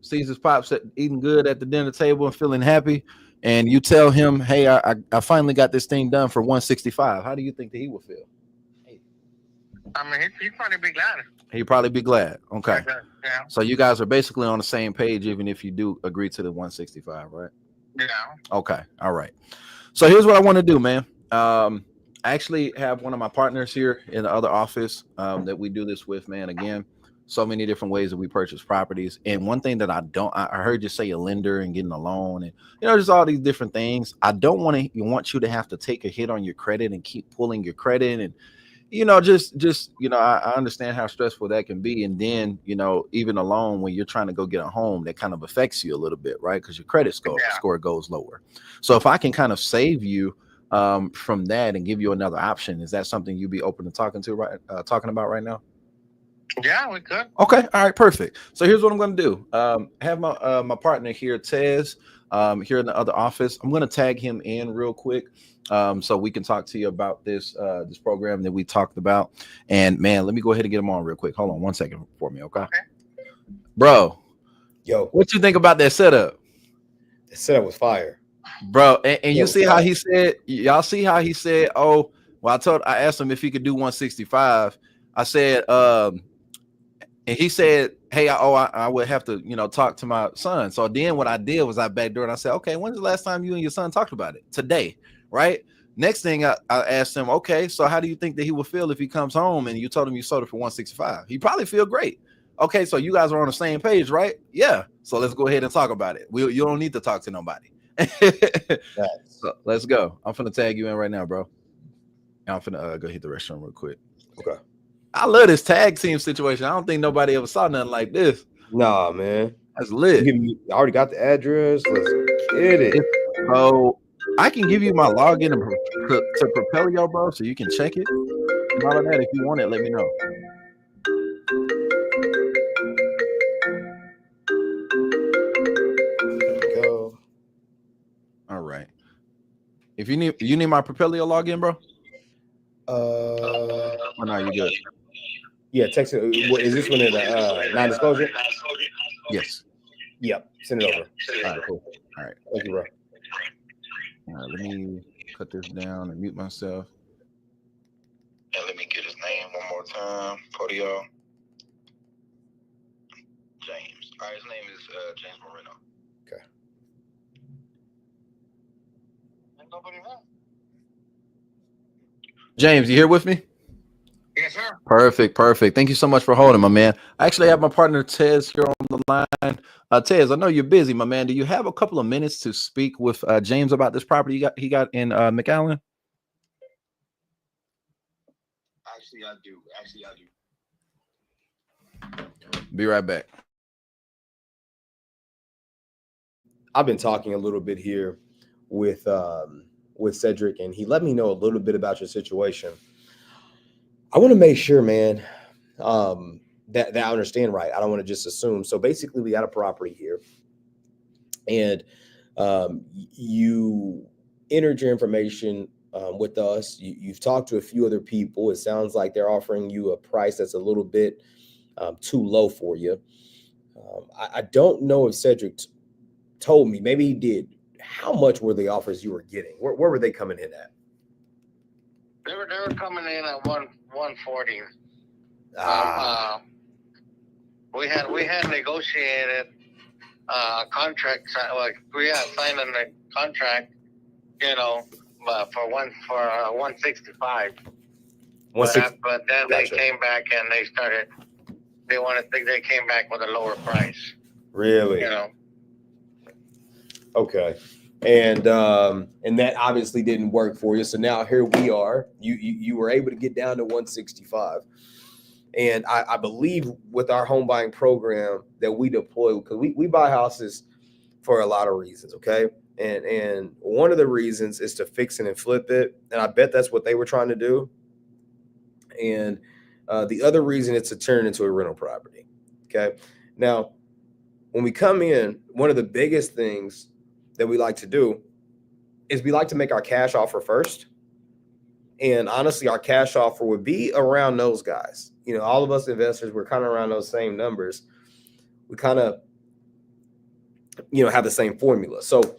sees his pops eating good at the dinner table and feeling happy, and you tell him, "Hey, I finally got this thing done for 165." How do you think that he would feel? I mean, he'd probably be glad. He'd probably be glad. Okay. Yeah. So you guys are basically on the same page, even if you do agree to the 165, right? Yeah. Okay. All right. So here's what I want to do, man. I actually have one of my partners here in the other office that we do this with, man. Again, so many different ways that we purchase properties. And one thing that I heard you say a lender and getting a loan and, just all these different things. I don't want you to have to take a hit on your credit and keep pulling your credit and, I understand how stressful that can be. And then, even alone when you're trying to go get a home, that kind of affects you a little bit, right? Because your credit score goes lower. So if I can kind of save you from that and give you another option, is that something you'd be open to talking about right now? Yeah, we could. Okay. All right. Perfect. So here's what I'm going to do. Have my partner here, Tez, here in the other office. I'm going to tag him in real quick. So we can talk to you about this program that we talked about. And man, let me go ahead and get him on real quick. Hold on 1 second for me, okay? Bro, Yo, what you think about that setup? the setup was fire. bro. And you Yeah, see how he said, y'all see how he said, oh, well, I asked him if he could do 165. I said, and he said, hey, I would have to, talk to my son. So then what I did was I backdoored and I said, okay, when's the last time you and your son talked about it? Today, right? Next thing I asked him, okay, so how do you think that he would feel if he comes home and you told him you sold it for 165? He'd probably feel great. Okay, so you guys are on the same page, right? Yeah. So let's go ahead and talk about it. You don't need to talk to nobody. So let's go. I'm finna tag you in right now, bro. I'm finna go hit the restroom real quick. Okay. I love this tag team situation. I don't think nobody ever saw nothing like this. Nah, man. That's lit. I already got the address. Let's get it. So I can give you my login to Propelio, bro, so you can check it. And all of that, if you want it, let me know. There we go. All right. If you need my Propelio login, bro. Oh no, you good. Yeah, text it. Is this one in non-disclosure? Yes. Yep. Send it over. All right, cool. All right. Thank you, bro. All right, let me cut this down and mute myself. And let me get his name one more time for y'all. James. All right, his name is James Moreno. Okay. Nobody home. James, you here with me? Yes, sir. Perfect. Thank you so much for holding, my man. I actually have my partner Tez here on the line. Tez, I know you're busy, my man. Do you have a couple of minutes to speak with James about this property he got in McAllen? Actually, I do. Be right back. I've been talking a little bit here with Cedric, and he let me know a little bit about your situation. I want to make sure, man, that I understand right. I don't want to just assume. So basically, we got a property here, and you entered your information with us. You've talked to a few other people. It sounds like they're offering you a price that's a little bit too low for you. I don't know if Cedric told me. Maybe he did. How much were the offers you were getting? Where were they coming in at? They were coming in at 140. We had negotiated a contract. Like we had signed a contract, for 165. But then they came back and they came back with a lower price. Really? Okay. And that obviously didn't work for you. So now here we are. You were able to get down to 165. And I believe with our home buying program that we deploy, because we buy houses for a lot of reasons, okay? And one of the reasons is to fix it and flip it. And I bet that's what they were trying to do. And the other reason is to turn it into a rental property, okay? Now, when we come in, one of the biggest things that we like to do is we like to make our cash offer first. And honestly, our cash offer would be around those guys. All of us investors, we're kind of around those same numbers. We kind of, have the same formula. So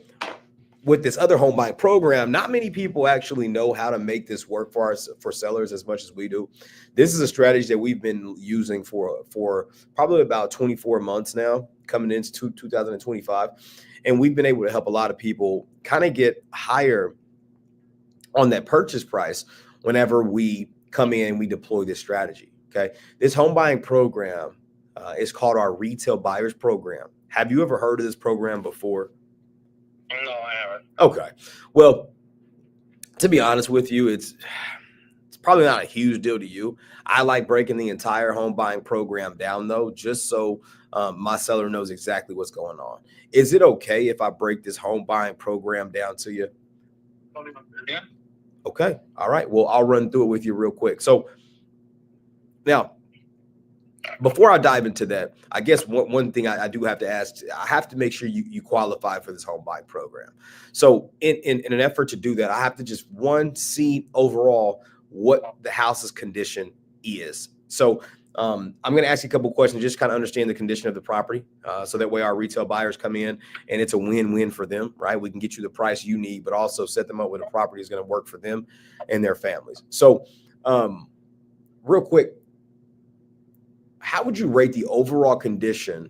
with this other home buying program, not many people actually know how to make this work for sellers as much as we do. This is a strategy that we've been using for probably about 24 months now, coming into 2025. And we've been able to help a lot of people kind of get higher on that purchase price whenever we come in and we deploy this strategy. Okay. This home buying program is called our Retail Buyers Program. Have you ever heard of this program before? No, I haven't. Okay. Well, to be honest with you, it's probably not a huge deal to you. I like breaking the entire home buying program down, though, just so my seller knows exactly what's going on. Is it okay if I break this home buying program down to you? Yeah. Okay. All right. Well, I'll run through it with you real quick. So now, before I dive into that, I guess one thing I do have to ask, I have to make sure you qualify for this home buying program. So in an effort to do that, I have to just see overall what the house's condition is. So I'm going to ask you a couple of questions, just kind of understand the condition of the property. So that way our retail buyers come in and it's a win-win for them, right? We can get you the price you need, but also set them up with a property is going to work for them and their families. So real quick, how would you rate the overall condition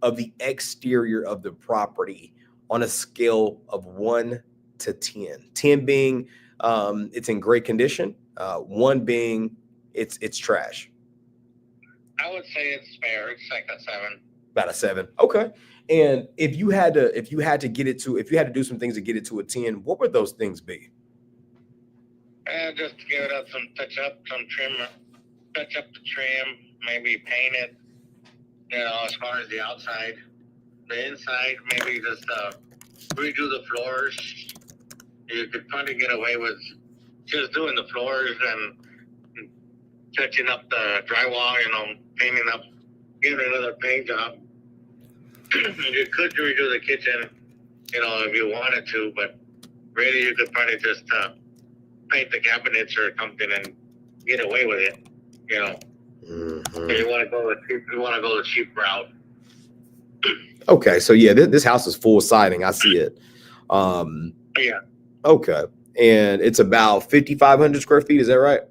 of the exterior of the property on a scale of 1 to 10? 10 being it's in great condition, 1 being it's trash. I would say it's fair. It's like a 7. About a 7. Okay. And if you had to do some things to get it to a 10, what would those things be? Just give it up some touch up the trim, maybe paint it, as far as the outside. The inside, maybe just redo the floors. You could probably get away with just doing the floors and touching up the drywall, painting up, giving another paint job. You could redo the kitchen, if you wanted to, but really you could probably just paint the cabinets or something and get away with it, Mm-hmm. If you want to go the cheap route. Okay, so yeah, this house is full siding. I see it. Yeah. Okay, and it's about 5,500 square feet. Is that right?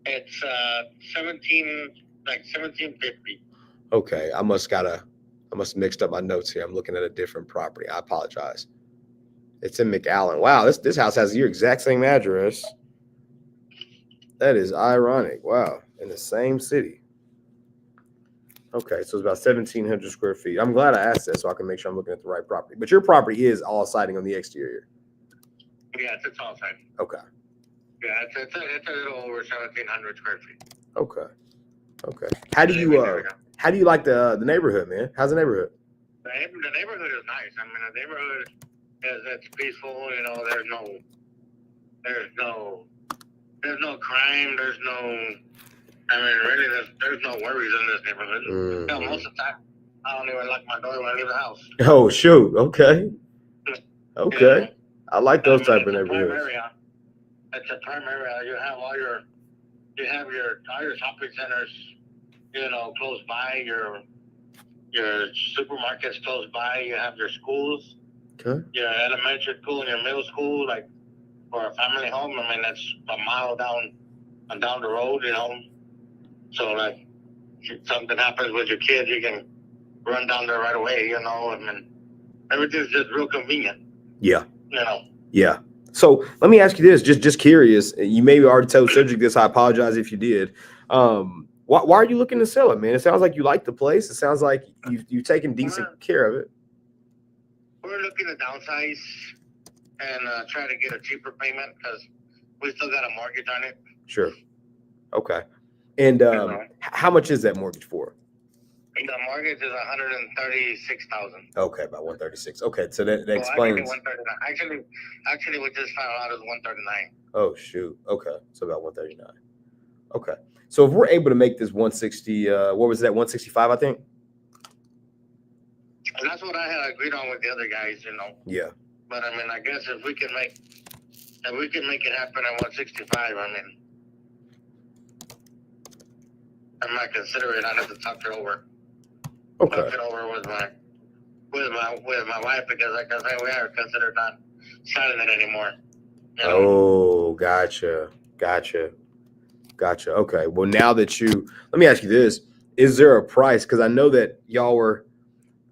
It's 1750. Okay, I must mixed up my notes here. I'm looking at a different property. I apologize. It's in McAllen. Wow, this house has your exact same address. That is ironic. Wow, in the same city. Okay, so it's about 1,700 square feet. I'm glad I asked that so I can make sure I'm looking at the right property. But your property is all siding on the exterior. Yeah, it's all side. Okay. Yeah, it's a little over 1,700 square feet. Okay. How do you like the neighborhood, man? How's the neighborhood? The neighborhood is nice. I mean, the neighborhood it's peaceful. There's no crime. There's no worries in this neighborhood. Mm-hmm. Most of the time, I don't even lock my door when I leave the house. Oh shoot. Okay. Okay. I like those type of neighborhoods. It's a prime area. You have all your shopping centers, close by. Your supermarkets close by. You have your schools. Okay. Your elementary school and your middle school, like for a family home. I mean, that's a mile down the road. So like, if something happens with your kids, you can run down there right away. I mean, everything's just real convenient. Yeah. Yeah. So let me ask you this, just curious. You maybe already told Cedric this. I apologize if you did. Why are you looking to sell it, man? It sounds like you like the place. It sounds like you've taken decent care of it. We're looking to downsize and try to get a cheaper payment because we still got a mortgage on it. Sure. Okay. And how much is that mortgage for? The mortgage is $136,000. Okay, about 136. Okay, so that explains. Actually, we just found out it's 139. Oh shoot. Okay, so about 139. Okay, so if we're able to make this 160, what was that? 165, I think. And that's what I had agreed on with the other guys, Yeah. But I mean, I guess if we can make it happen at 165, I mean, I might consider it. I'd have to talk it over. Okay. Talk it over with my wife because, like I said, we haven't considered not selling it anymore. Oh, gotcha. Okay. Well, now that let me ask you this: is there a price? Because I know that y'all were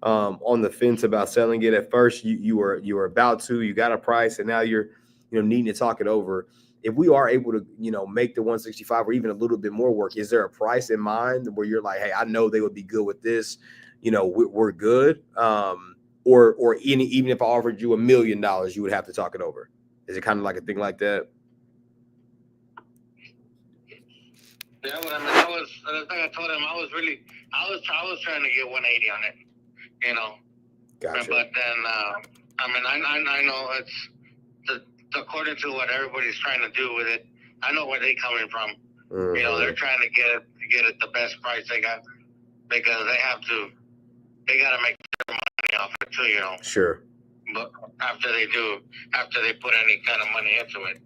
on the fence about selling it at first. You were about to. You got a price, and now you're needing to talk it over. If we are able to, make the 165 or even a little bit more work, is there a price in mind where you're like, hey, I know they would be good with this, we're good. Or even if I offered you $1 million, you would have to talk it over. Is it kind of like a thing like that? Yeah, but I mean, the thing I told him, I was trying to get 180 on it, Gotcha. But then, I know it's according to what everybody's trying to do with it. I know where they're coming from. Mm-hmm. They're trying to get it the best price they got because they got to make their money off it too, Sure. But after they put any kind of money into it,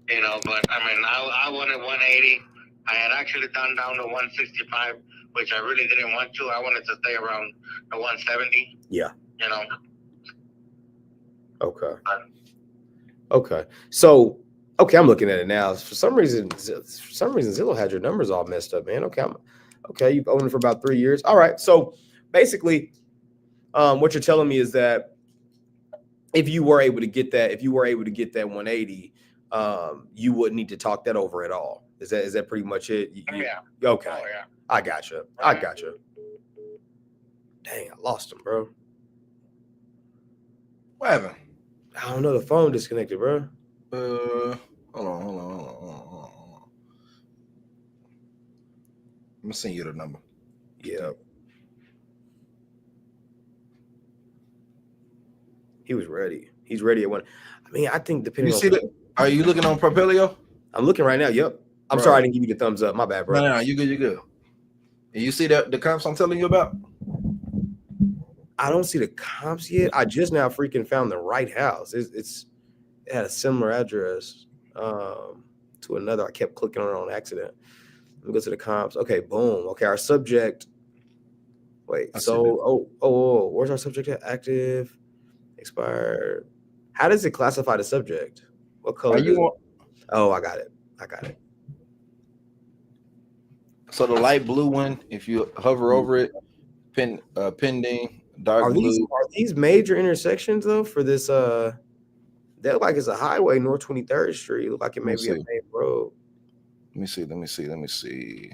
but I mean, I wanted 180, I had actually done down to 165, which I really didn't want to. I wanted to stay around the 170. Yeah. You know. Okay. So, okay, I'm looking at it now. For some reason, Zillow had your numbers all messed up, man. Okay. You've owned it for about 3 years. All right. So basically, what you're telling me is that if you were able to get that 180, you wouldn't need to talk that over at all. Is that pretty much it? Yeah. Okay. Oh, yeah. I gotcha. Dang, I lost him, bro. What happened? I don't know. The phone disconnected, bro. Hold on. I'm gonna send you the number. Yeah. He was ready. He's ready at one. I mean, I think depending You see that? Are you looking on Propelio? I'm looking right now. Yep. I'm sorry I didn't give you the thumbs up. My bad, bro. No, you good. And you see the comps I'm telling you about? I don't see the comps yet. I just now freaking found the right house. It had a similar address to another. I kept clicking on it on accident. Let me go to the comps. Okay, boom. Okay, our subject. Wait. Where's our subject at? Active, expired. How does it classify the subject? What color? Oh, I got it. So the light blue one, if you hover over it, pending, dark blue. Are these major intersections though for this? That look like it's a highway, North 23rd Street. Look like it may be a main road. Let me see.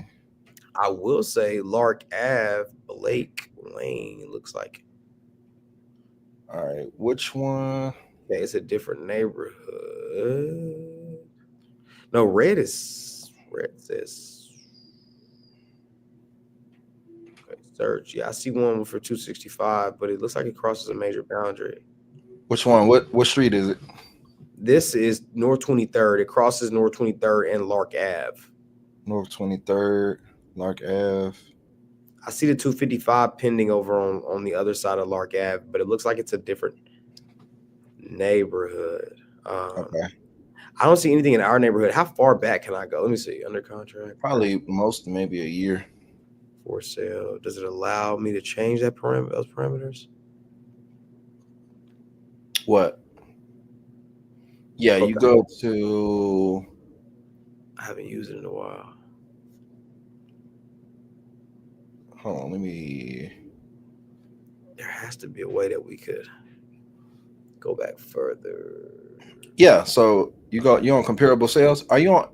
I will say Lark Ave, Blake Lane. It looks like. All right, which one? Okay, it's a different neighborhood. No, red says. Okay, search. Yeah, I see one for 265, but it looks like it crosses a major boundary. Which one? What street is it? This is North 23rd. It crosses North 23rd and Lark Ave. North 23rd, Lark Ave. I see the 255 pending over on the other side of Lark Ave, but it looks like it's a different neighborhood. Okay. I don't see anything in our neighborhood. How far back can I go? Let me see. Under contract. Probably maybe a year. For sale. Does it allow me to change those parameters? What? Yeah, you go to. I haven't used it in a while. Hold on, There has to be a way that we could go back further. Yeah, so you on comparable sales. Are you on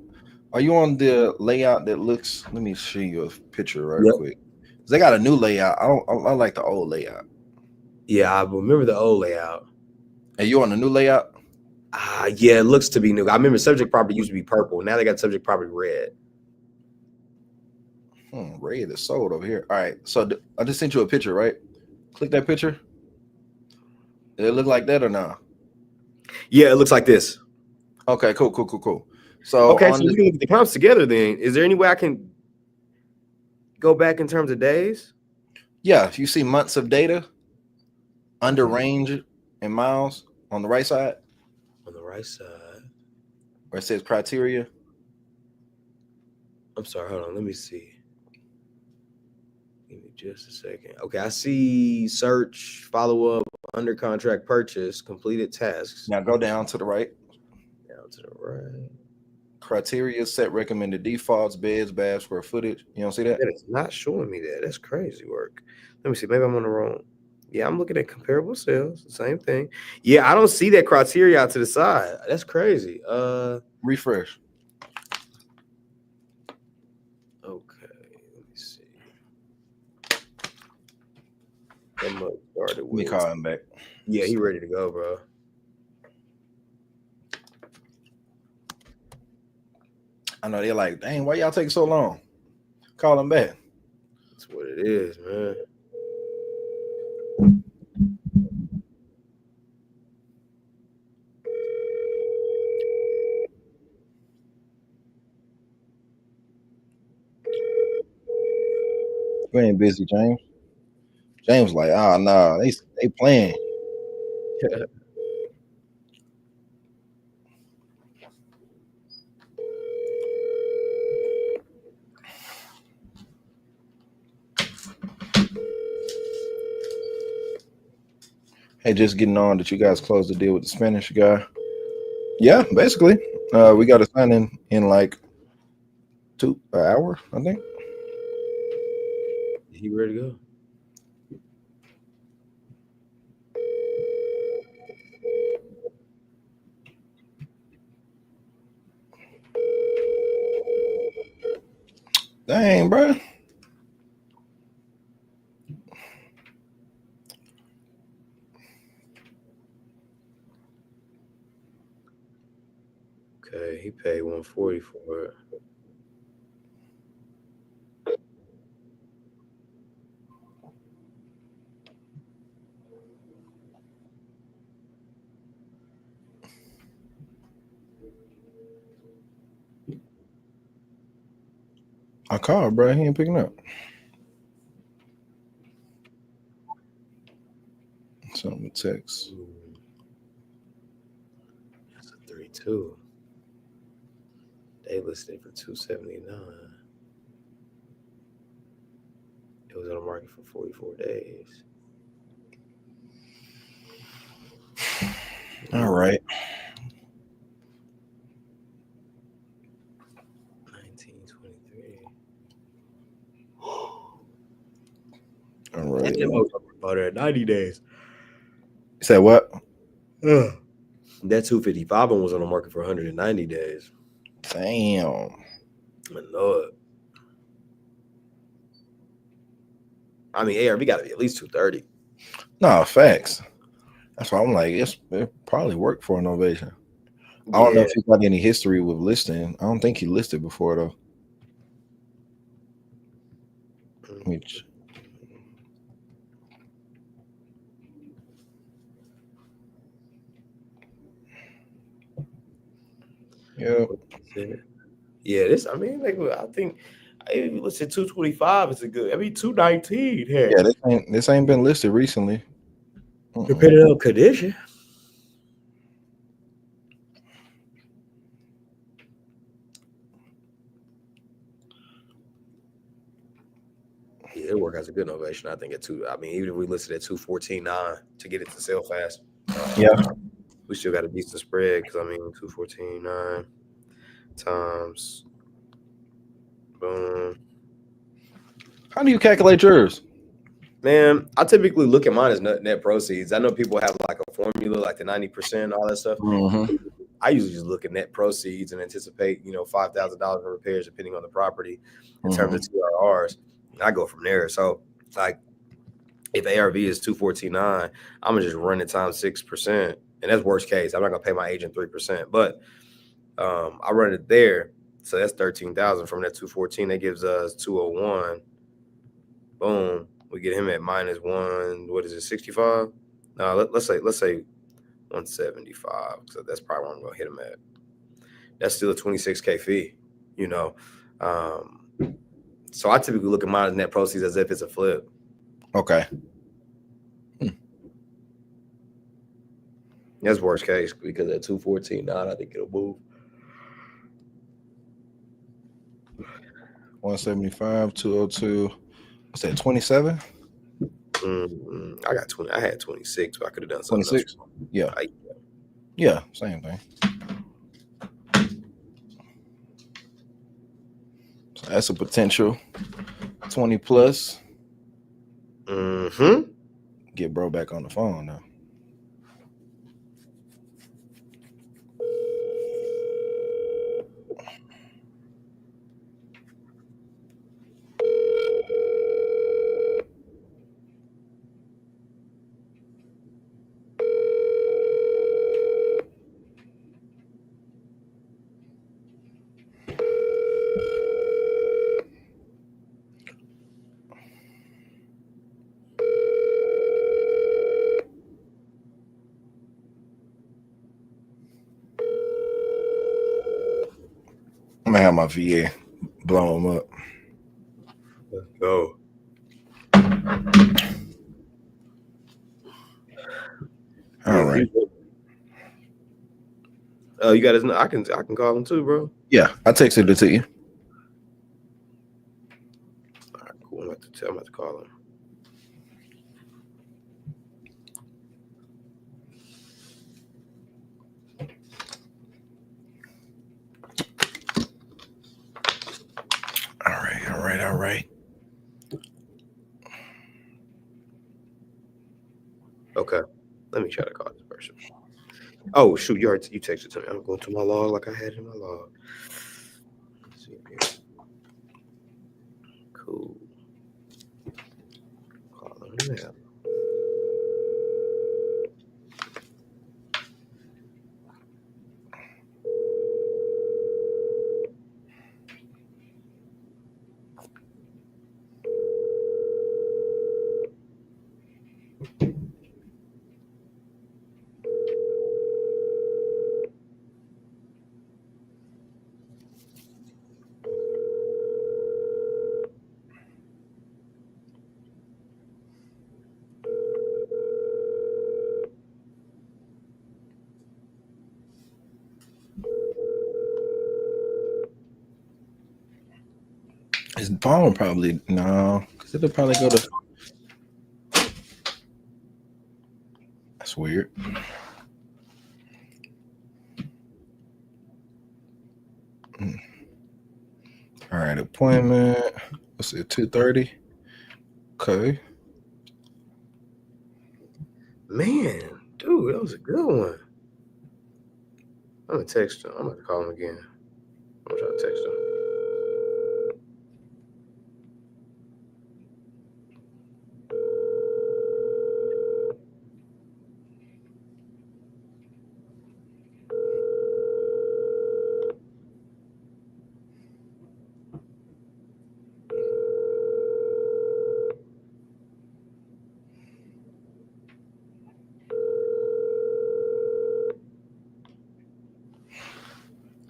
the layout that looks? Let me show you a picture quick. They got a new layout. I like the old layout. Yeah, I remember the old layout. Are you on the new layout? Yeah, it looks to be new. I remember subject property used to be purple. Now they got subject property red. Red is sold over here. All right, so I just sent you a picture, right? Click that picture. Did it look like that or not? Yeah, it looks like this. Okay, cool. So okay, so we can look at the comps together then. Is there any way I can go back in terms of days? Yeah, you see months of data under range in miles on the right side. On the right side. Where it says criteria. I'm sorry, hold on. Let me see. Give me just a second. Okay, I see search, follow-up, under contract purchase, completed tasks. Now go down to the right. Down to the right. Criteria, set recommended defaults, beds, baths, square footage. You don't see that? It's not showing me that. That's crazy work. Let me see. Maybe I'm on the wrong. Yeah, I'm looking at comparable sales. The same thing. Yeah, I don't see that criteria out to the side. That's crazy. Refresh. Okay, let me see. Let me call him back. Yeah, he ready to go, bro. I know they're like, dang, why y'all taking so long? Call him back. That's what it is, man. You ain't busy, James. James like, nah, they playing. Hey, just getting on that you guys closed the deal with the Spanish guy. Yeah, basically. We got to sign in like an hour, I think. He ready to go? Dang, bro. Okay, he paid 140 for it. I called, bro. He ain't picking up. Something text. That's a 3-2. They listed for 279. It was on the market for 44 days. All right. 1923. All right. And them folks about it at 90 days. You said what? That 255 one was on the market for 190 days. Damn. I know it. I mean, ARV got to be at least 230. No, facts. That's why I'm like, it probably worked for an ovation. I don't know if he's got any history with listing. I don't think he listed before though. Which yeah. Yeah, this, I mean, like, I think if you listen, 225 is a good, I mean, 219. Hey. Yeah, this ain't been listed recently. Depending on condition. Yeah, it work as a good innovation. I think I mean, even if we listed at 214.9 to get it to sell fast. Yeah. We still got a decent spread because I mean 214.9 times boom. How do you calculate yours? Man, I typically look at mine as net proceeds. I know people have like a formula, like the 90%, all that stuff. Mm-hmm. I usually just look at net proceeds and anticipate, $5,000 in repairs depending on the property in terms of TRRs. And I go from there. So, like, if ARV is 214.9, I'm gonna just run it times 6%, and that's worst case. I'm not gonna pay my agent 3%, but I run it there, so that's 13,000 from that 214. That gives us 201. Boom. We get him at -1. What is it? 65? No, let's say 175. So that's probably what I'm gonna hit him at. That's still a 26K fee, So I typically look at mine as net proceeds as if it's a flip. Okay. That's worst case because at 214.9, I think it'll move. 175, 202. What's that? 27? I got 20. I had 26, but I could have done something 26? else. Yeah. Yeah, same thing. So that's a potential 20 plus. Mm-hmm. Get bro back on the phone now. I'm gonna have my VA blow him up. Let's go. All right. Oh, you got his? I can call him too, bro. Yeah, I texted it to you. All right, cool. I'm about to call him. Okay. Let me try to call this person. Oh shoot, you texted to me. I'm going to my log like I had in my log. Let's see here. Cool. Call him now. His phone probably no, because it'll probably go to. That's weird. All right, appointment. Let's see, 2:30. Okay. Man, dude, that was a good one. I'm gonna text him. I'm gonna call him again. I'm gonna try to text him.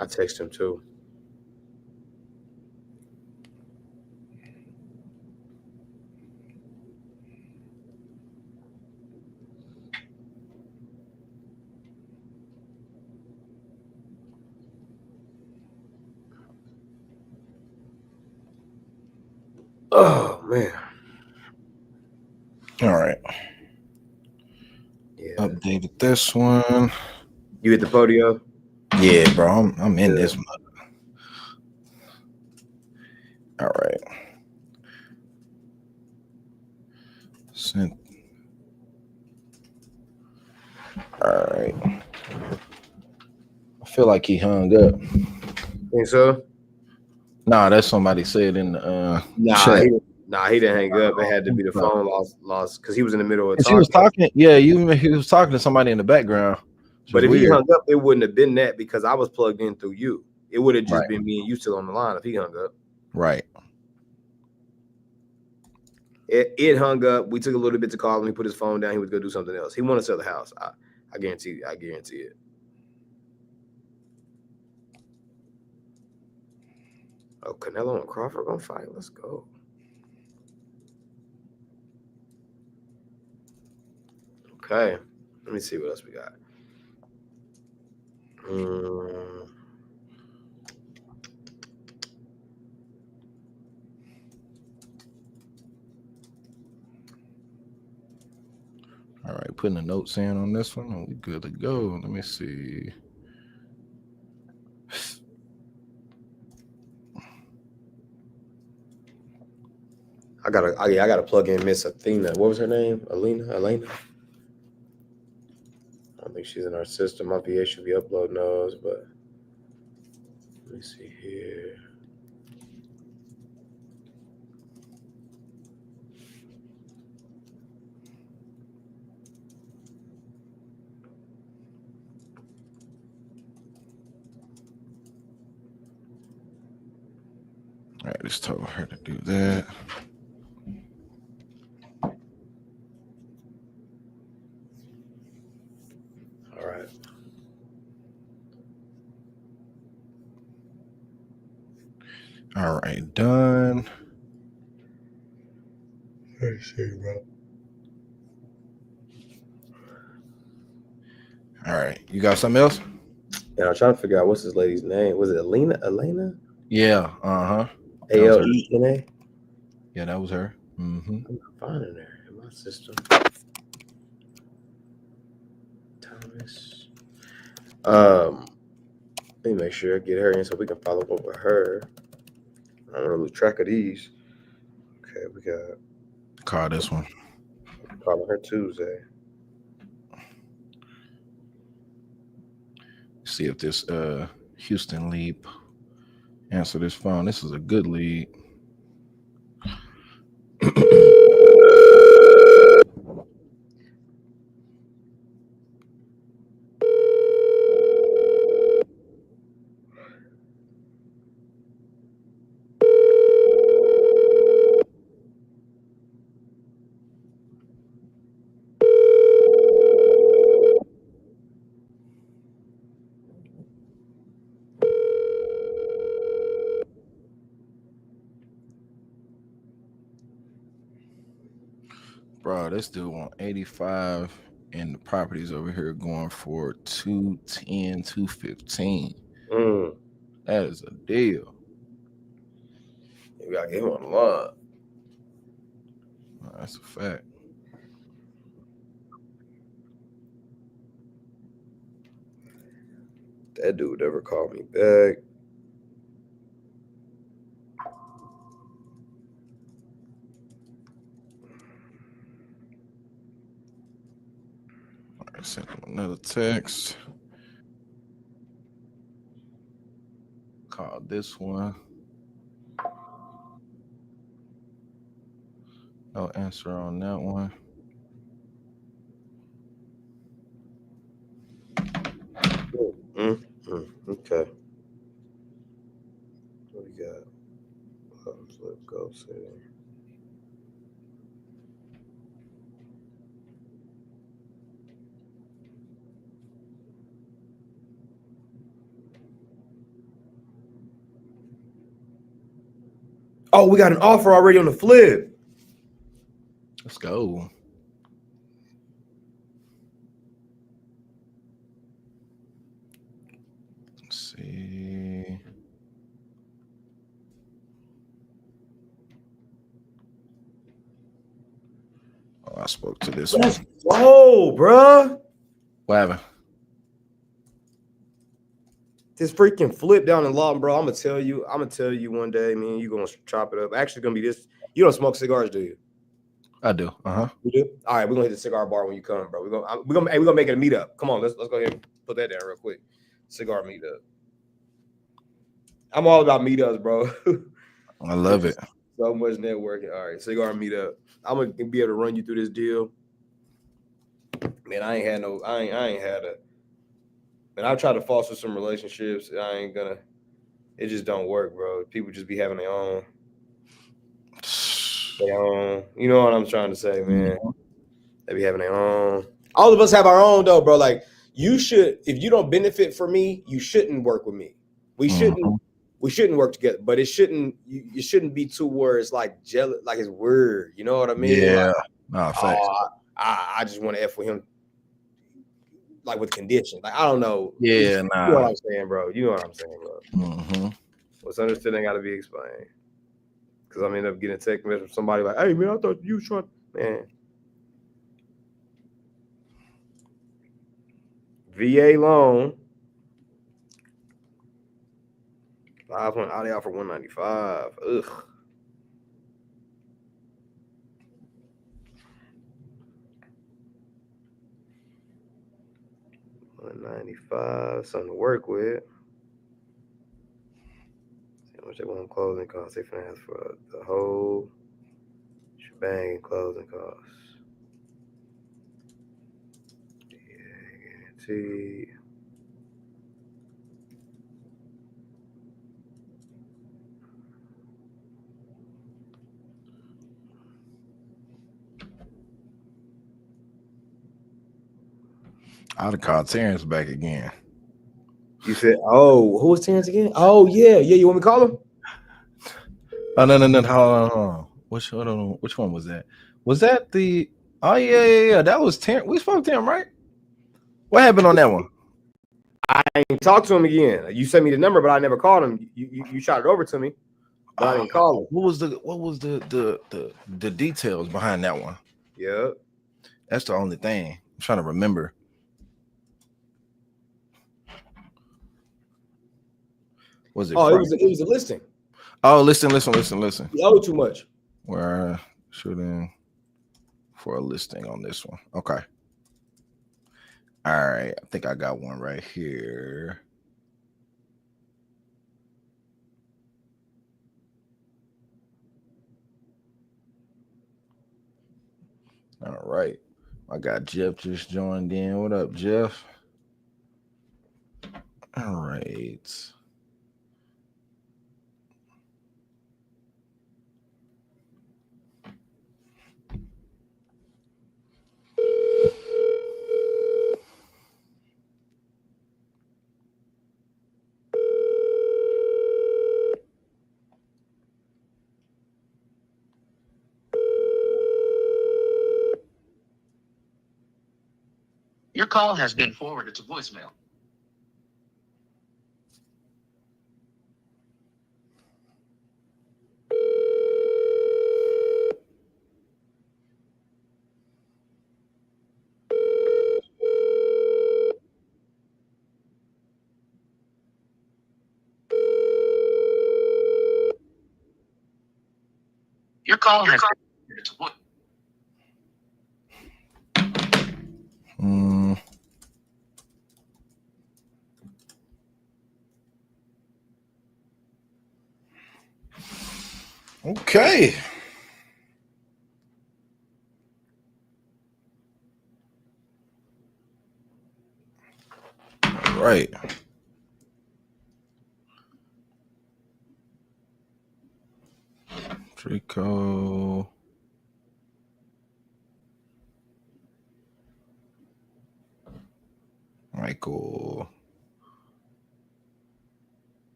I text him too. Oh man. All right. Yeah. Updated this one. You hit the Podio? Yeah, bro. I'm in this one. All right. Sent. All right. I feel like he hung up. Think so? Nah, that's somebody said in the Nah, chat. he didn't hang up. It had to be the phone lost because he was in the middle of He was talking. Yeah, he was talking to somebody in the background. But if weird. he hung up, it wouldn't have been that because I was plugged in through you. It would have just Right. been me and you still on the line if he hung up. Right. It hung up. We took a little bit to call him. He put his phone down. He would go do something else. He wanted to sell the house. I guarantee. I guarantee it. Oh, Canelo and Crawford gonna fight. Let's go. Okay. Let me see what else we got. All right, putting the notes in on this one. And we good to go. Let me see. I gotta plug in Miss Athena. What was her name? Elena? I don't think she's in our system. My VA should be uploading those, but let me see here. All right, just told her to do that. All right. All right, done. Let's see, bro. All right, you got something else? Yeah, I'm trying to figure out what's this lady's name. Was it Elena? Yeah. Uh-huh. ALENA? Yeah, that was her. Mm-hmm. I'm not finding her in my system. Thomas. Let me make sure I get her in so we can follow up with her. I don't want to lose track of these. Okay, we got Call this one. calling her Tuesday. see if this Houston lead answer this phone. This is a good lead. Bro, this dude want 85 and the properties over here going for 210, 215. That is a deal. You gotta get him on the line. That's a fact. That dude never called me back. I sent him another text. Call this one. No answer on that one. Okay. What we got? Let's go see. Oh, we got an offer already on the flip. Let's go. Let's see. Oh, I spoke to this one. Whoa, bruh. What happened? This freaking flip down in Lawton, bro. I'm gonna tell you one day, man. You gonna chop it up. Actually, gonna be this. You don't smoke cigars, do you? I do. You do? All right, we're gonna hit the cigar bar when you come, bro. We're gonna make it a meetup. Come on, let's go ahead and put that down real quick. Cigar meetup. I'm all about meetups, bro. I love it. So much networking. All right, cigar meetup. I'm gonna be able to run you through this deal. Man, I ain't had a. And I've tried to foster some relationships. It just don't work, bro. People just be having their own. You know what I'm trying to say, man. They be having their own. All of us have our own, though, bro. Like, you should, if you don't benefit from me, you shouldn't work with me. We shouldn't work together, but it shouldn't be too where it's like jealous, like it's weird. You know what I mean? Yeah. Like, I just want to F with him. Like with conditions, like I don't know. Yeah, You know what I'm saying, bro. You know what I'm saying, bro. What's understood ain't got to be explained. Because I'm end up getting a text message from somebody like, "Hey, man, I thought you was trying." Man, VA loan, 5 point out out for 195. Ugh. $195, something to work with. See how much they want closing costs. They finna ask for the whole shebang in closing costs. Yeah, guaranteed. I'd have called Terrence back again. You said, "Oh, who was Terrence again?" Oh, yeah. You want me to call him? Oh no. Hold on. Which one was that? Was that the? Oh yeah. That was Terrence. We spoke to him, right? What happened on that one? I ain't talked to him again. You sent me the number, but I never called him. You shot it over to me, but I didn't call him. What was the details behind that one? Yeah, that's the only thing I'm trying to remember. Was it? Oh, it was a listing. Oh, listen. You owe too much. We're shooting for a listing on this one. Okay. All right. I think I got one right here. All right. I got Jeff just joined in. What up, Jeff? All right. Your call has been forwarded to voicemail. Your call has been forwarded to voicemail. Okay. All right. Trico. Michael.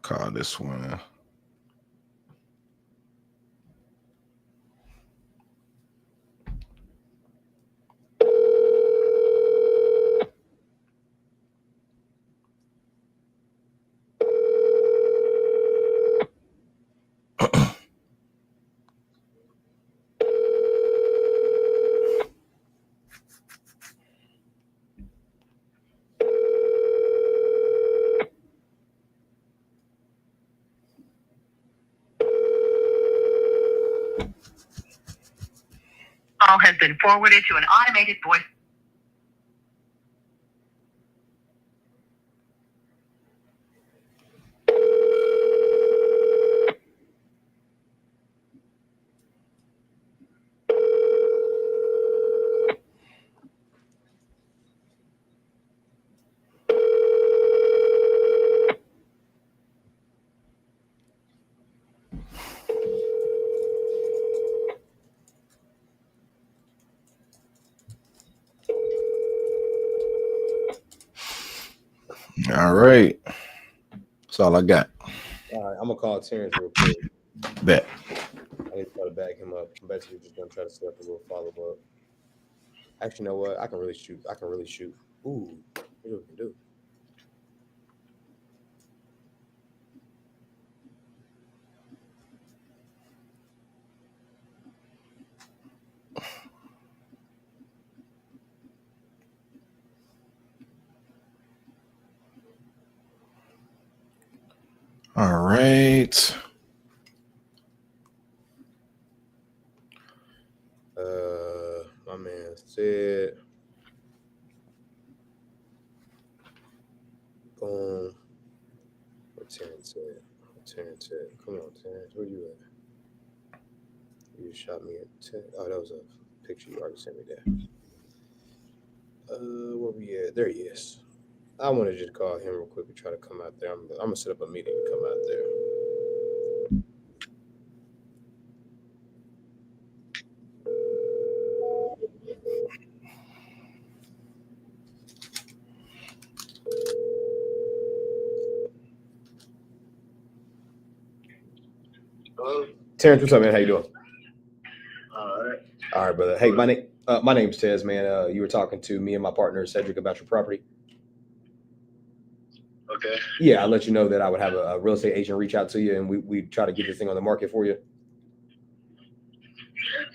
Call this one. Call has been forwarded to an automated voice. All right. That's all I got. All right, I'm gonna call Terrence real quick. Bet. I need to try to back him up. I'm basically just gonna try to set up a little follow up. Actually, you know what? I can really shoot. Ooh, what do we do? All right. My man said, boom. What Terrence said? Come on, Terrence. Where you at? You just shot me at 10. Oh, that was a picture you already sent me there. Where we at? There he is. I want to just call him real quick and try to come out there. I'm gonna set up a meeting to come out there. Hello? Terrence, what's up, man? How you doing? All right. All right, brother. Hey, my name's Tez, man. You were talking to me and my partner Cedric about your property. Okay. Yeah, I let you know that I would have a real estate agent reach out to you, and we try to get this thing on the market for you.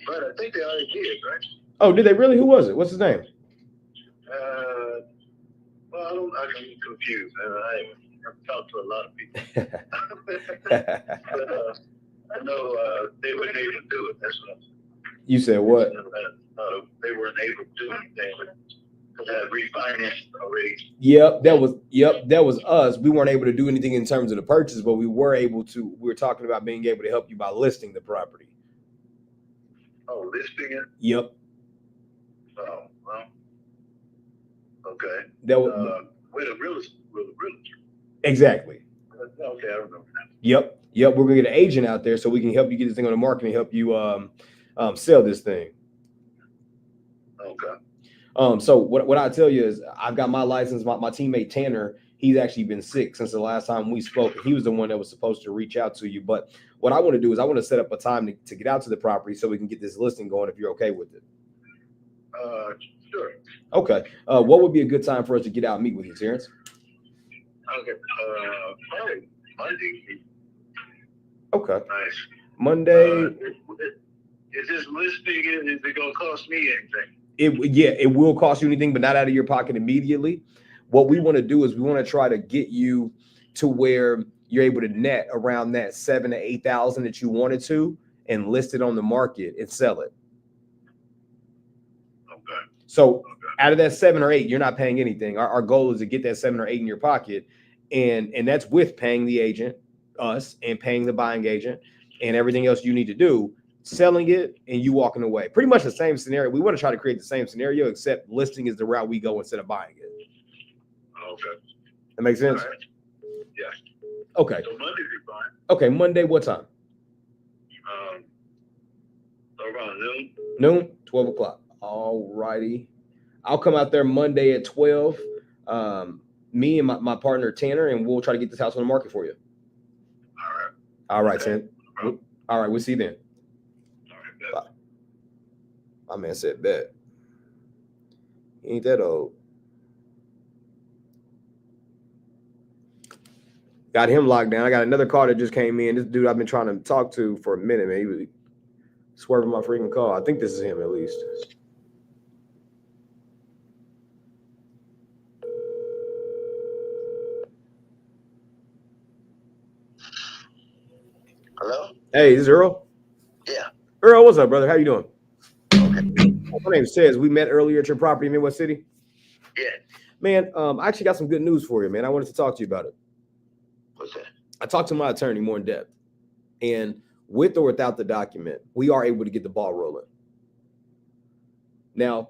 But I think they already did, right? Oh, did they really? Who was it? What's his name? Well, I'm confused, man. I've talked to a lot of people. I know they weren't able to do it. That's what I'm saying. You said what? They weren't able to do anything because they had refinanced already. Yep, that was us. We weren't able to do anything in terms of the purchase, but we were talking about being able to help you by listing the property. Oh, listing it? Yep. Oh, well. Okay. That was, With a realtor. exactly. Okay, I remember that. Yep. We're gonna get an agent out there so we can help you get this thing on the market and help you sell this thing. Okay. So what I tell you is I've got my license. My teammate Tanner, he's actually been sick since the last time we spoke. He was the one that was supposed to reach out to you. But what I want to do is I want to set up a time to get out to the property so we can get this listing going if you're okay with it. Sure. Okay. What would be a good time for us to get out and meet with you, Terrence? Okay. Probably Monday. Okay. Nice. Monday. Is this listing, is it going to cost me anything? It will cost you anything, but not out of your pocket immediately. What we want to do is we want to try to get you to where you're able to net around that 7,000 to 8,000 that you wanted to and list it on the market and sell it. Okay. So out of that 7 or 8, you're not paying anything. Our goal is to get that 7 or 8 in your pocket, and that's with paying the agent, us, and paying the buying agent, and everything else you need to do. Selling it and you walking away. Pretty much the same scenario. We want to try to create the same scenario, except listing is the route we go instead of buying it. Okay. That makes sense? All right. Yeah. Okay. So Monday be fine. Okay, Monday, what time? Around noon. Noon, 12 o'clock. All righty. I'll come out there Monday at 12. Me and my partner Tanner, and we'll try to get this house on the market for you. All right. All right, Okay. Sam. All right, we'll see you then. All right. My man said bet. He ain't that old. Got him locked down. I got another call that just came in. This dude I've been trying to talk to for a minute, man. He was swerving my freaking call. I think this is him at least. Hello? Hey, this is Earl? Yeah. Earl, what's up, brother? How you doing? Okay. My name Says. We met earlier at your property in Midwest City. Yeah. Man, I actually got some good news for you, man. I wanted to talk to you about it. What's that? I talked to my attorney more in depth, and with or without the document, we are able to get the ball rolling. Now,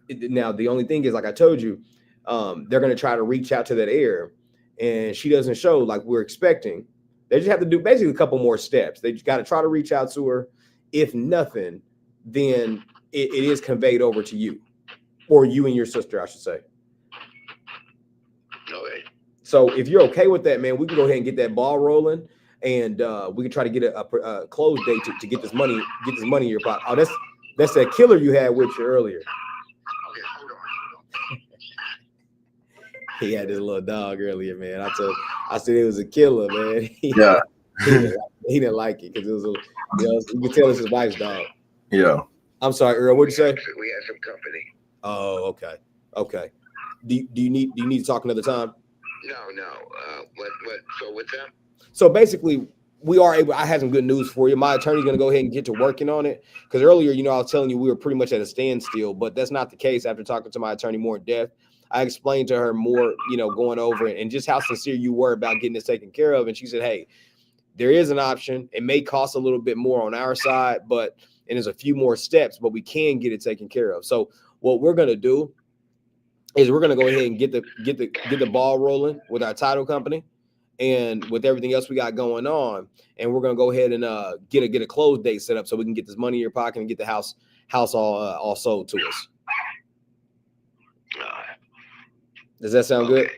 the only thing is, like I told you, they're going to try to reach out to that heir, and she doesn't show like we're expecting. They just have to do basically a couple more steps. They just got to try to reach out to her. If nothing, then it is conveyed over to you, or you and your sister, I should say. Okay. So if you're okay with that, man, we can go ahead and get that ball rolling, and we can try to get a close date to get this money in your pocket. Oh, that's that killer you had with you earlier. Okay, hold on. He had this little dog earlier, man. I said it was a killer, man. Yeah. He didn't like it because it was you could tell it's his wife's dog. Yeah. I'm sorry, Earl. What'd you say? We had some company. Oh, okay. Do you need to talk another time? No. What? So what's that? So basically, we are able. I had some good news for you. My attorney's going to go ahead and get to working on it because earlier, I was telling you we were pretty much at a standstill, but that's not the case. After talking to my attorney more in depth, I explained to her more, going over it and just how sincere you were about getting this taken care of. And she said, "Hey, there is an option. It may cost a little bit more on our side, and there's a few more steps, but we can get it taken care of." So what we're going to do is we're going to go ahead and get the ball rolling with our title company and with everything else we got going on, and we're going to go ahead and get a close date set up so we can get this money in your pocket and get the house all sold to us. Does that sound good?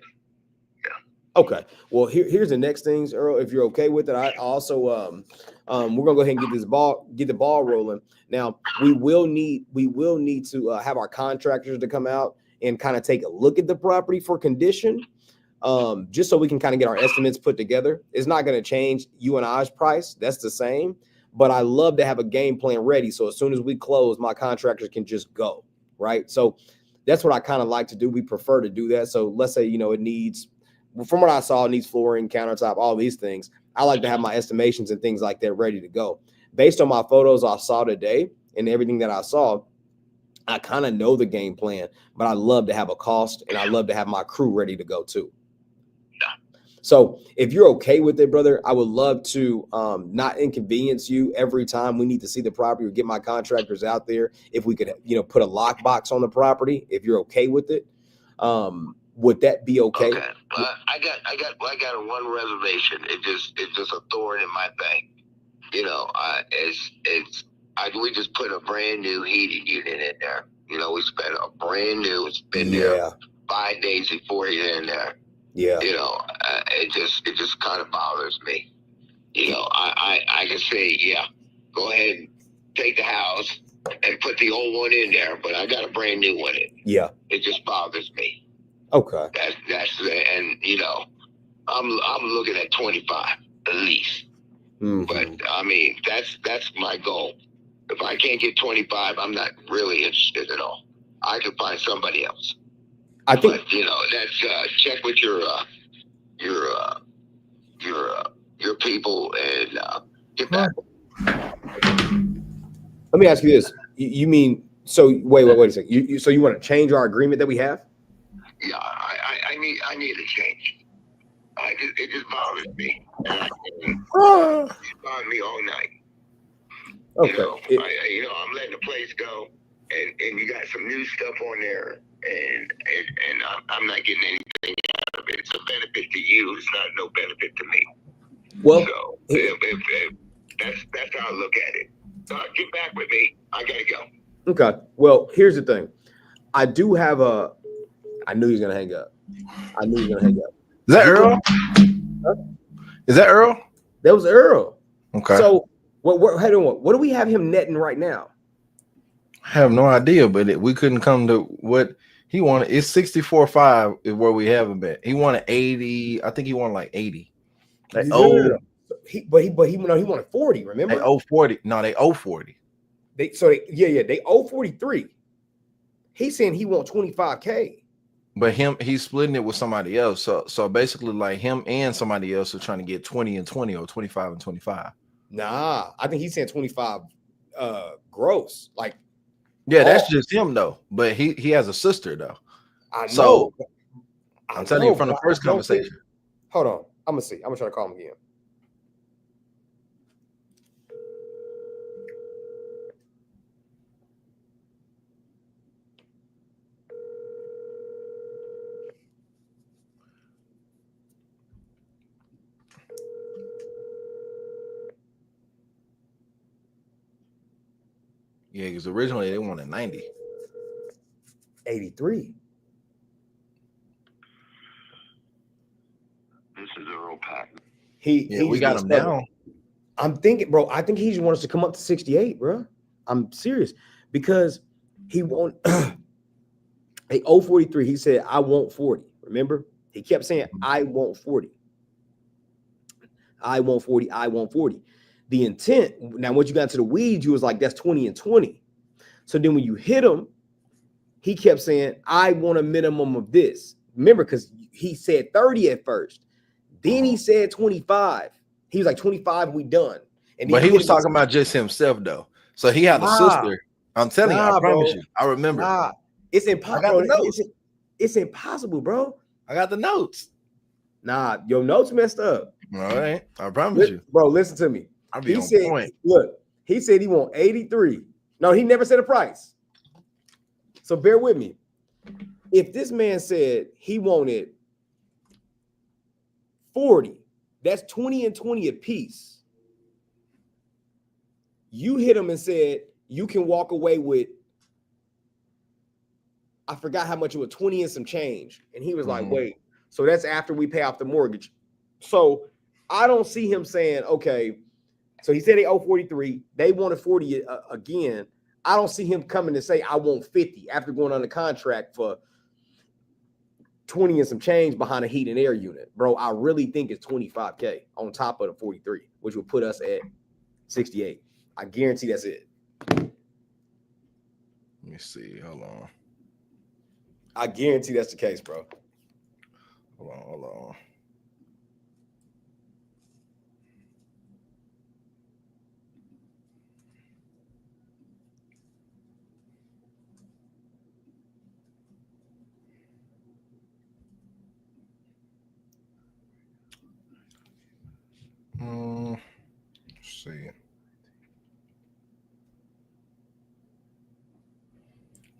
Okay. Well, here's the next things, Earl. If you're okay with it, I also we're gonna go ahead and get the ball rolling. Now we will need to have our contractors to come out and kind of take a look at the property for condition, just so we can kind of get our estimates put together. It's not going to change you and I's price. That's the same. But I love to have a game plan ready. So as soon as we close, my contractors can just go, right? So that's what I kind of like to do. We prefer to do that. So let's say, it needs, from what I saw, it needs flooring, countertop, all these things. I like to have my estimations and things like that ready to go. Based on my photos I saw today and everything that I saw, I kind of know the game plan, but I love to have a cost and I love to have my crew ready to go too. So if you're okay with it, brother, I would love to not inconvenience you every time we need to see the property or get my contractors out there. If we could, put a lockbox on the property, if you're okay with it, would that be okay? Okay. I got a one reservation. It's just a thorn in my thing. We just put a brand new heating unit in there. We spent a brand new. It's been there 5 days before you're in there. Yeah. It just kind of bothers me. I can say, yeah, go ahead and take the house and put the old one in there, but I got a brand new one in. Yeah. It just bothers me. Okay. I'm looking at 25 at least. Mm-hmm. But I mean, that's my goal. If I can't get 25, I'm not really interested at all. I can find somebody else. I think, but that's check with your people and get back. Let me ask you this: you mean so? Wait a second. So you want to change our agreement that we have? Yeah, I need a change. It just bothers me. It bothers me all night. Okay. I'm letting the place go, and you got some new stuff on there, and I'm not getting anything out of it. It's a benefit to you. It's not no benefit to me. Well, so if that's how I look at it. Get back with me. I gotta go. Okay. Well, here's the thing. I do have a. I knew he was gonna hang up. Is that Earl? Huh? Is that Earl? That was Earl. Okay. So what do we have him netting right now? I have no idea, but we couldn't come to what he wanted. It's 64.5 is where we have him at. He wanted 80. I think he wanted like 80. Like, He wanted 40. Remember? They owe 40. No, they owe 40. They owe 43. He's saying he wants 25K. But he's splitting it with somebody else. So basically, like him and somebody else are trying to get 20 and 20 or 25 and 25. Nah, I think he's saying 25 gross. Like, that's just him though. But he has a sister though. I know. So I'm telling you from the first conversation. Hold on. I'm gonna see. I'm gonna try to call him again. Yeah, because originally they wanted 90. 83. This is Earl Patton. We got him down. I'm thinking, bro. I think he just wants us to come up to 68, bro. I'm serious because he won't. Hey, 043. He said, "I want 40." Remember, he kept saying, "I want 40. I want 40. I want 40." The intent. Now, once you got into the weeds, you was like, "That's 20 and 20." So then, when you hit him, he kept saying, "I want a minimum of this." Remember, because he said 30 at first. Then he said 25. He was like 25, we done. And but he was talking about just himself though. So he had a sister. I'm telling you, I promise you. I remember. It's impossible. It's impossible, bro. I got the notes. Nah, your notes messed up. All right. I promise you. Bro, listen to me. He said, look, he said he want 83. No, he never said a price. So bear with me. If this man said he wanted 40, that's 20 and 20 a piece. You hit him and said you can walk away with, I forgot how much it was, 20 and some change. And he was like, wait, so that's after we pay off the mortgage. So I don't see him saying, okay, so he said they owe 43. They wanted 40 again. I don't see him coming to say, I want 50 after going on the contract for 20 and some change behind a heat and air unit. Bro, I really think it's 25K on top of the 43, which would put us at 68. I guarantee that's it. Let me see. Hold on. I guarantee that's the case, bro. Hold on.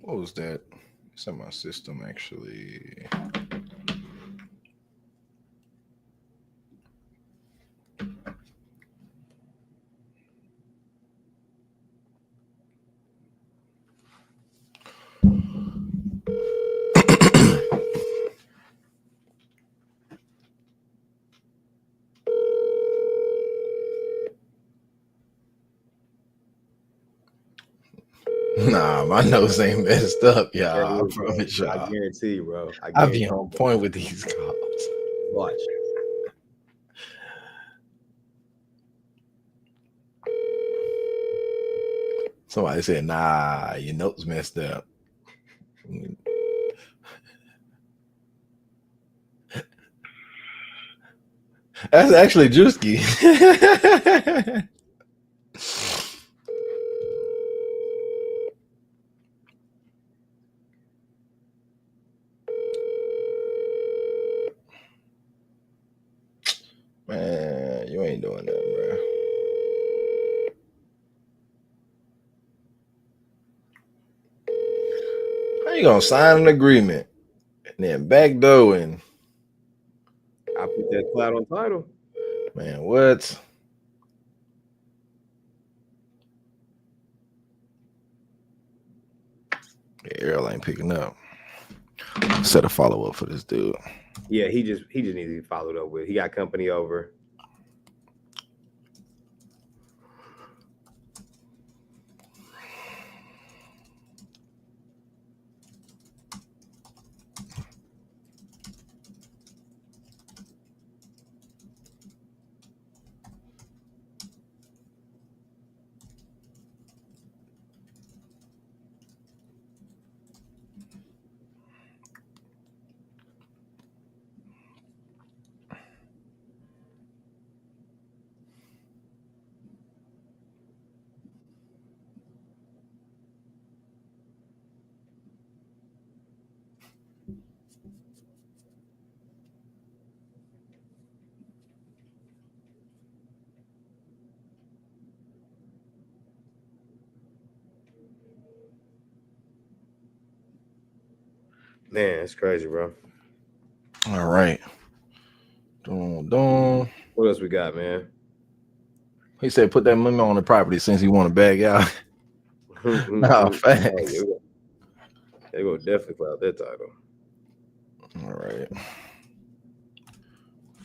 What was that? It's in my system actually. Nah, my nose ain't messed up, y'all. I promise I y'all. guarantee you, bro. I be on point with these calls. Watch. Somebody said, nah, your notes messed up. That's actually Drewski. Man, you ain't doing that, bro. How you gonna sign an agreement and then backdoor and I put that cloud on title. man, what? Yeah, Errol ain't picking up. Set a follow up for this dude. Yeah, he just needs to be followed up with. He got company over. Man, it's crazy, bro. All right. Dun. What else we got, man? He said put that money on the property since he want to bag out. Nah, facts. They will definitely cloud that title. All right.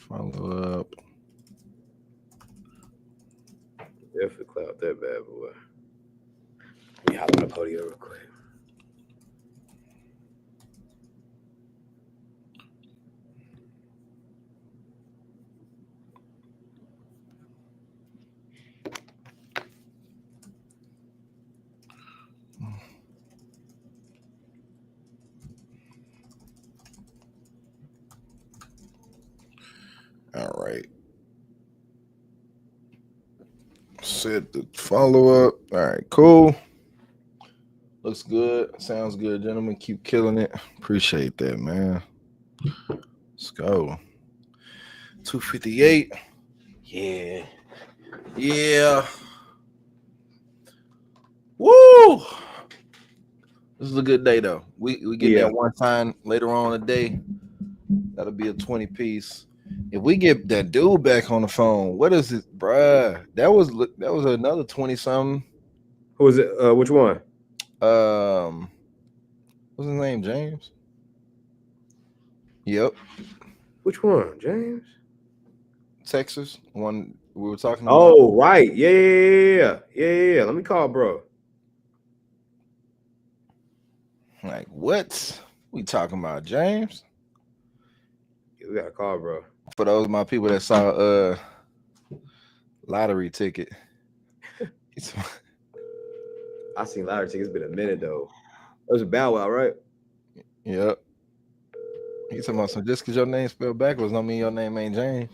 Follow up. Definitely cloud that bad boy. Let me hop on the podium real quick. All right. Set the follow up. All right, cool. Looks good. Sounds good, gentlemen. Keep killing it. Appreciate that, man. Let's go. 258. Yeah. Yeah. Woo! This is a good day, though. We get that one time later on today. That'll be a 20 piece. If we get that dude back on the phone, what is it, bruh? That was another 20 something. Who was it? Which one? What's his name? James? Yep. Which one? James? Texas. One we were talking about. Oh, right. Yeah. Let me call bro. Like, what? We talking about, James? Yeah, we got to call bro. For those of my people that saw lottery ticket. I seen lottery tickets. It's been a minute though. That was a Bow Wow, right? Yep. He's talking about, so just because your name spelled backwards don't mean your name ain't James.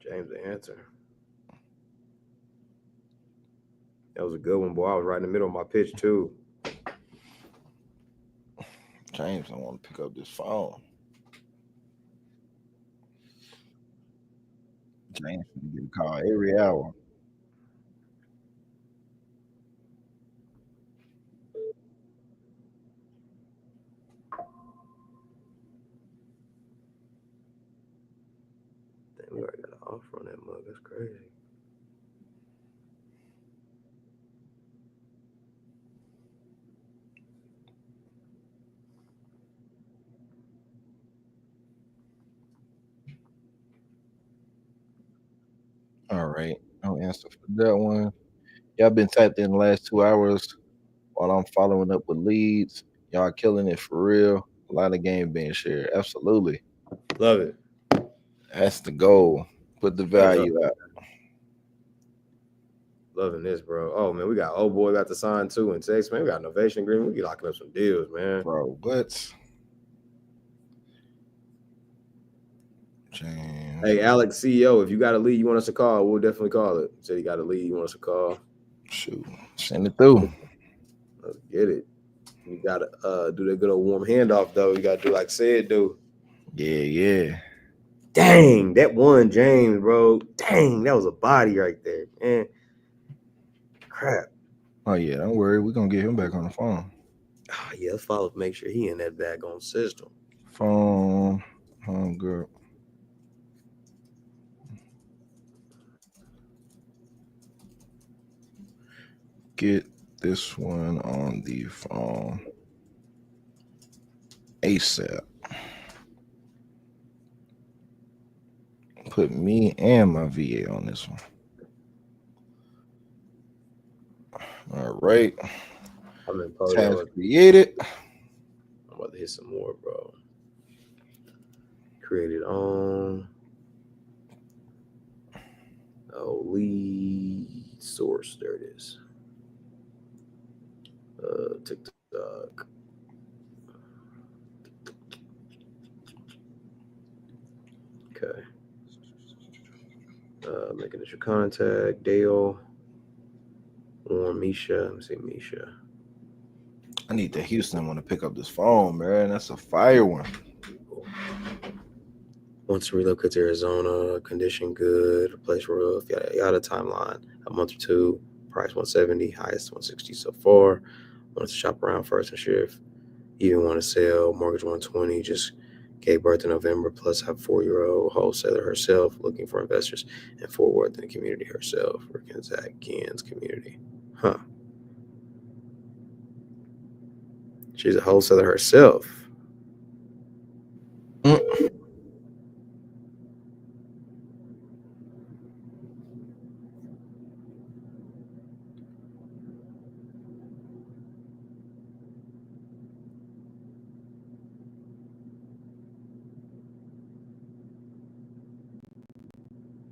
James, the answer. That was a good one, boy. I was right in the middle of my pitch too. James don't want to pick up this phone. James can get a call every hour. Damn, we already got an offer on that mug. That's crazy. All right. No answer for that one. Y'all been tapped in the last 2 hours while I'm following up with leads. Y'all killing it for real. A lot of game being shared. Absolutely. Love it. That's the goal. Put the value out. Loving this, bro. Oh man, we got old boy got to sign too in Texas, man. We got an innovation agreement. We be locking up some deals, man. Bro, what? James. Hey, Alex, CEO, if you got a lead you want us to call, we'll definitely call it. Said he got a lead you want us to call. Shoot. Send it through. Let's get it. You gotta do that good old warm handoff though. You gotta do like said do. Yeah. Dang, that one James, bro. Dang, that was a body right there, man. Crap. Oh yeah, don't worry. We're gonna get him back on the phone. Oh, yeah, let's follow up, make sure he in that bag on system. Phone girl. Get this one on the phone ASAP. Put me and my VA on this one. All right. I'm in Task Podio. created. I'm about to hit some more, bro. Created on. Oh, lead source. There it is. TikTok. Okay. Making initial contact. Dale. Or Misha. Let me see Misha. I need the Houston one to pick up this phone, man. That's a fire one. Wants to relocate to Arizona. Condition good. Replace roof. Yada yada. Timeline. A month or two. Price 170. Highest 160 so far. Wants to shop around first and shift. Even want to sell. Mortgage 120. Just gave birth in November. Plus have 4-year-old wholesaler herself. Looking for investors in Fort Worth in the community herself. For Ken's community. Huh. She's a wholesaler herself.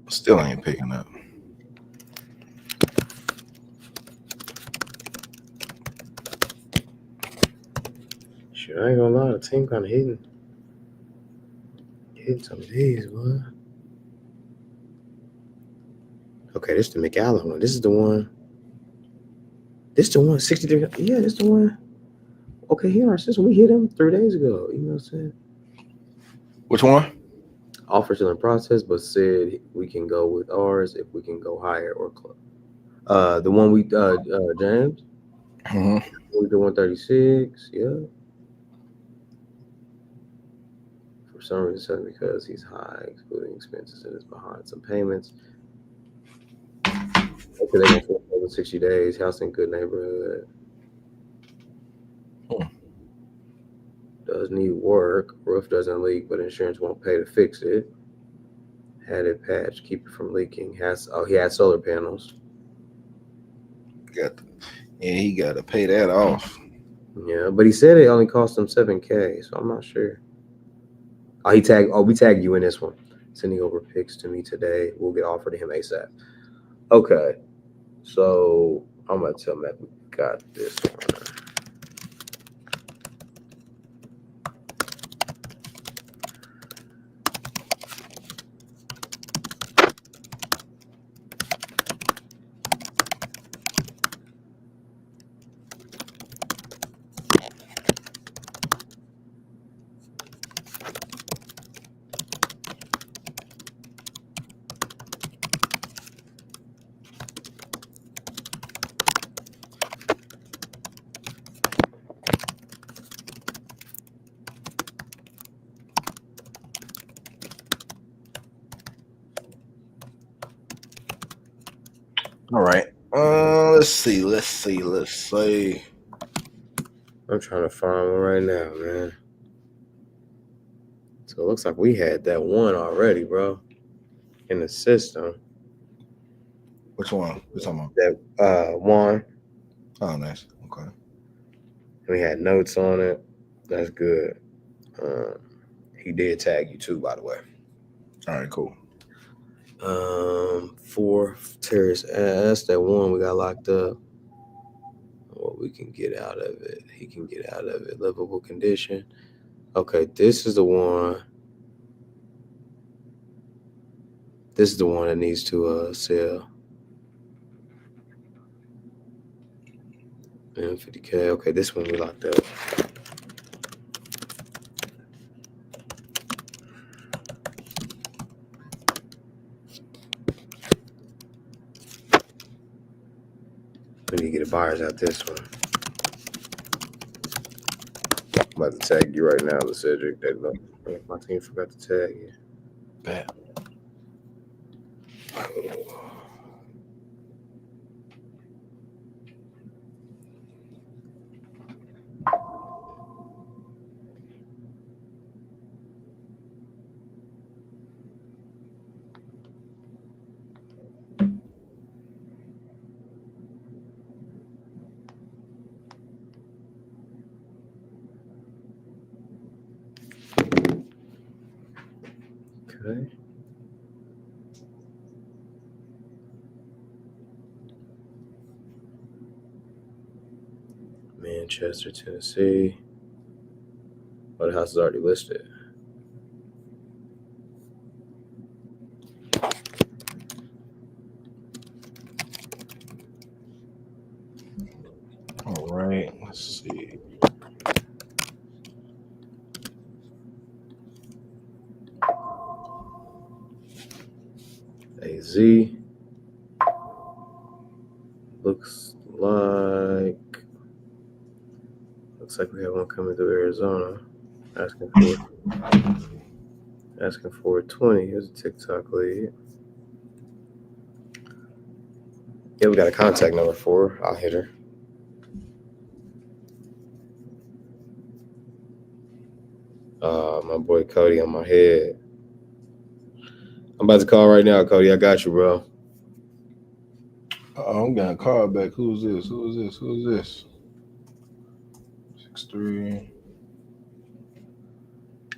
Still ain't picking up. Shit, I ain't gonna lie, the team kind of hitting some of these, boy. Okay, this is the McAllen one. This is the one. This the one, 63. Yeah, this the one. Okay, here our system. We hit him 3 days ago. You know what I'm saying? Which one? Offer still in process, but said we can go with ours if we can go higher or close. The one we James. We do 136. Yeah. For some reason, because he's high, excluding expenses and is behind some payments. Okay, they going for over 60 days. House in good neighborhood. Does need work. Roof doesn't leak, but insurance won't pay to fix it. Had it patched, keep it from leaking. He had solar panels. He got to pay that off. Yeah, but he said it only cost him $7,000, so I'm not sure. We tagged you in this one. Sending over pics to me today. We'll get offered to him ASAP. Okay, so I'm gonna tell Matt we got this one. Let's see. I'm trying to find one right now, man. So it looks like we had that one already, bro, in the system. Which one? Which one? That one. Oh, nice. Okay. We had notes on it. That's good. He did tag you too, by the way. All right, cool. 4 Terrace S. That one we got locked up. What we can get out of it. He can get out of it. Livable condition. Okay, this is the one. This is the one that needs to sell. And 50K. Okay, this one we locked up. We need to get the buyers out this one. I'm about to tag you right now, Cedric. My team forgot to tag you. Bet. Okay. Manchester, Tennessee. Oh, the house is already listed. All right. Let's see. AZ. Looks like we have one coming through Arizona. Asking for 20. Here's a TikTok lead. Yeah, we got a contact number for her. I'll hit her. My boy Cody on my head. I'm about to call right now, Cody. I got you, bro. I'm getting a call back. Who's this? 6'3".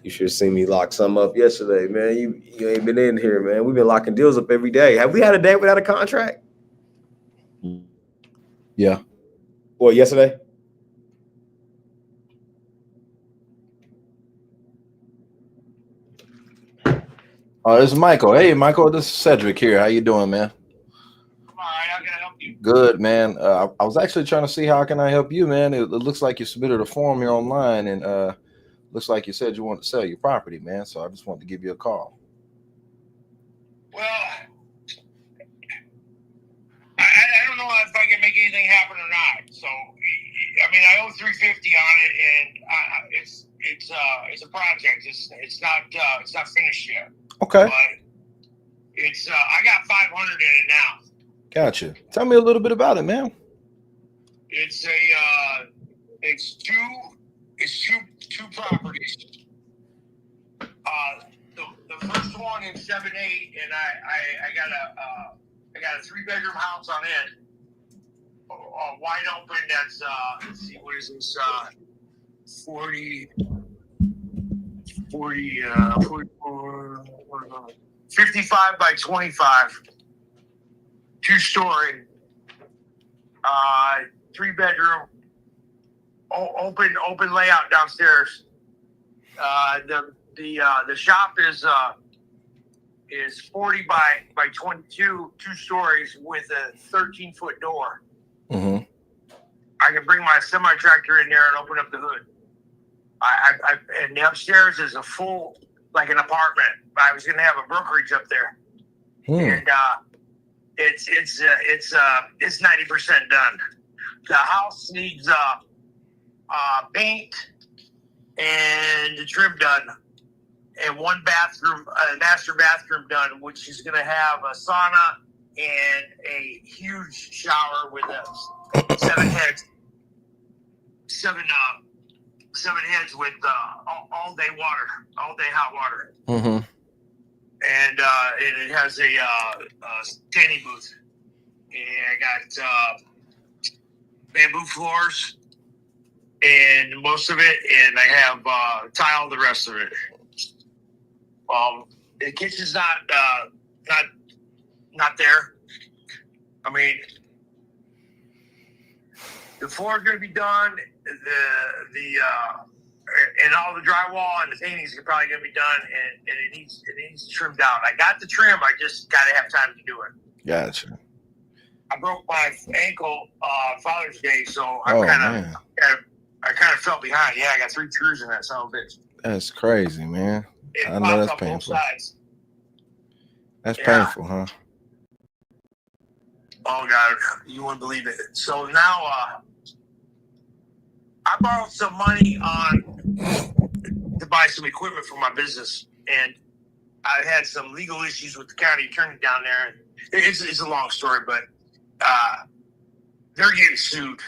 You should have seen me lock some up yesterday, man. You ain't been in here, man. We've been locking deals up every day. Have we had a day without a contract? Yeah. Well, yesterday? Oh, this is Michael. Hey, Michael, this is Cedric here. How you doing, man? All right, how can I help you? Good, man. I was actually trying to see how can I help you, man. It looks like you submitted a form here online, and looks like you said you wanted to sell your property, man. So I just wanted to give you a call. Well, I don't know if I can make anything happen or not. So, I mean, I owe $350 on it, and it's a project. It's not finished yet. Okay. But it's I got 500 in it now. Gotcha. Tell me a little bit about it, man. It's two properties. The first one in 7-8, and I got a 3-bedroom house on it, wide open. That's let's see, what is this? 55 by 25, 2-story, 3-bedroom, open layout downstairs. The shop is 40 by 22, 2 stories with a 13-foot door. Mm-hmm. I can bring my semi-tractor in there and open up the hood. And the upstairs is a full, like an apartment. I was going to have a brokerage up there, and it's 90% done. The house needs paint and the trim done, and one bathroom, a master bathroom done, which is going to have a sauna and a huge shower with 7 heads, seven heads with all day water, all day hot water, Mm-hmm. and it has a standing booth. And I got bamboo floors and most of it, and I have tile the rest of it. The kitchen's not there. I mean, the floor's gonna be done. And all the drywall and the paintings are probably gonna be done, and it needs trimmed out. I got the trim. I just gotta have time to do it. Gotcha. I broke my ankle Father's Day, so Oh, I man. kind of fell behind. Yeah, I got 3 screws in that son of a bitch. That's crazy, man. It I know popped that's on both painful. sides. That's Yeah. painful, huh? Oh God, you wouldn't believe it. So now I borrowed some money to buy some equipment for my business, and I had some legal issues with the county attorney down there. It's a long story, but they're getting sued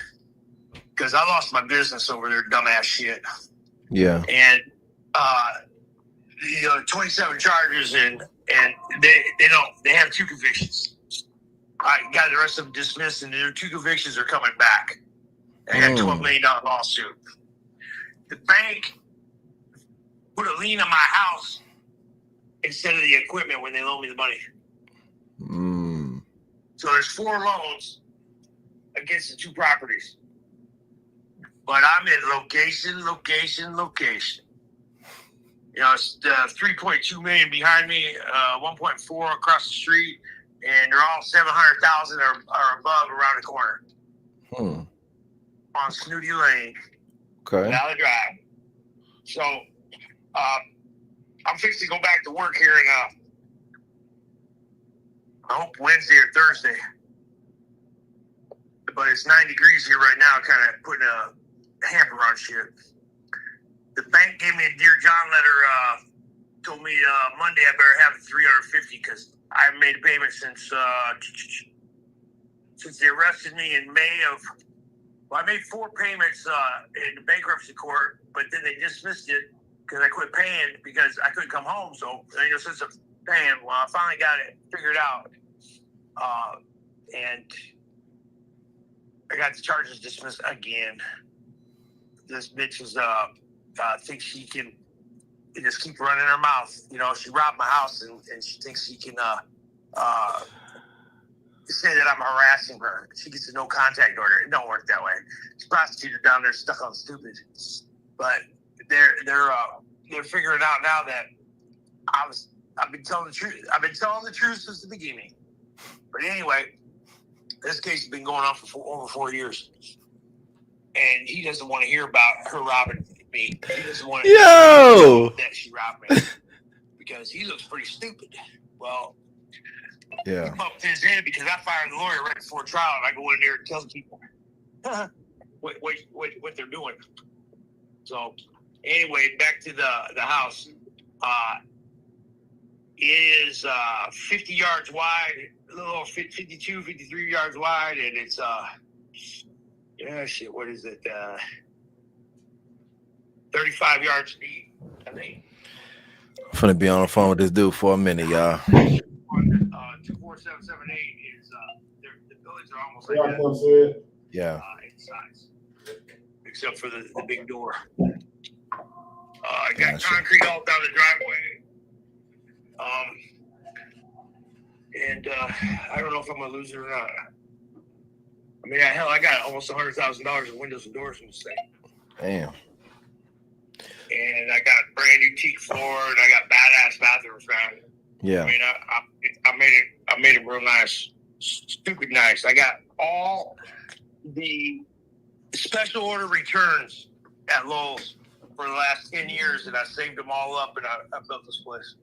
because I lost my business over their dumbass shit. Yeah. And 27 charges, and they have 2 convictions. I got the rest of them dismissed, and their 2 convictions are coming back. I got a $12 million lawsuit. The bank put a lien on my house instead of the equipment when they loaned me the money. So there's 4 loans against the 2 properties. But I'm in location. It's 3.2 million behind me, 1.4 across the street, and they're all 700,000 or above around the corner. On Snooty Lane, Okay. Valley Drive. So I'm fixing to go back to work here in I hope Wednesday or Thursday. But it's 9 degrees here right now, kind of putting a hamper on shit. The bank gave me a Dear John letter, told me Monday I better have $350 because I haven't made a payment since they arrested me in May of. Well, I made 4 payments in the bankruptcy court, but then they dismissed it because I quit paying because I couldn't come home. So there ain't no sense of paying. Well, I finally got it figured out, and I got the charges dismissed again. This bitch is thinks she can just keep running her mouth. She robbed my house, and she thinks she can say that I'm harassing her. She gets a no contact order. It don't work that way. This prostitute down there stuck on stupid. But they're figuring out now that I've been telling the truth. I've been telling the truth since the beginning. But anyway, this case has been going on for over 4 years, and he doesn't want to hear about her robbing me. He doesn't want to hear that she robbed me because he looks pretty stupid. Well, Yeah. he bumped his head because I fired the lawyer right before trial, and I go in there and tell people what they're doing. So anyway, back to the house. It is 50 yards wide, a little over 52, 53 yards wide, and it's what is it? 35 yards deep, I think. I'm finna be on the phone with this dude for a minute, y'all. 24778 is the buildings are almost like that. Yeah. In size, except for the big door. I got Gotcha. concrete all down the driveway. And I don't know if I'm gonna lose it or not. I mean, hell, I got almost $100,000 in windows and doors in this thing. Damn. And I got brand new teak floor, and I got badass bathrooms now. Yeah. I mean, I made it real nice, stupid nice. I got all the special order returns at Lowe's for the last 10 years, and I saved them all up, and I built this place.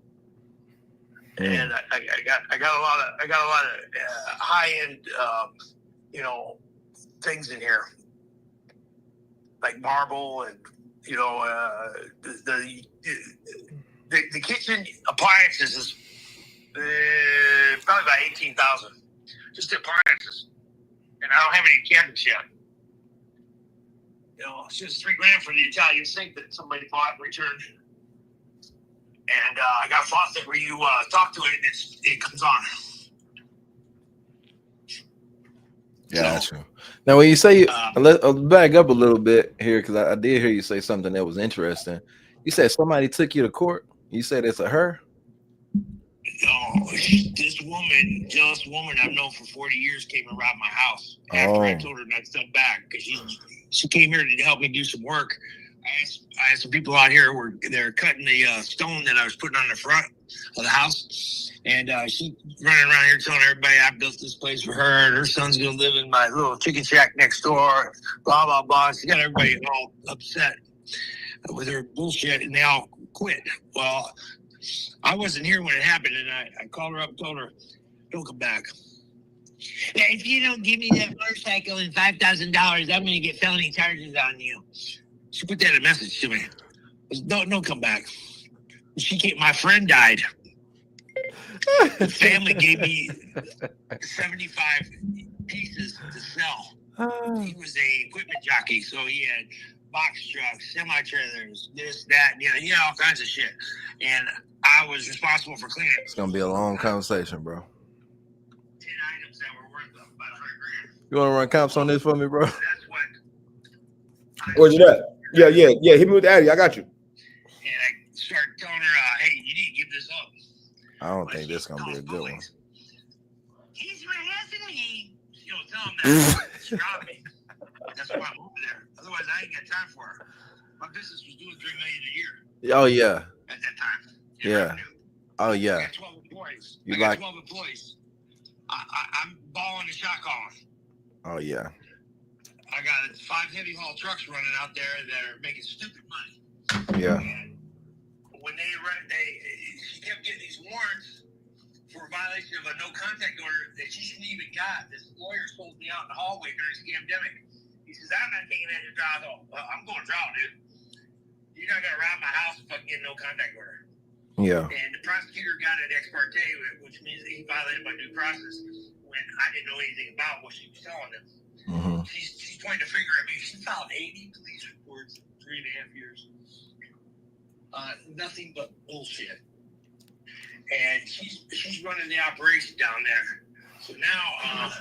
And I got a lot of high end things in here, like marble and the kitchen appliances is probably about $18,000. just appliances. And I don't have any cabinets yet. You know, it's just $3,000 for the Italian sink that somebody bought and returned. And I got a faucet where you talk to it and it comes on. Gotcha. Now, when you say, I'll back up a little bit here because I did hear you say something that was interesting. You said somebody took you to court. You said it's a her? Oh, this woman, jealous woman I've known for 40 years, came and robbed my house after I told her not to come back because she came here to help me do some work. I asked some people out here they're cutting the stone that I was putting on the front of the house, and she running around here telling everybody I built this place for her, and her son's gonna live in my little chicken shack next door. Blah blah blah. She got everybody all upset with her bullshit, and they all quit. Well, I wasn't here when it happened, and I called her up, told her, "Don't come back. If you don't give me that motorcycle and $5,000, I'm going to get felony charges on you." She put that in a message to me. Don't come back. My friend died. The family gave me 75 pieces to sell. He was a equipment jockey, so he had box trucks, semi-trailers, this, that, he had all kinds of shit. And I was responsible for cleaning it. It's going to be a long conversation, bro. 10 items that were worth about $100,000. You want to run comps on this for me, bro? That's what. Where's it at? Yeah. Hit me with the Addy. I got you. And I started telling her, hey, you need to give this up. I don't think this is going to be a good one. He's harassing me. You know, tell him that. She robbed me. That's why I'm over there. Otherwise, I ain't got time for her. My business was doing $3 million a year. Oh, yeah. At that time. Yeah. Oh, I yeah. got 12 employees. You I got like- 12 employees. I'm balling the shot calling. Oh, yeah. I got 5 heavy haul trucks running out there that are making stupid money. Yeah. And when she kept getting these warrants for a violation of a no contact order that she shouldn't even got. This lawyer sold me out in the hallway during the scamdemic. He says, "I'm not taking that to trial, though." Well, I'm going to trial, dude. You're not going to rob my house if I get no contact order. Yeah. And the prosecutor got an ex parte, which means that he violated my due process when I didn't know anything about what she was telling him. Mm-hmm. She's pointing a finger at me. She filed 80 police reports in 3.5 years. Nothing but bullshit. And she's running the operation down there. So now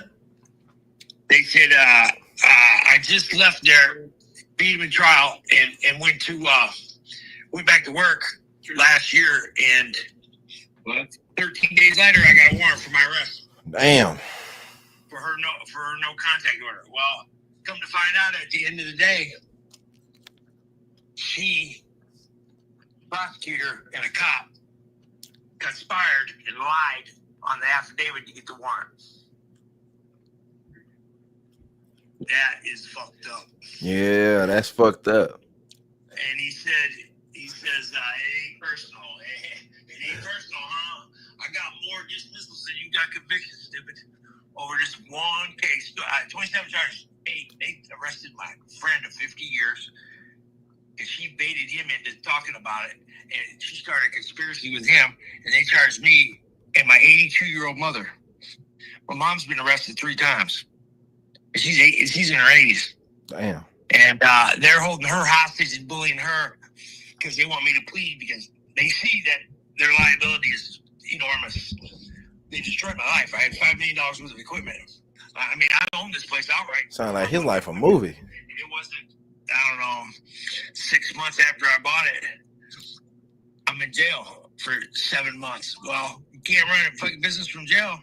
they said I just left there, beat him in trial, and went back to work last year. And 13 days later, I got a warrant for my arrest. Damn. For her no contact order. Well, come to find out, at the end of the day, prosecutor and a cop conspired and lied on the affidavit to get the warrant. That is fucked up. Yeah, that's fucked up. And he says, it ain't personal. It ain't personal, huh? I got more dismissals than you got convictions, stupid. Over this one case, 27 charges. They arrested my friend of 50 years, and she baited him into talking about it, and she started a conspiracy with him, and they charged me and my 82-year-old mother. My mom's been arrested 3 times. And she's in her 80s. Damn. And they're holding her hostage and bullying her because they want me to plead because they see that their liability is enormous. They destroyed my life. I had $5 million worth of equipment. I mean, I own this place outright. Sound like his life a movie. It wasn't, I don't know, 6 months after I bought it, I'm in jail for 7 months. Well, you can't run a fucking business from jail.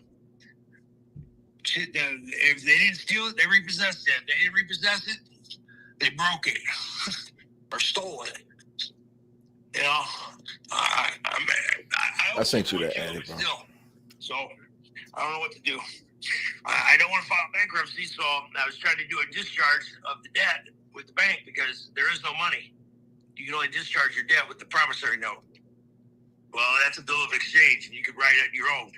Shit, if they didn't steal it, they repossessed it. If they didn't repossess it, they broke it or stole it. You know, I sent you that, Addy, bro. So I don't know what to do. I don't want to file bankruptcy, so I was trying to do a discharge of the debt with the bank because there is no money. You can only discharge your debt with the promissory note. Well, that's a bill of exchange, and you could write it your own.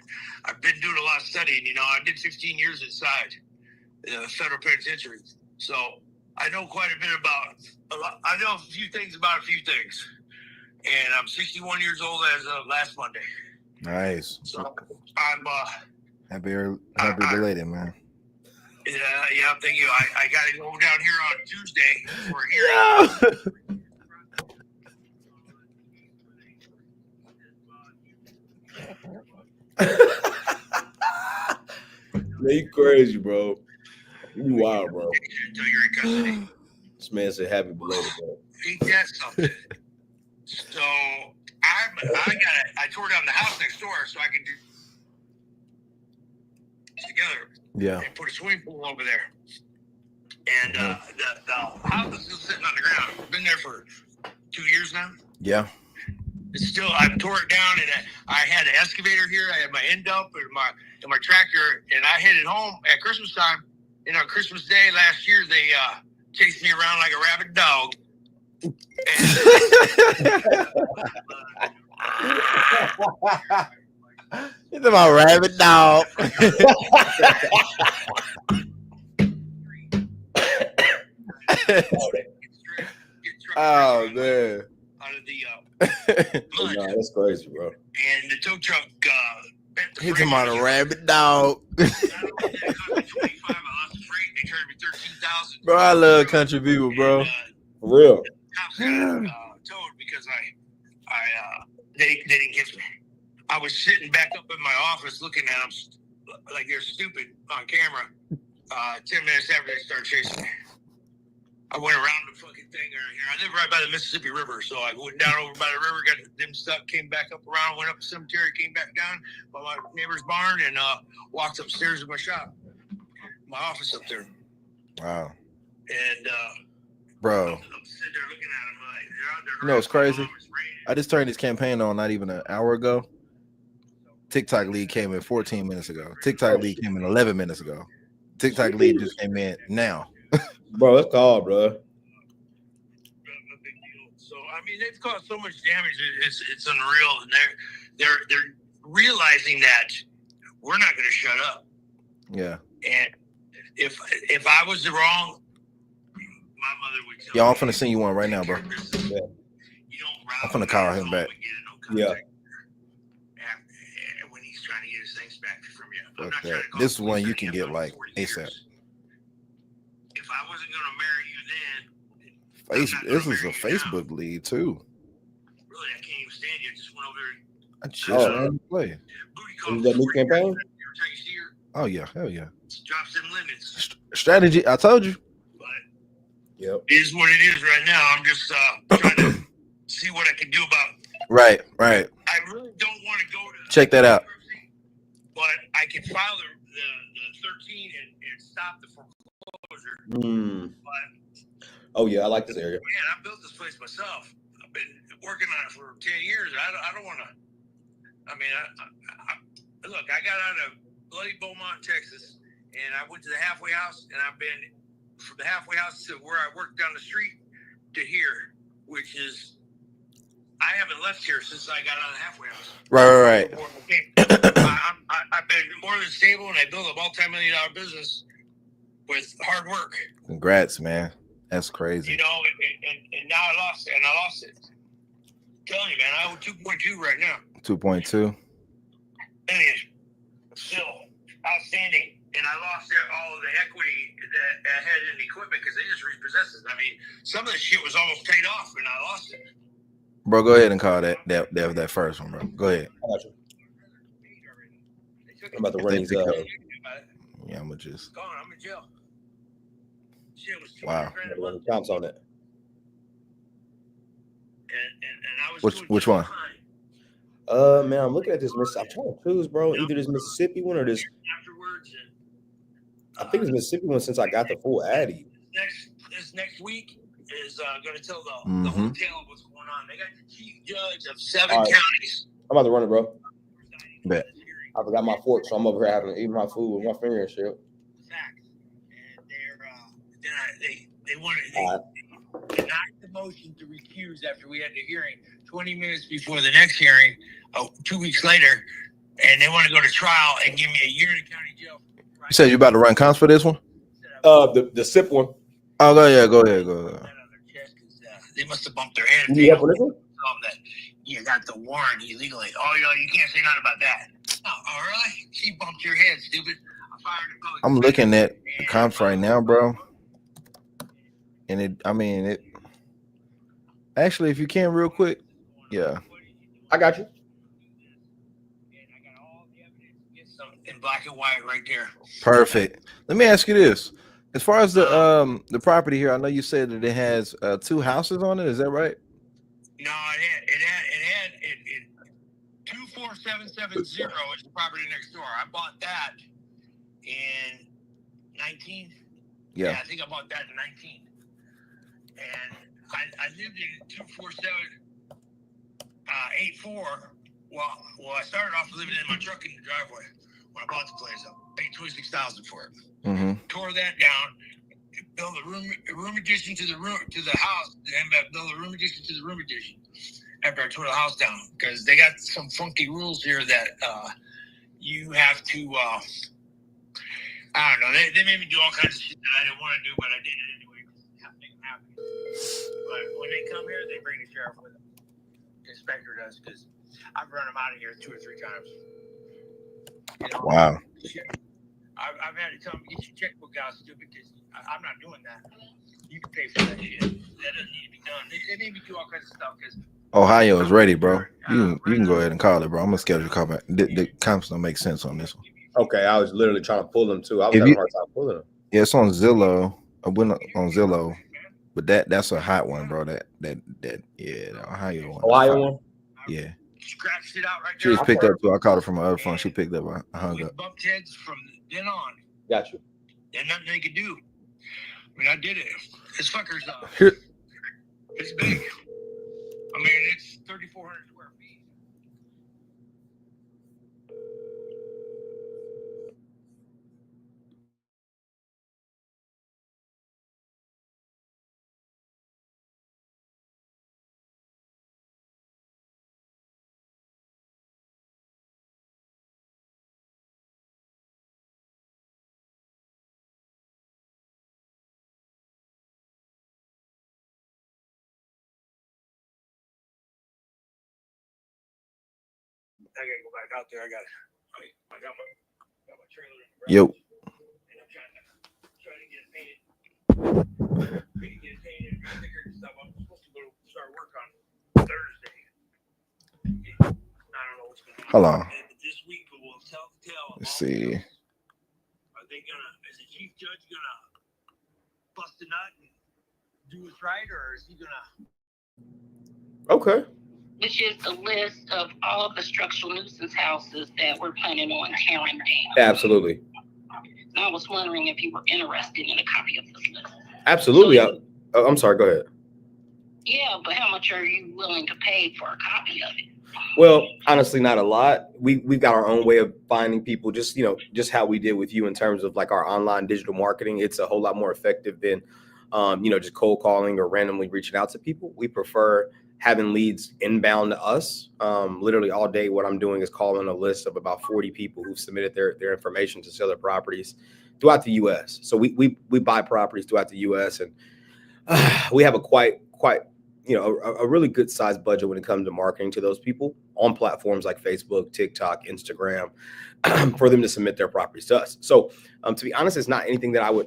I've been doing a lot of studying. I did 15 years inside the federal penitentiary, so I know quite a bit about. I know a few things about a few things, and I'm 61 years old as of last Monday. Nice. So Happy belated, man. Yeah, thank you. I got to go down here on Tuesday for a hearing. You crazy, bro. You wild, bro. Until you're in custody. This man said happy belated, bro. Ain't that something? So I tore down the house next door so I could do together. Yeah. And put a swimming pool over there. And the house is still sitting on the ground. It's been there for 2 years now. Yeah. It's still, I tore it down, and I had an excavator here. I had my end up and my tractor, and I headed home at Christmas time. And on Christmas Day last year, they chased me around like a rabid dog. It's about rabbit dog. Oh man. Out of the Nah, that's crazy, bro. and the tow truck bent the He's frame. about a rabbit dog. Not only did it cost me 25, I lost the freight. They charged me 13,000. Bro, I love country people, bro. For real. Cops got towed because they didn't catch me. I was sitting back up in my office looking at them like they're stupid on camera. 10 minutes after they started chasing me, I went around the fucking thing right here. I live right by the Mississippi River, so I went down over by the river, got them stuck, came back up around, went up the cemetery, came back down by my neighbor's barn, and walked upstairs to my shop, my office up there. Wow. And Bro. I'm sitting there looking at them like they're out there. You know what's crazy? I just turned this campaign on not even an hour ago. TikTok lead came in 14 minutes ago. TikTok lead came in 11 minutes ago. TikTok lead just came in now. Bro, that's called, bro. So I mean, they've caused so much damage. It's unreal, and they're realizing that we're not going to shut up. Yeah. And if I was wrong, my mother would tell Y'all, I'm me, finna send you one right now, bro. Yeah. I'm finna call him back. Yeah. When he's trying to get his things back from you. I'm not Okay. trying to call This is the one police you on can I'm get not like 40 ASAP. years. If I wasn't going to marry you then, This is a Facebook lead too. really, I can't even stand you. I just went over there. I just Oh. ran the play. Booty Is calls. that new campaign? Every time you see her, Oh yeah, hell yeah. drops them limits. Strategy. I told you. But Yep. it is what it is right now. I'm just trying to see what I can do about it. Right. I really don't want to go to Check that out. but I can file the 13 and stop the foreclosure. But Oh yeah, I like this area. man, I built this place myself. I've been working on it for 10 years. I don't want to. I mean, I look. I got out of bloody Beaumont, Texas, and I went to the halfway house, and I've been from the halfway house to where I work down the street to here, which is I haven't left here since I got out of the halfway house. Right. I've been more than stable, and I built a multi-million-dollar business with hard work. Congrats, man. That's You crazy. know, and now I lost it, I'm telling you, man, I owe 2.2 right now. 2.2. And it's still outstanding. And I lost all of the equity that I had in the equipment because they just repossessed it. I mean, some of the shit was almost paid off, and I lost it. Bro, go ahead and call that first one, bro. Go ahead. I got you. I'm about to If run they these pick up. up- Yeah, I'm gonna just. Gone, I'm in jail. Shit was Wow. $200,000 a Run month. the counts on it. And I was Which doing one? just fine. Man, I'm looking at this. I'm trying to choose, bro. Either this Mississippi one or this. Afterwards, and I think it's Mississippi one since I got the full Addy. this next week is going to tell the whole Mhm. tale of what's going on. They got the chief judge of 7 All right. counties. I'm about to run it, bro. Bet. I forgot my fork, so I'm over here having to eat my food with my finger and shit. Facts. And they wanted All they denied the motion to recuse after we had the hearing 20 minutes before the next hearing, 2 weeks later, and they want to go to trial and give me a year in county jail. You said you about to run comps for this one? The SIP one. Oh, go ahead. Go ahead. They must have bumped their head. You have for this one? That you got the warrant illegally. Oh, you can't say nothing about that. Oh, really? She bumped your head, stupid. I fired a bullet. I'm looking at the comps right now, bro. And it actually, if you can real quick, yeah. I got you. In black and white right there. Perfect. Let me ask you this. As far as the property here, I know you said that it has 2 houses on it. Is that right? No, it had 24770 is the property next door. I bought that in 19. Yeah. I think I bought that in 19. And I lived in 24784. Well, I started off living in my truck in the driveway when I bought the place. I paid $26,000 for it. Mm-hmm. Tore that down, built a room addition to the house, and built a room addition to the room addition. After I tore the house down, because they got some funky rules here that you have to. I don't know. They made me do all kinds of shit that I didn't want to do, but I did it anyway. But when they come here, they bring the sheriff with them. The inspector does, because I've run them out of here 2 or 3 times. You know, Wow. I've had to tell them, get your checkbook out, stupid, because I'm not doing that. You can pay for that shit. That doesn't need to be done. They made me do all kinds of stuff because. Ohio is ready, bro. You can go ahead and call it, bro. I'm gonna schedule a call back. The comps don't make sense on this one. Okay, I was literally trying to pull them too. I was If having you- a hard time pulling them. Yeah, it's on Zillow. I went on Zillow, but that's a hot one, bro. That the Ohio one. Ohio one? Yeah. Scratched it out right She there. was picked up too. I called her from my other phone. She picked up. I hung We up. bumped heads from then on. Got you. There's nothing they could do. I mean, I did it. This fucker's Here, it's big. I mean, it's 3,400 square feet. I gotta go back out there. I got my trailer. yo. And I'm trying to get it painted. Get it painted and sticker and stuff. I'm supposed to go start work on Thursday. I don't know what's going to happen. Hold on. And this week will tell the tale. Let's see. Are they is the chief judge gonna bust a nut and do what's right, or is he gonna? Okay. Which is a list of all the structural nuisance houses that we're planning on tearing down. Absolutely. And I was wondering if you were interested in a copy of this list. Absolutely. I'm sorry. Go ahead. Yeah, but how much are you willing to pay for a copy of it? Well, honestly, not a lot. We've got our own way of finding people, just how we did with you in terms of like our online digital marketing. It's a whole lot more effective than, just cold calling or randomly reaching out to people. We prefer having leads inbound to us. Literally all day, what I'm doing is calling a list of about 40 people who've submitted their information to sell their properties throughout the U.S. So we buy properties throughout the U.S. and we have a quite a really good sized budget when it comes to marketing to those people on platforms like Facebook, TikTok, Instagram, for them to submit their properties to us. So to be honest, it's not anything that I would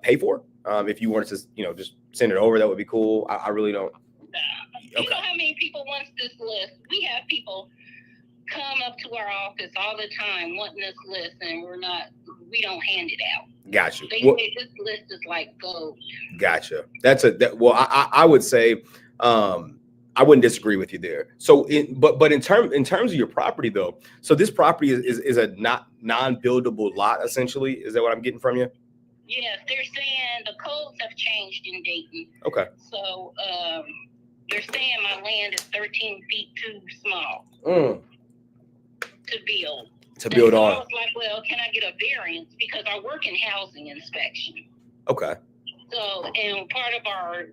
pay for. If you wanted to, just send it over, that would be cool. I really don't. You know how many people wants this list? We have people come up to our office all the time wanting this list, and we don't hand it out. Got you. They Well, say this list is like gold. gotcha. I would say I wouldn't disagree with you there. So but in terms of your property though, so this property is a non-buildable lot essentially. Is that what I'm getting from you? Yes, they're saying the codes have changed in Dayton. Okay. So they're saying my land is 13 feet too small to build. To build So on. I was like, well, can I get a variance? Because I work in housing inspection. Okay. So, and part of our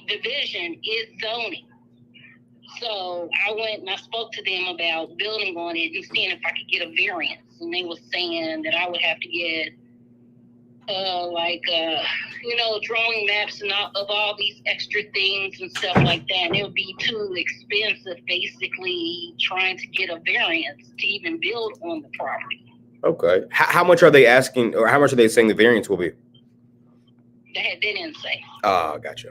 division is zoning. So I went and I spoke to them about building on it and seeing if I could get a variance. And they were saying that I would have to get drawing maps and of all these extra things and stuff like that. And it would be too expensive, basically, trying to get a variance to even build on the property. Okay. How much are they asking, or how much are they saying the variance will be? They didn't say. Oh, gotcha.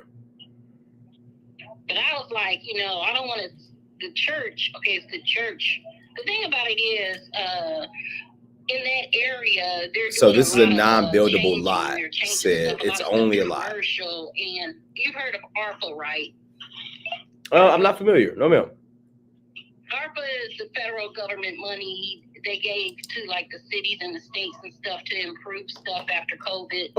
But I was like, I don't want the church. Okay, it's the church. The thing about it is, in that area, so this is a non-buildable lot. Said it's only a lot. Commercial, and you've heard of ARPA, right? I'm not familiar. No, ma'am. ARPA is the federal government money they gave to like the cities and the states and stuff to improve stuff after COVID.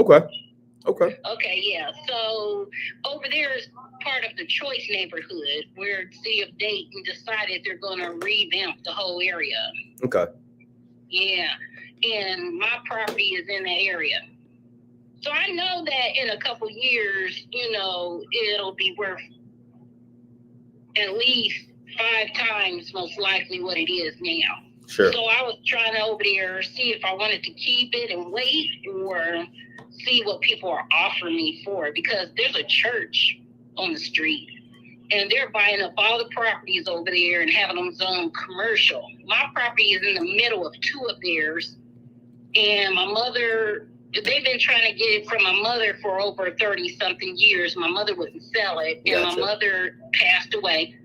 Okay, yeah. So over there is part of the Choice neighborhood where the city of Dayton decided they're going to revamp the whole area. Okay. Yeah, and my property is in that area. So I know that in a couple years, it'll be worth at least 5 times most likely what it is now. Sure. So I was trying to over there see if I wanted to keep it and wait, or see what people are offering me for it, because there's a church on the street and they're buying up all the properties over there and having them zoned commercial. My property is in the middle of 2 of theirs, and my mother, they've been trying to get it from my mother for over 30 something years. My mother wouldn't sell it, and Gotcha. my mother passed away,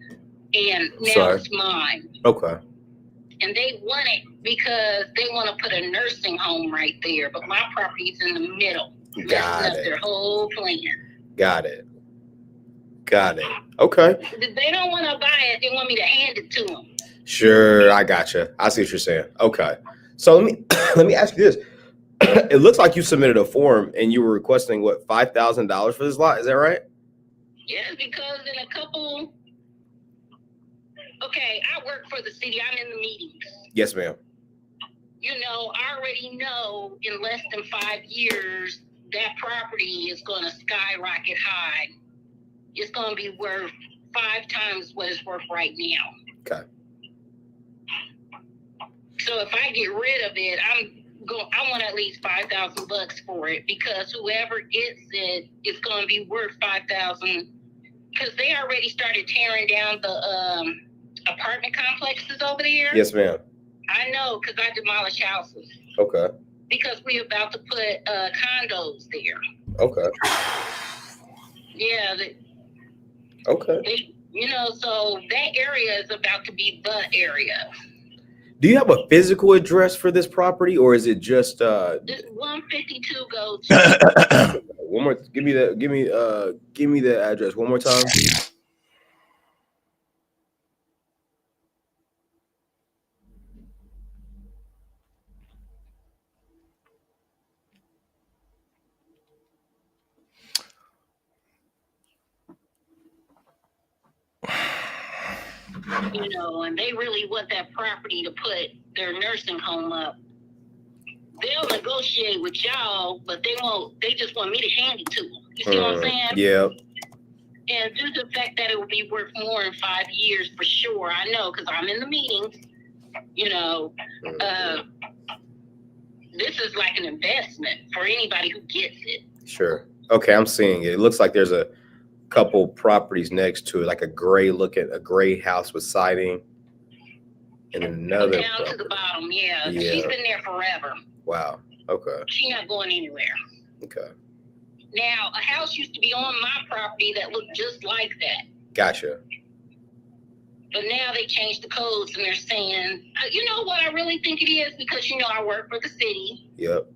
and now it's mine. Okay. And they want it because they want to put a nursing home right there, but my property's in the middle. Got messing up it. their whole plan. Got it. Okay. They don't want to buy it. They want me to hand it to them. Sure, I gotcha. I see what you're saying. Okay. So let me ask you this. It looks like you submitted a form and you were requesting what, $5,000 for this lot? Is that right? Yes, because in a couple. Okay, I work for the city. I'm in the meetings. Yes, ma'am. I already know in less than 5 years that property is going to skyrocket high. It's going to be worth 5 times what it's worth right now. Okay. So if I get rid of it, I want at least $5,000 for it, because whoever gets it is going to be worth $5,000, because they already started tearing down the apartment complexes over there. Yes, ma'am. I know, because I demolish houses. Okay. Because we're about to put condos there. Okay. Yeah. Okay. So that area is about to be the area. Do you have a physical address for this property, or is it just This 152 goes. one more? Give me the address one more time. And they really want that property to put their nursing home up. They'll negotiate with y'all, but they just want me to hand it to them. You see what I'm saying? Yeah. And due to the fact that it will be worth more in 5 years for sure, I know, because I'm in the meetings, this is like an investment for anybody who gets it. Sure. Okay, I'm seeing it. It looks like there's a couple properties next to it, like a gray house with siding, and another down to the bottom. Yeah, Yeah. she's been there forever. Wow. Okay. She's not going anywhere. Okay. Now, a house used to be on my property that looked just like that, Gotcha. but now they changed the codes and they're saying, you know what I really think it is, because I work for the city. Yep.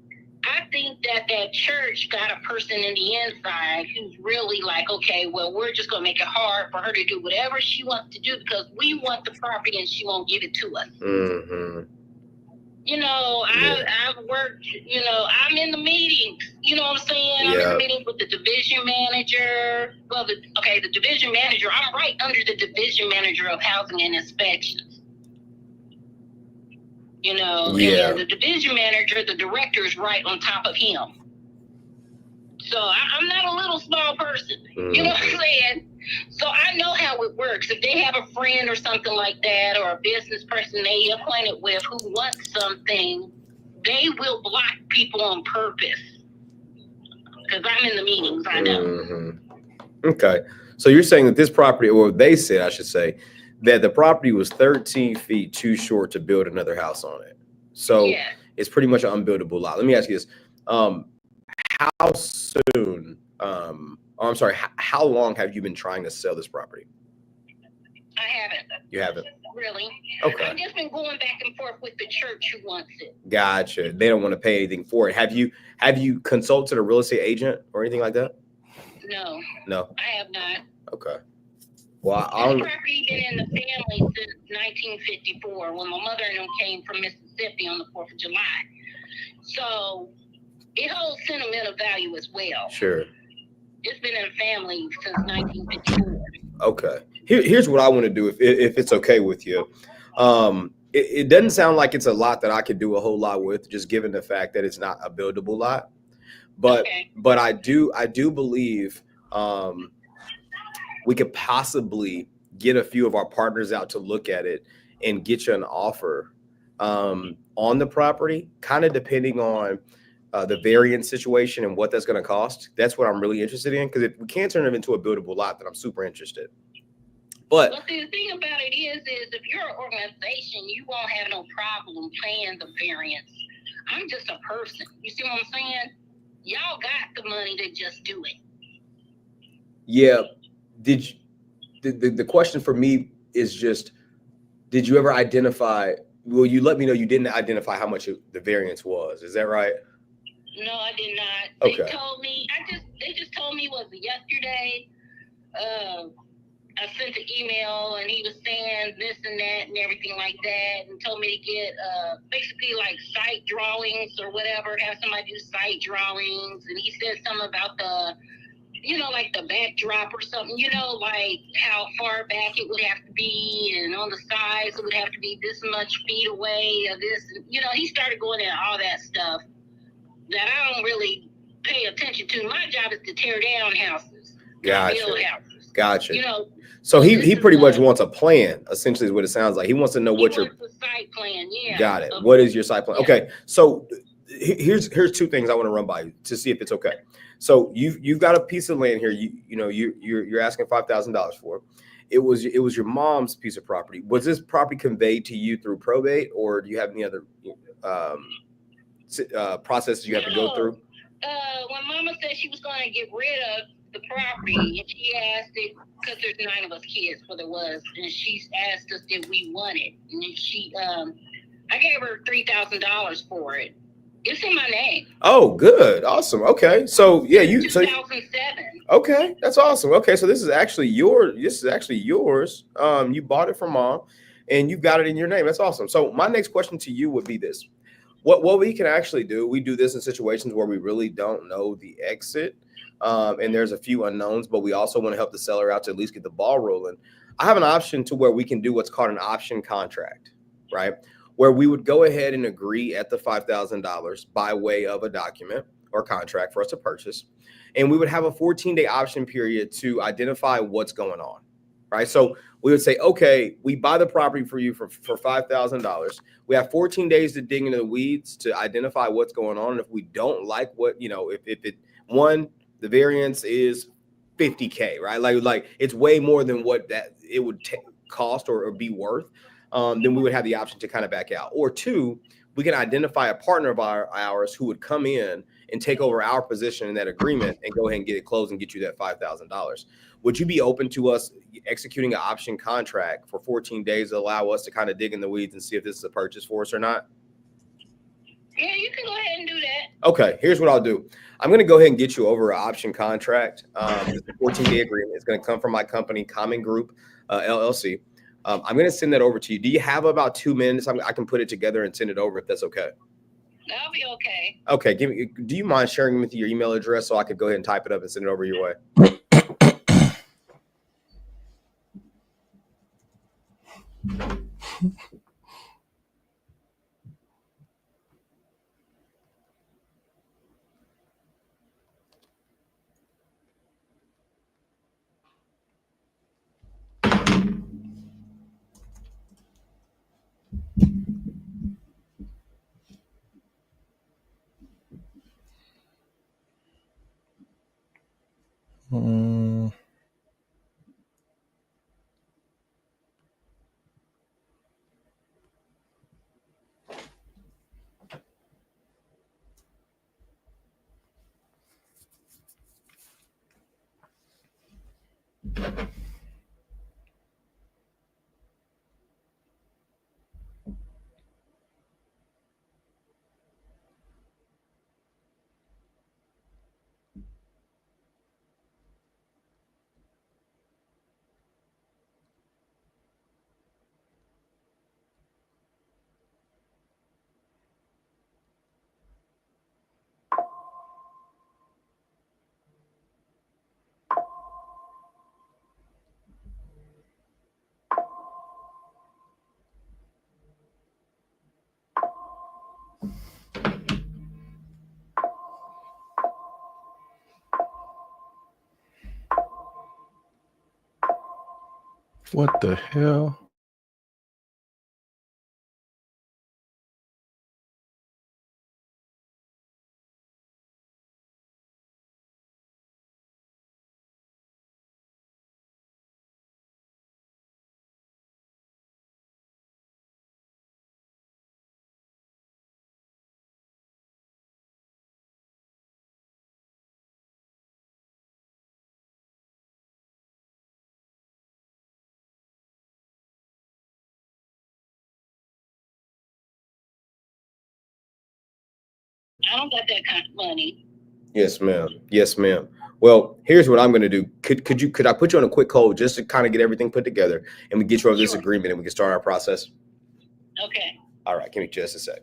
I think that church got a person in the inside who's really like, okay, well, we're just going to make it hard for her to do whatever she wants to do because we want the property and she won't give it to us. Mm-hmm. I've worked, I'm in the meetings, you know what I'm saying? I'm in the meetings with the division manager. Well, the division manager, I'm right under the division manager of housing and inspections. And the division manager, the director is right on top of him. So I'm not a little small person. Mm-hmm. You know what I'm saying? So I know how it works. If they have a friend or something like that, or a business person they acquainted with who wants something, they will block people on purpose. because I'm in the meetings. I know. Mm-hmm. Okay. So you're saying that this property, or they said, I should say, that the property was 13 feet too short to build another house on it. So Yeah. it's pretty much an unbuildable lot. Let me ask you this. How soon, I'm sorry, how long have you been trying to sell this property? I haven't. You haven't? Really? Okay. I've just been going back and forth with the church who wants it. Gotcha. They don't want to pay anything for it. Have you consulted a real estate agent or anything like that? No. No. I have not. Okay. Well, This property been in the family since 1954 when my mother and them came from Mississippi on the 4th of July. So it holds sentimental value as well. Sure. It's been in the family since 1954. Okay. Here's what I want to do if it's okay with you. It doesn't sound like it's a lot that I could do a whole lot with, just given the fact that it's not a buildable lot. But Okay. but I do believe we could possibly get a few of our partners out to look at it and get you an offer on the property, kind of depending on the variance situation and what that's going to cost. That's what I'm really interested in, because if we can't turn it into a buildable lot, then I'm super interested. But Well, see, the thing about it is if you're an organization, you won't have no problem paying the variance. I'm just a person. You see what I'm saying? Y'all got the money to just do it. yeah, the question for me is just, did you ever identify? Well, you let me know you didn't identify how much the variance was. Is that right? No, I did not. Okay. They told me. They just told me, was it yesterday? I sent the email and he was saying this and that and everything like that, and told me to get basically like site drawings or whatever. Have somebody do site drawings, and he said something about the, like the backdrop or something. Like how far back it would have to be, and on the sides it would have to be this much feet away or this. He started going into all that stuff that I don't really pay attention to. My job is to tear down houses, Gotcha. build houses. Gotcha. So he pretty much wants a plan, essentially is what it sounds like. He wants to know what your site plan, yeah. Got it. What is your site plan? Yeah. Okay. So here's two things I want to run by you to see if it's okay. So you've got a piece of land here. You're asking $5,000 for. It was your mom's piece of property. Was this property conveyed to you through probate, or do you have any other processes you have to go through? When Mama said she was going to get rid of the property, and she asked it because there's 9 of us kids, what it was, and she asked us if we wanted, and then she, I gave her $3,000 for it. It's in my name. Oh, good, awesome. Okay, so yeah, 2007. Okay, that's awesome. Okay, so this is actually yours. You bought it from mom, and you've got it in your name. That's awesome. So my next question to you would be this: what we can actually do? We do this in situations where we really don't know the exit. And there's a few unknowns, but we also want to help the seller out to at least get the ball rolling. I have an option to where we can do what's called an option contract, right? Where we would go ahead and agree at the $5,000 by way of a document or contract for us to purchase. And we would have a 14-day option period to identify what's going on, right? So we would say, okay, we buy the property for you for $5,000. We have 14 days to dig into the weeds to identify what's going on. And if we don't like what, the variance is $50K, right? Like it's way more than what that it would cost or be worth. Then we would have the option to kind of back out. Or 2, we can identify a partner of ours who would come in and take over our position in that agreement and go ahead and get it closed and get you that $5,000. Would you be open to us executing an option contract for 14 days to allow us to kind of dig in the weeds and see if this is a purchase for us or not? Yeah, you can go ahead and do that. Okay, here's what I'll do. I'm going to go ahead and get you over an option contract. It's a 14-day agreement. It's going to come from my company, Common Group, LLC. I'm going to send that over to you. Do you have about 2 minutes? I can put it together and send it over if that's okay. That'll be okay. Okay, do you mind sharing with me your email address so I could go ahead and type it up and send it over your way? Mm. What the hell? I don't got that kind of money. Yes, ma'am. Yes, ma'am. Well, here's what I'm going to do. Could I put you on a quick hold just to kind of get everything put together and we get you over this Sure. agreement and we can start our process? Okay. All right, give me just a sec.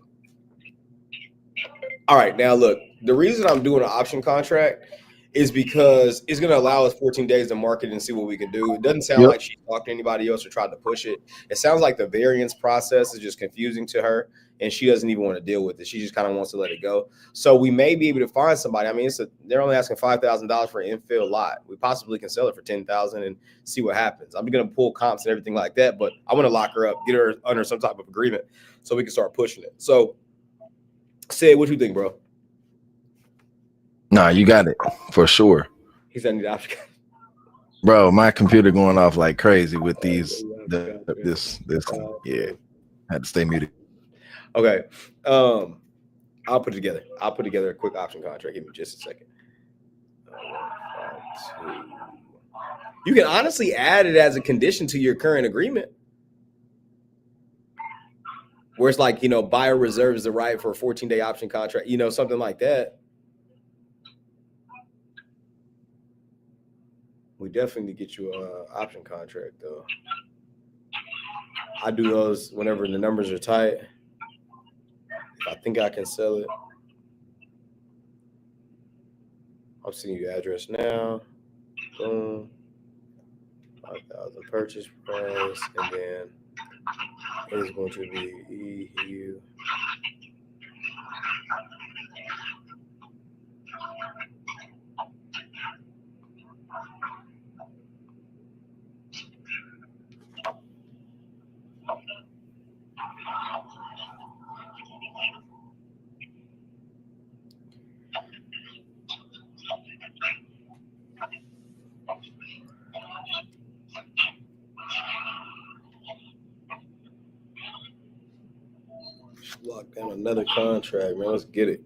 All right, now look, the reason I'm doing an option contract is because it's going to allow us 14 days to market and see what we can do. It doesn't sound Yep. like she talked to anybody else or tried to push it. It sounds like the variance process is just confusing to her and she doesn't even want to deal with it. She just kind of wants to let it go. So we may be able to find somebody. I mean, they're only asking $5,000 for an infill lot. We possibly can sell it for $10,000 and see what happens. I'm going to pull comps and everything like that, but I want to lock her up, get her under some type of agreement so we can start pushing it. So, Sid, what you think, bro? Nah, you got it for sure. He said, I need option. Bro, my computer going off like crazy with this. Yeah, I had to stay muted. Okay. I'll put it together. I'll put together a quick option contract. Give me just a second. You can honestly add it as a condition to your current agreement. Where it's like, buyer reserves the right for a 14-day option contract, something like that. We definitely need to get you an option contract, though. I do those whenever the numbers are tight. If I think I can sell it. I'm sending you the address now. Boom. 5,000 purchase price. And then it is going to be EU. Lock down another contract, man. Let's get it.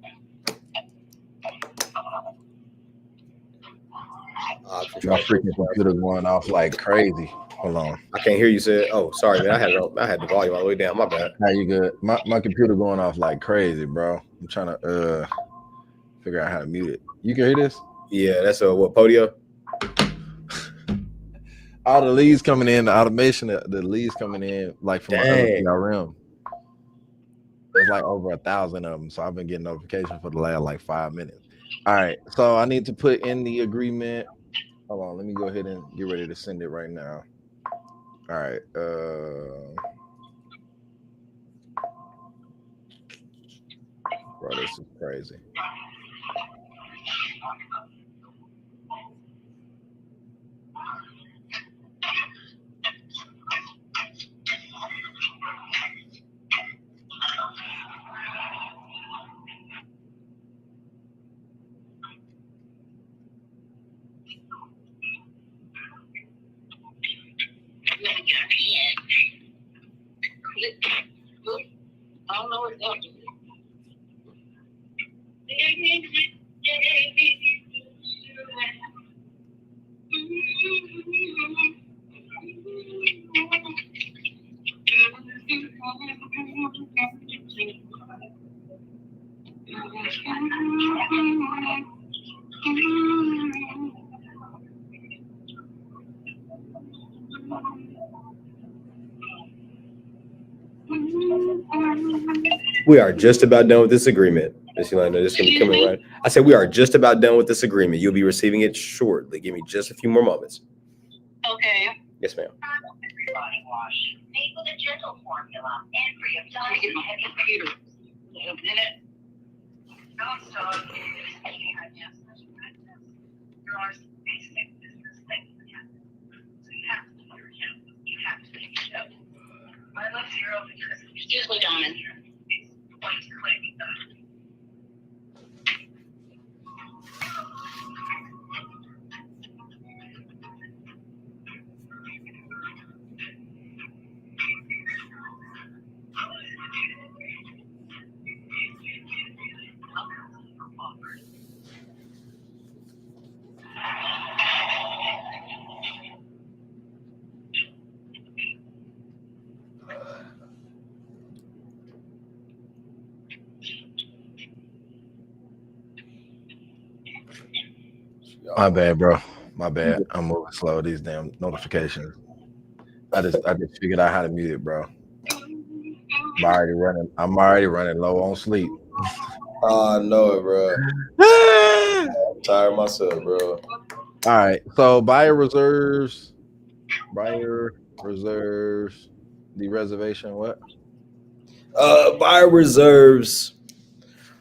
My freaking computer going off like crazy. Hold on. I can't hear you say. Oh, sorry, man. I had the volume all the way down. My bad. How you good? My computer going off like crazy, bro. I'm trying to figure out how to mute it. You can hear this? Yeah, that's what Podio. All the leads coming in, the automation, the leads coming in like from my other CRM. There's like over 1,000 of them, so I've been getting notifications for the last like 5 minutes. All right, so I need to put in the agreement. Hold on, let me go ahead and get ready to send it right now. All right. Bro, this is crazy. I don't know what's up. We are just about done with this agreement, Miss Yolanda. This is going to be coming right. I said we are just about done with this agreement. You'll be receiving it shortly. Give me just a few more moments. Okay. Yes, ma'am. Body wash. Made with a gentle formula and free of dyes and heavy computer. In a minute. Don't stop. There are some basic business things that happen. So you have to clear it out. You have to take it out. I love zero because excuse me, Diamond. It's quite quick. My bad, bro. My bad. I'm moving slow. These damn notifications. I just figured out how to mute it, bro. I'm already running low on sleep. I know it, bro. I'm tired myself, bro. All right. So buyer reserves, the reservation. What? Buyer reserves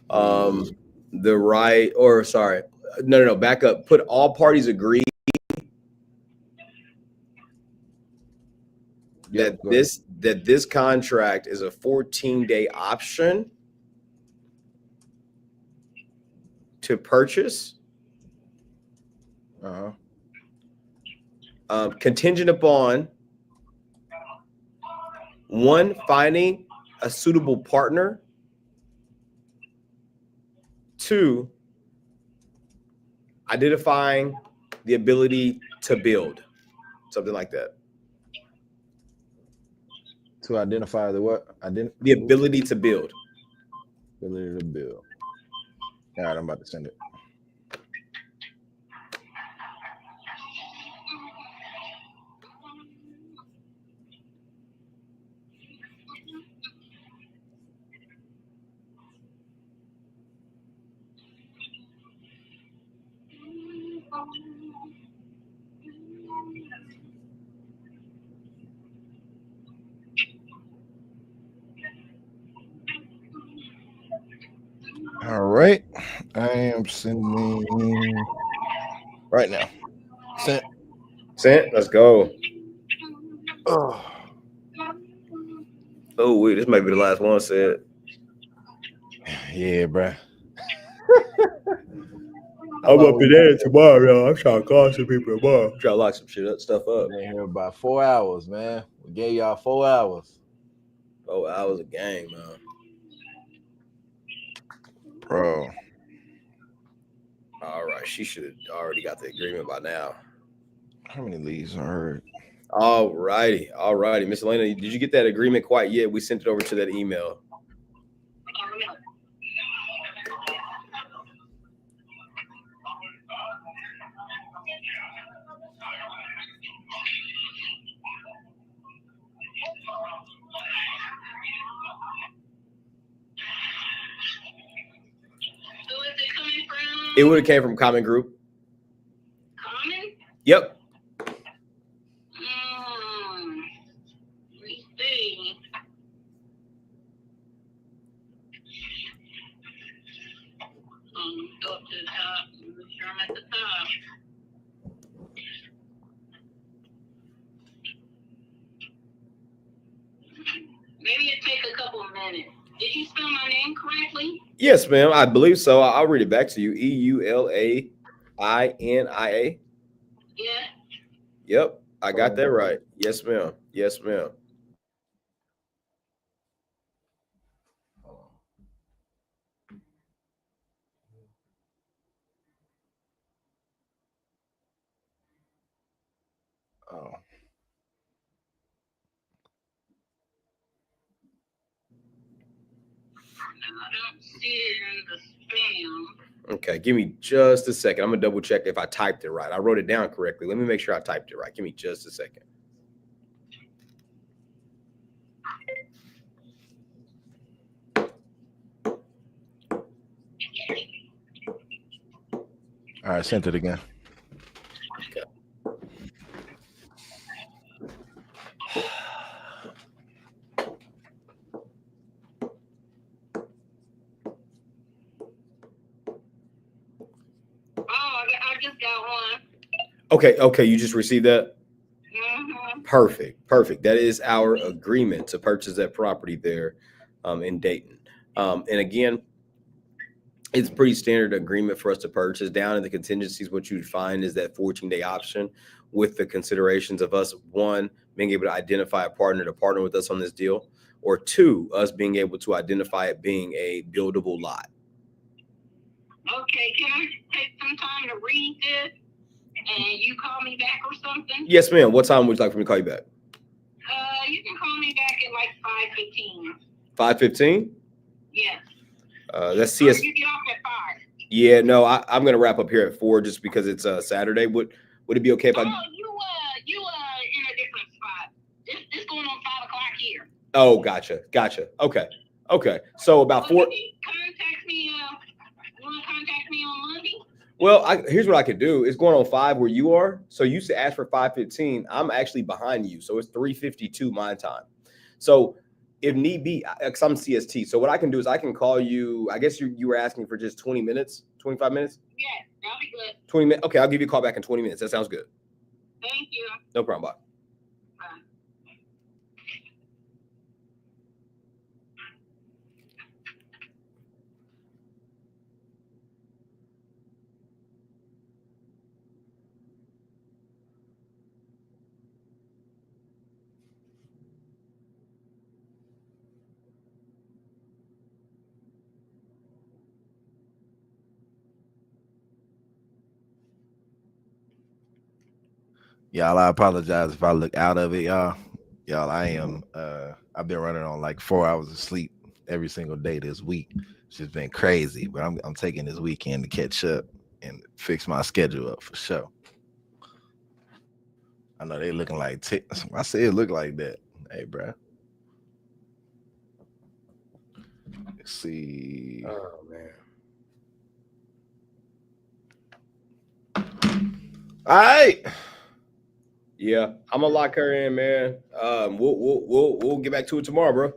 the right, or sorry, no, back up. Put all parties agree Yep, that this contract is a 14-day option to purchase, contingent upon 1, finding a suitable partner, 2, identifying the ability to build, something like that. To identify the what? The ability to build. Ability to build. All right, I'm about to send it. All right, I am sending right now. Sent. Let's go. Oh, wait, this might be the last one said. Yeah, bro. I'm up in there tomorrow, y'all. I'm trying to call some people tomorrow. I'm trying to lock some stuff up. Been here about 4 hours, man. We gave y'all 4 hours. 4 hours of game, man. Bro. All right, she should have already got the agreement by now. How many leads I heard? All righty. Miss Elena, did you get that agreement quite yet? We sent it over to that email. It would have came from Common Group. Common? Yep. Let me see. Go up to the top. Make sure I'm at the top. Maybe it take a couple of minutes. Did you spell my name correctly? Yes, ma'am. I believe so. I'll read it back to you. EULAINIA. Yeah. Yep. I got that right. Yes, ma'am. Yes, ma'am. Oh. I don't see it in the spam. Okay, give me just a second. I'm gonna double check if I typed it right. I wrote it down correctly. Let me make sure I typed it right. Give me just a second. All right, sent it again. I just got one. Okay, you just received that? Mm-hmm. Perfect. That is our agreement to purchase that property there in Dayton. And again, it's a pretty standard agreement for us to purchase. Down in the contingencies, what you'd find is that 14-day option with the considerations of us, one, being able to identify a partner to partner with us on this deal, or two, us being able to identify it being a buildable lot. Okay, can I take some time to read this and you call me back or something? Yes, ma'am. What time would you like for me to call you back? You can call me back at like 5:15. 5:15? Yes. That's CS. Or you get off at 5. Yeah, no, I'm gonna wrap up here at 4 just because it's Saturday. Would it be okay if I? Oh, you in a different spot. It's going on 5 o'clock here. Oh, gotcha. Okay. So about 4. Contact me. You want to contact me on Monday? Well, here's what I could do. It's going on 5 where you are. So you said ask for 5:15. I'm actually behind you, so it's 3:52 my time. So if need be, because I'm CST. So what I can do is I can call you. I guess you were asking for just 20 minutes, 25 minutes. Yeah, that'll be good. 20 minutes. Okay, I'll give you a call back in 20 minutes. That sounds good. Thank you. No problem. Bye. Y'all, I apologize if I look out of it, y'all. I am I've been running on like 4 hours of sleep every single day this week. It's just been crazy, but I'm taking this weekend to catch up and fix my schedule up for sure. I know they looking like I say it look like that. Hey, bro. Let's see. Oh man. All right. Yeah, I'm gonna lock her in, man. We'll get back to it tomorrow, bro.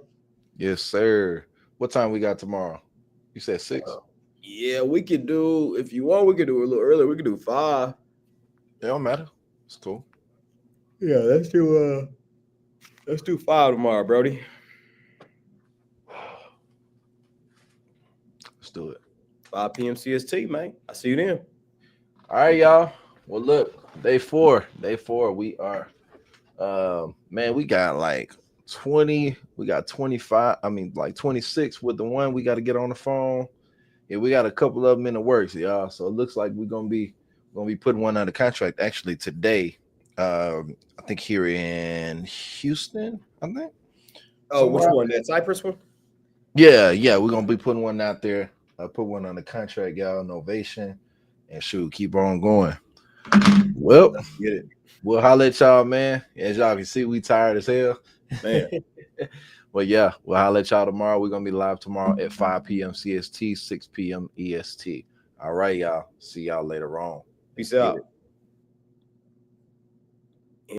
Yes, sir. What time we got tomorrow? You said 6? Yeah, we could do, if you want, we could do a little earlier. We could do 5. It don't matter. It's cool. Yeah, let's do 5 tomorrow, Brody. Let's do it. 5 p.m. CST, man. I see you then. All right, y'all. Well, look, day 4. We are man, we got like 20, we got 25, I mean like 26 with the one we got to get on the phone. Yeah, we got a couple of them in the works, y'all. So it looks like we're gonna be putting one under contract actually today. I think here in Houston, I think. Oh, which one? That Cypress one? Yeah, we're gonna be putting one out there. Put one under contract, y'all. Novation, and shoot, keep on going. Well, get it. We'll holler at y'all, man. As y'all can see, we tired as hell, man. But yeah, we'll holler at y'all tomorrow. We're gonna be live tomorrow at 5 p.m. CST, 6 p.m. EST. All right, y'all. See y'all later on. Peace out.